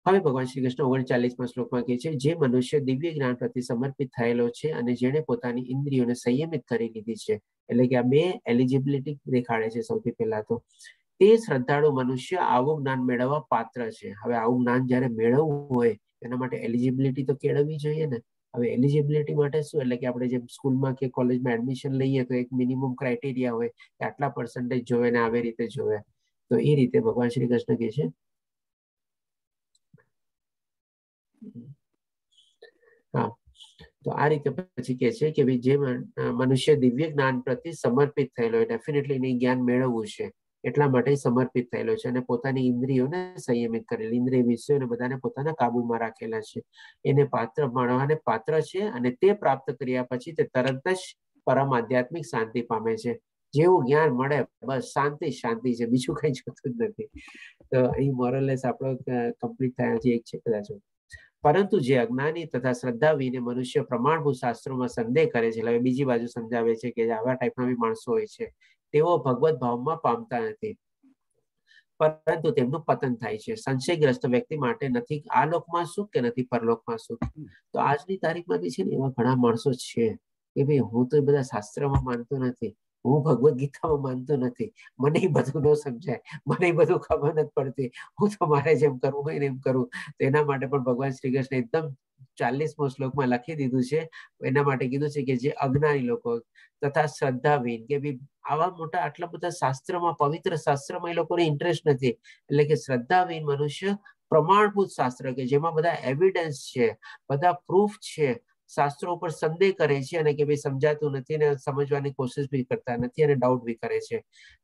હવે ભગવાન શ્રી કૃષ્ણ 39મા શ્લોકમાં કહે છે, જે મનુષ્ય દિવ્ય જ્ઞાન પ્રતિ સમર્પિત થયેલો છે અને જેણે પોતાની ઇન્દ્રિયોને સંયમિત કરી લીધી છે, એટલે કે આ બે એલિજિબિલિટી દેખાડે છે. સૌથી પહેલા તો તે શ્રદ્ધાળુ મનુષ્ય આવું જ્ઞાન મેળવવા પાત્ર છે. હવે આવું જ્ઞાન જયારે મેળવવું હોય એના માટે એલિજિબિલિટી તો કેળવવી જોઈએ ને. હવે એલિજિબિલિટી માટે શું, એટલે કે આપણે જેમ સ્કૂલમાં કે કોલેજમાં એડમિશન લઈએ તો એક મિનિમમ ક્રાઇટેરિયા હોય કે આટલા પર્સન્ટેજ જોવે ને આવી રીતે જોવે. તો એ રીતે ભગવાન શ્રી કૃષ્ણ કહે છે તો આ રીતે પછી કે છે કે ભાઈ જે મનુષ્ય દિવ્ય જ્ઞાન પ્રતિ સમર્પિત થયેલો હોય, ડેફિનેટલી એને જ્ઞાન મેળવવું છે એટલા માટે સમર્પિત થયેલો છે અને પોતાની ઇન્દ્રિયોને સંયમિત કરેલી, ઇન્દ્રિય વિષયોને બધાને પોતાના કાબુમાં રાખેલા છે, એને પાત્ર મળવાને પાત્ર છે અને તે પ્રાપ્ત કર્યા પછી તે તરત જ પરમ આધ્યાત્મિક શાંતિ પામે છે. જેવું જ્ઞાન મળે બસ શાંતિ છે, બીજું કઈ જોતું જ નથી. તો અહીં મોરલેસ આપણો કમ્પ્લીટ થયા છે એક છે કદાચ. પરંતુ જે અજ્ઞાની તથા શ્રદ્ધા વિને મનુષ્ય પ્રમાણભૂત શાસ્ત્રોમાં સંદેહ કરે છે, હવે બીજી બાજુ સમજાવે છે કે આવા ટાઈપના બી માણસો હોય છે, તેઓ ભગવત ભાવમાં પામતા નથી પરંતુ તેમનું પતન થાય છે. સંશયગ્રસ્ત વ્યક્તિ માટે નથી આ લોકમાં સુખ કે નથી પરલોકમાં સુખ. તો આજની તારીખમાં બી છે ને એવા ઘણા માણસો છે કે ભાઈ હું તો બધા શાસ્ત્રમાં માનતો નથી, હું ભગવદ ગીતામાં માનતો નથી, મને બધું ન સમજાય, મને બધું ખબર નથી પડતી, હું તો મારે જેમ કરવું હોય ને એમ કરું. તો એના માટે પણ ભગવાન શ્રી કૃષ્ણ એકદમ 40મો શ્લોકમાં લખી દીધું છે. એના માટે કીધું છે કે જે અજ્ઞાની લોકો તથા શ્રદ્ધાવીન, કે ભાઈ આવા મોટા આટલા બધા શાસ્ત્રમાં, પવિત્ર શાસ્ત્રમાં એ લોકોને ઇન્ટરેસ્ટ નથી, એટલે કે શ્રદ્ધાવીન મનુષ્ય પ્રમાણભૂત શાસ્ત્ર કે જેમાં બધા એવિડન્સ છે, બધા પ્રૂફ છે, શાસ્ત્રો ઉપર સંદેહ કરે છે અને કે ભાઈ સમજાતું નથી અને સમજવાની કોશિશ બી કરતા નથી અને ડાઉટ બી કરે છે,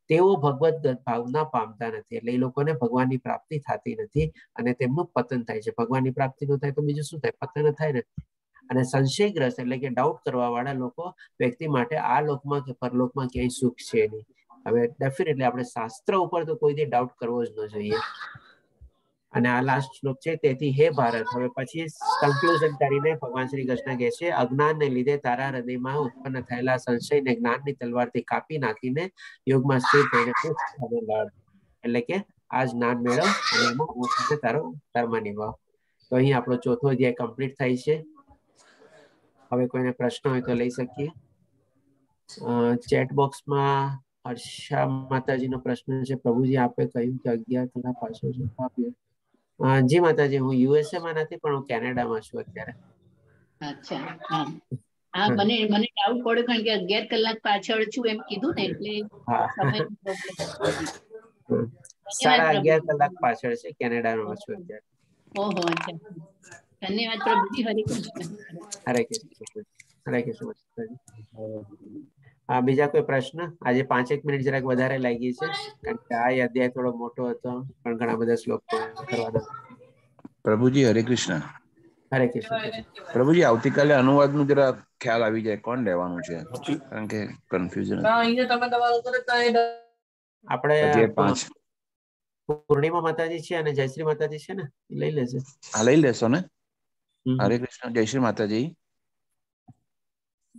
તેઓ ભગવત ભાવના પામતા નથી. એટલે એ લોકોને ભગવાનની પ્રાપ્તિ થતી નથી અને તેમનું પતન થાય છે. ભગવાનની પ્રાપ્તિ નું થાય તો બીજું શું થાય, પતન થાય ને. અને સંશયગ્રસ્ત એટલે કે ડાઉટ કરવા વાળા લોકો વ્યક્તિ માટે આ લોકમાં કે પરલોકમાં ક્યાંય સુખ છે નહીં. હવે ડેફિનેટલી આપણે શાસ્ત્ર ઉપર તો કોઈ દી ડાઉટ કરવો જ ન જોઈએ. અને આ લાસ્ટ શ્લોક છે, તેથી હે ભારત, હવે પછી કન્ક્લુઝન કરીને ભગવાન શ્રી કૃષ્ણ કહે છે, અજ્ઞાનને લીધે તારા હૃદયમાં ઉત્પન્ન થયેલા સંશયને જ્ઞાનની તલવારથી કાપી નાખીને યોગમાં સ્થિર થઈને લડ. એટલે કે આ જ્ઞાન મેળવ અને એમાં હું સાથે તારો ધર્મ નિભાવ. તો અહીં આપણો ચોથો અધ્યાય કમ્પ્લીટ થાય છે. હવે કોઈને પ્રશ્ન હોય તો લઈ શકીએ. ચેટ બોક્સમાં હર્ષા માતાજીનો પ્રશ્ન છે, પ્રભુજી આપે કહ્યું કે 11 કલાક પાછળ આપ્યો. જી માતાજી, હું યુએસએ માં નથી પણ હું કેનેડામાં છું અત્યારે. અચ્છા, હા હા, મને ડાઉટ પડ્યો કારણ કે 11 કલાક પાછળ છું એમ કીધું ને એટલે સમય પ્રોબ્લેમ. 11:30 કલાક પાછળ છે, કેનેડામાં છું અત્યારે. ઓહો, અચ્છા, ધન્યવાદ પ્રભુજી. હરે કૃષ્ણ. હરે કૃષ્ણ. હરે કૃષ્ણ. બીજા કોઈ પ્રશ્ન? આજે 5 મિનિટ જરાક વધારે લાગી છે કારણ કે આ અધ્યાય થોડો મોટો હતો પણ ઘણા બધા શ્લોક કરવાના. પ્રભુજી હરે કૃષ્ણ. હરે કૃષ્ણ. પ્રભુજી આવતીકાલે અનુવાદનું જરા ખ્યાલ આવી જાય કોણ લેવાનું છે કારણ કે કન્ફ્યુઝન. આપણે અધ્યાય 5 પૂર્ણિમા માતાજી છે અને જયશ્રી માતાજી છે ને, લઈ લેશે. હા લઈ લેશો ને. હરે કૃષ્ણ. જય શ્રી માતાજી.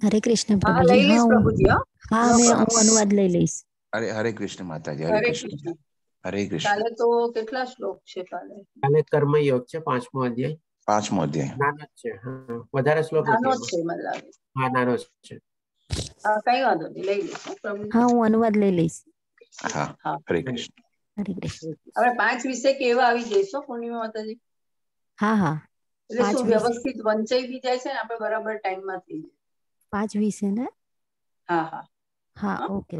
હરે કૃષ્ણ હા પ્રભુજી. લઈ લઈશ પ્રભુજી. હા હું અનુવાદ લઈ લઈશ. હરે કૃષ્ણ માતાજી. હરે કૃષ્ણ. હરે કૃષ્ણ. કાલે તો કેટલા શ્લોક છે? કાલે કર્મયોગ છે 5મો અધ્યાય. 5મો અધ્યાય નાનો જ છે. વધારે શ્લોક નાનો નથી. જ છે મને લાગે. હા નાનો જ છે. કઈ વાંધો નહીં, લઈ લઈશ પ્રભુજી. હા હું અનુવાદ લઈ લઈશ. હા હરે કૃષ્ણ. હરે કૃષ્ણ. હવે 5 વિશે કેવા આવી જઈશું પૂર્ણિમા માતાજી. હા એટલે શું વ્યવસ્થિત વંચાઈ બી જાય છે ને આપણે બરાબર ટાઈમમાં થઈ જાય. 5 વિશે ને? હા ઓકે.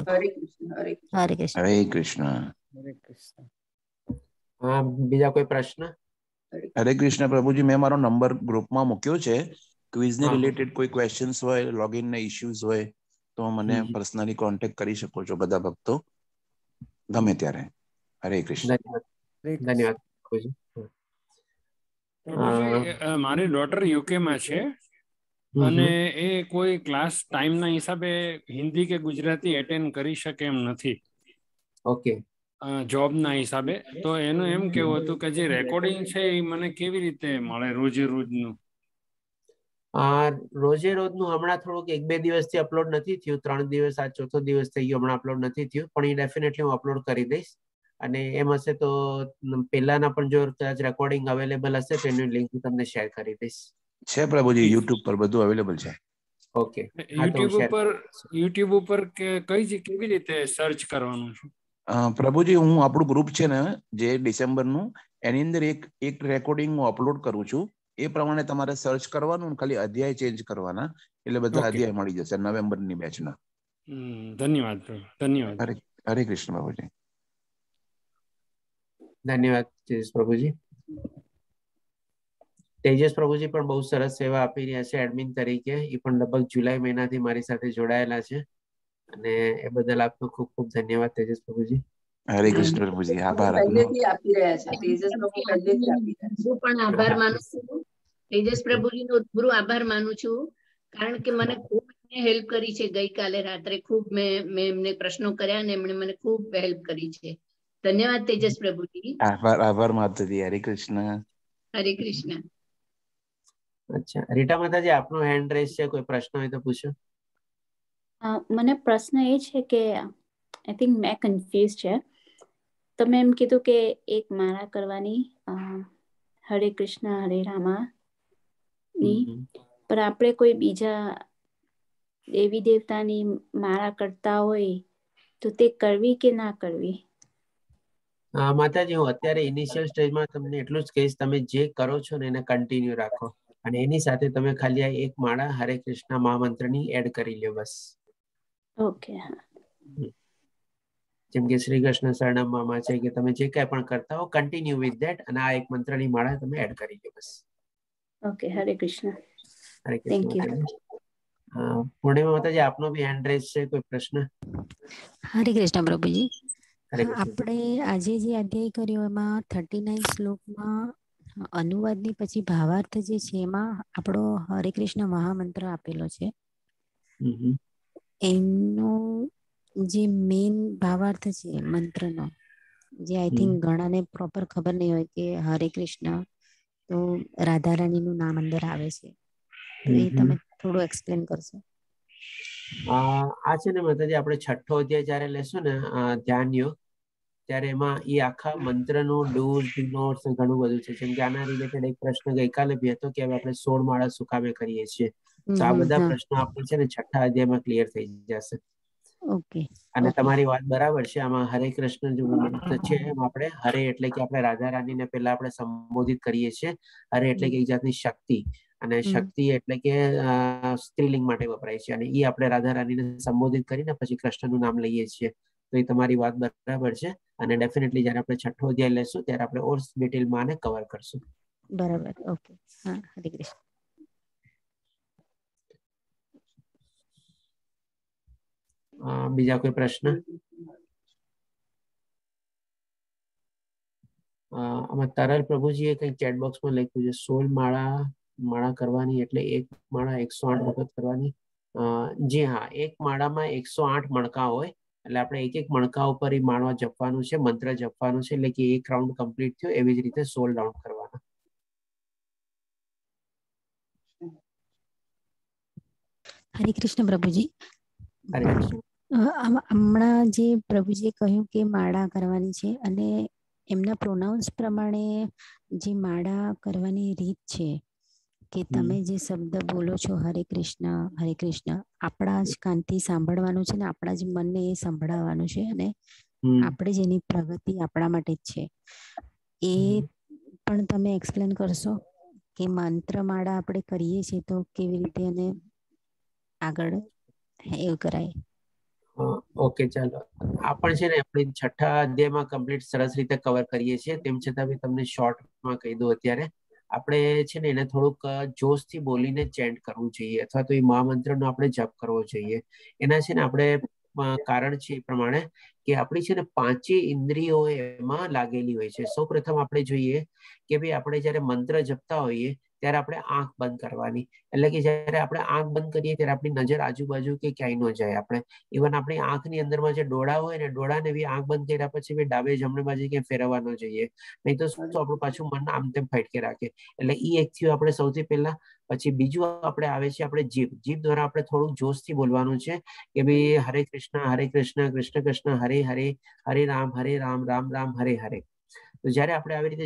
હરે કૃષ્ણ. હરે કૃષ્ણ. હરે કૃષ્ણ. હરે કૃષ્ણ. બીજા કોઈ પ્રશ્ન? હરે કૃષ્ણ પ્રભુજી. મેં મારો નંબર ગ્રુપમાં મૂક્યો છે. ક્વિઝ ને રિલેટેડ કોઈ ક્વેશ્ચન્સ હોય, લોગિન ના ઇશ્યુઝ હોય તો મને પર્સનલી કોન્ટેક્ટ કરી શકો છો બધા ભક્તો ગમે ત્યારે. હરે કૃષ્ણ. ધન્યવાદ. મારી ડોટર યુકે માં છે અને એ કોઈ ક્લાસ ટાઈમ ના હિસાબે હિન્દી કે ગુજરાતી એટેન્ડ કરી શકે એમ નથી. ઓકે. જોબ ના હિસાબે. તો એનું એમ કેવું હતું કે જે રેકોર્ડિંગ છે એ મને કેવી રીતે મળે રોજે રોજનું? રોજે રોજનું હમણાં થોડુંક 1-2 દિવસથી અપલોડ નથી થયું. 3 દિવસ, આ ચોથો દિવસ થઈ ગયો હમણાં અપલોડ નથી થયું, પણ એ ડેફિનેટલી હું અપલોડ કરી દઈશ. અને એમ હશે તો પહેલાના પણ જો કદાચ રેકોર્ડિંગ અવેલેબલ હશે તો એની લિંક હું તમને શેર કરી દઈશ. છે પ્રભુજી, યુટ્યુબ પર બધું અવેલેબલ છે. ઓકે. યુટ્યુબ ઉપર કેવી રીતે સર્ચ કરવાનું છે? પ્રભુજી હું આપણું ગ્રુપ છે ને જે ડિસેમ્બરનું, એની અંદર એક રેકોર્ડિંગ હું અપલોડ કરું છું. એ પ્રમાણે તમારે સર્ચ કરવાનું, ખાલી અધ્યાય ચેન્જ કરવાના એટલે બધા અધ્યાય મળી જશે નવેમ્બરની બેચના. ધન્યવાદ. હરે કૃષ્ણ બાબુજી. ધન્યવાદ તેજસ પ્રભુજી. તેજસ પ્રભુજી પણ બહુ સરસ સેવા આપી રહ્યા છે એડમિન તરીકે. એ પણ લગભગ જુલાઈ મહિનાથી મારી સાથે જોડાયેલા છે અને એ બદલ આપનો ખૂબ ખૂબ ધન્યવાદ તેજસ પ્રભુજી. હરે કૃષ્ણ પ્રભુજી. આભાર. પહેલેથી આપી રહ્યા છે તેજસ પ્રભુ, પહેલેથી આપી રહ્યા છે. હું પણ આભાર માનું છું. તેજસ પ્રભુજી નો ઉત્તમ આભાર માનું છું કારણ કે મને ખૂબ હેલ્પ કરી છે. ગઈકાલે રાત્રે ખૂબ મેં એમને પ્રશ્નો કર્યા અને એમણે મને ખૂબ હેલ્પ કરી છે. ધન્યવાદ તેજસ પ્રભુજી. આભાર માતાજી. હરે કૃષ્ણ. હરે કૃષ્ણ. અચ્છા, રીટા માતાજી આપનો હેન્ડ રેઝ છે, કોઈ પ્રશ્ન હોય તો પૂછો. મને પ્રશ્ન એ છે કે આઈ થિંક મેં કન્ફ્યુઝ છે. તમે એમ કીધું કે એક માળા કરવાની હરે કૃષ્ણ હરે રામા ની, પણ આપણે કોઈ બીજા દેવી દેવતાની માળા કરતા હોય તો તે કરવી કે ના કરવી? માતાજી હું અત્યારે ઇનિશિયલ સ્ટેજમાં તમને એટલું જ કહીશ, તમે જે કરો છો ને એને કન્ટિન્યુ રાખો અને એની સાથે તમે ખાલી આ એક માળા હરે કૃષ્ણ મહામંત્રની એડ કરી લ્યો બસ. ઓકે. જેમ કે શ્રી કૃષ્ણ શરણમમાં છે કે તમે જે કઈ પણ કરતા હો કન્ટિન્યુ વિથ ધેટ અને આ એક મંત્રની માળા તમે એડ કરી લ્યો બસ. Okay. Hare Krishna. Hare thank you. Krishna. પૂર્ણિમા માતાજી આપનો બી હેન્ડ રેઝ છે, કોઈ પ્રશ્ન? હરે કૃષ્ણ પ્રભુજી. હરે કૃષ્ણ. આપણે આજે જે અધ્યાય કર્યો એમાં 39 શ્લોકમાં અનુવાદની પછી ભાવાર્થ જે છે એમાં આપણો હરે કૃષ્ણ મહામંત્ર આપેલો છે. એનો જે મેઇન ભાવાર્થ છે મંત્રનો, જે આઈ થિંક ઘણાને પ્રોપર ખબર નહીં હોય કે હરે કૃષ્ણ તો રાધા રાણીનું નામ અંદર આવે છે, તો એ તમે થોડું એક્સપ્લેન કરશો? આ છે ને માતાજી આપણે 6ઠ્ઠો અધ્યાય જયારે લેશું ને ધ્યાન યોગ, ત્યારે એમાં એ આખા મંત્રનું ડૂઝ નોટ્સ ઘણું બધું છે. જેમ કે આના રિલેટેડ એક પ્રશ્ન ગઈકાલે બી હતો કે હવે આપણે 16 માળા સુકામે કરીએ છીએ, તો આ બધા પ્રશ્નો આપણે છે ને 6ઠ્ઠા અધ્યાયમાં ક્લિયર થઈ જશે. ઓકે. અને તમારી વાત બરાબર છે. આમાં હરે કૃષ્ણ જે મંત્ર છે એમાં આપણે હરે એટલે કે આપણે રાધા રાણીને પહેલા આપણે સંબોધિત કરીએ છીએ. હરે એટલે કે એક જાતની શક્તિ, અને શક્તિ એટલે કે સ્ત્રીલિંગ માટે વપરાય છે, અને એ આપણે રાધા રાણીને સંબોધિત કરીને પછી કૃષ્ણનું નામ લઈએ છીએ. તો એ તમારી વાત બરાબર છે અને ડેફિનેટલી જયારે આપણે 6ઠ્ઠો અધ્યાય લેશું ત્યારે આપણે ઓર ડિટેલમાં આને કવર કરશું. બરાબર. ઓકે. હા, હરે કૃષ્ણ. બીજા કોઈ પ્રશ્ન? આમાં તરલ પ્રભુજીએ કંઈક ચેટ બોક્સમાં લખ્યું છે 16 માળા કરવાની એટલે એક માળા 108 વખત કરવાની. જી હા, એક માળામાં 108 મણકા હોય એટલે આપણે એક એક મણકા ઉપર માળવા જપવાનું છે, મંત્ર જપવાનું છે, એટલે કે એક રાઉન્ડ કમ્પ્લીટ થયો એવી જ રીતે 16 રાઉન્ડ કરવાના. હરે કૃષ્ણ પ્રભુજી. હરે કૃષ્ણ. હમણાં જે પ્રભુજીએ કહ્યું કે માળા કરવાની છે અને એમના પ્રોનાઉન્સ પ્રમાણે જે માળા કરવાની રીત છે કે તમે જે શબ્દ બોલો છો હરે કૃષ્ણ આપણા જ કાનથી સાંભળવાનું છે ને આપણા જ મનને એ સંભળાવવાનું છે અને આપણે જ એની પ્રગતિ આપણા માટે જ છે. એ પણ તમે એક્સપ્લેન કરશો કે મંત્રમાળા આપણે કરીએ છીએ તો કેવી રીતે એને આગળ એવું કરાય? ઓકે, ચાલો. આ પણ છે ને આપણે 6ઠા અધ્યાયમાં કમ્પ્લીટ સરસ રીતે કવર કરીએ છીએ. તેમ છતાં બી તમને શોર્ટમાં કહી દઉં. અત્યારે આપણે છે ને એને થોડુંક જોશથી બોલીને ચેન્ટ કરવું જોઈએ અથવા તો એ મહામંત્રનો આપણે જપ કરવો જોઈએ. એના છે ને આપણે કારણ છે એ પ્રમાણે કે આપણી છે ને 5 ઇન્દ્રિયો એમાં લાગેલી હોય છે. સૌ પ્રથમ આપણે જોઈએ કે ભાઈ આપણે જયારે મંત્ર જપતા હોઈએ ત્યારે આપણે આંખ બંધ કરવાની. એટલે કે જયારે આપણે આંખ બંધ કરીએ ત્યારે આપણી નજર આજુબાજુ કે ક્યાંય ન જાય. આપણે ઇવન આપણી આંખની અંદરમાં જે ડોળા હોય ને ડોળાને બી આંખ બંધ કર્યા પછી બી ડાબે જમણે બાજુ ક્યાંય ફેરવવા ન જોઈએ. નહીં તો શું આપણું પાછું મન આમ તેમ ફાટકે રાખે. એટલે ઈ એક થયું આપણે સૌથી પહેલા. પછી બીજું આપણે આવે છે આપણે જીભ દ્વારા આપણે થોડું જોશથી બોલવાનું છે કે ભાઈ હરે કૃષ્ણ કૃષ્ણ કૃષ્ણ હરે હરે, હરે રામ રામ રામ હરે હરે. તો જયારે આપણે આવી રીતે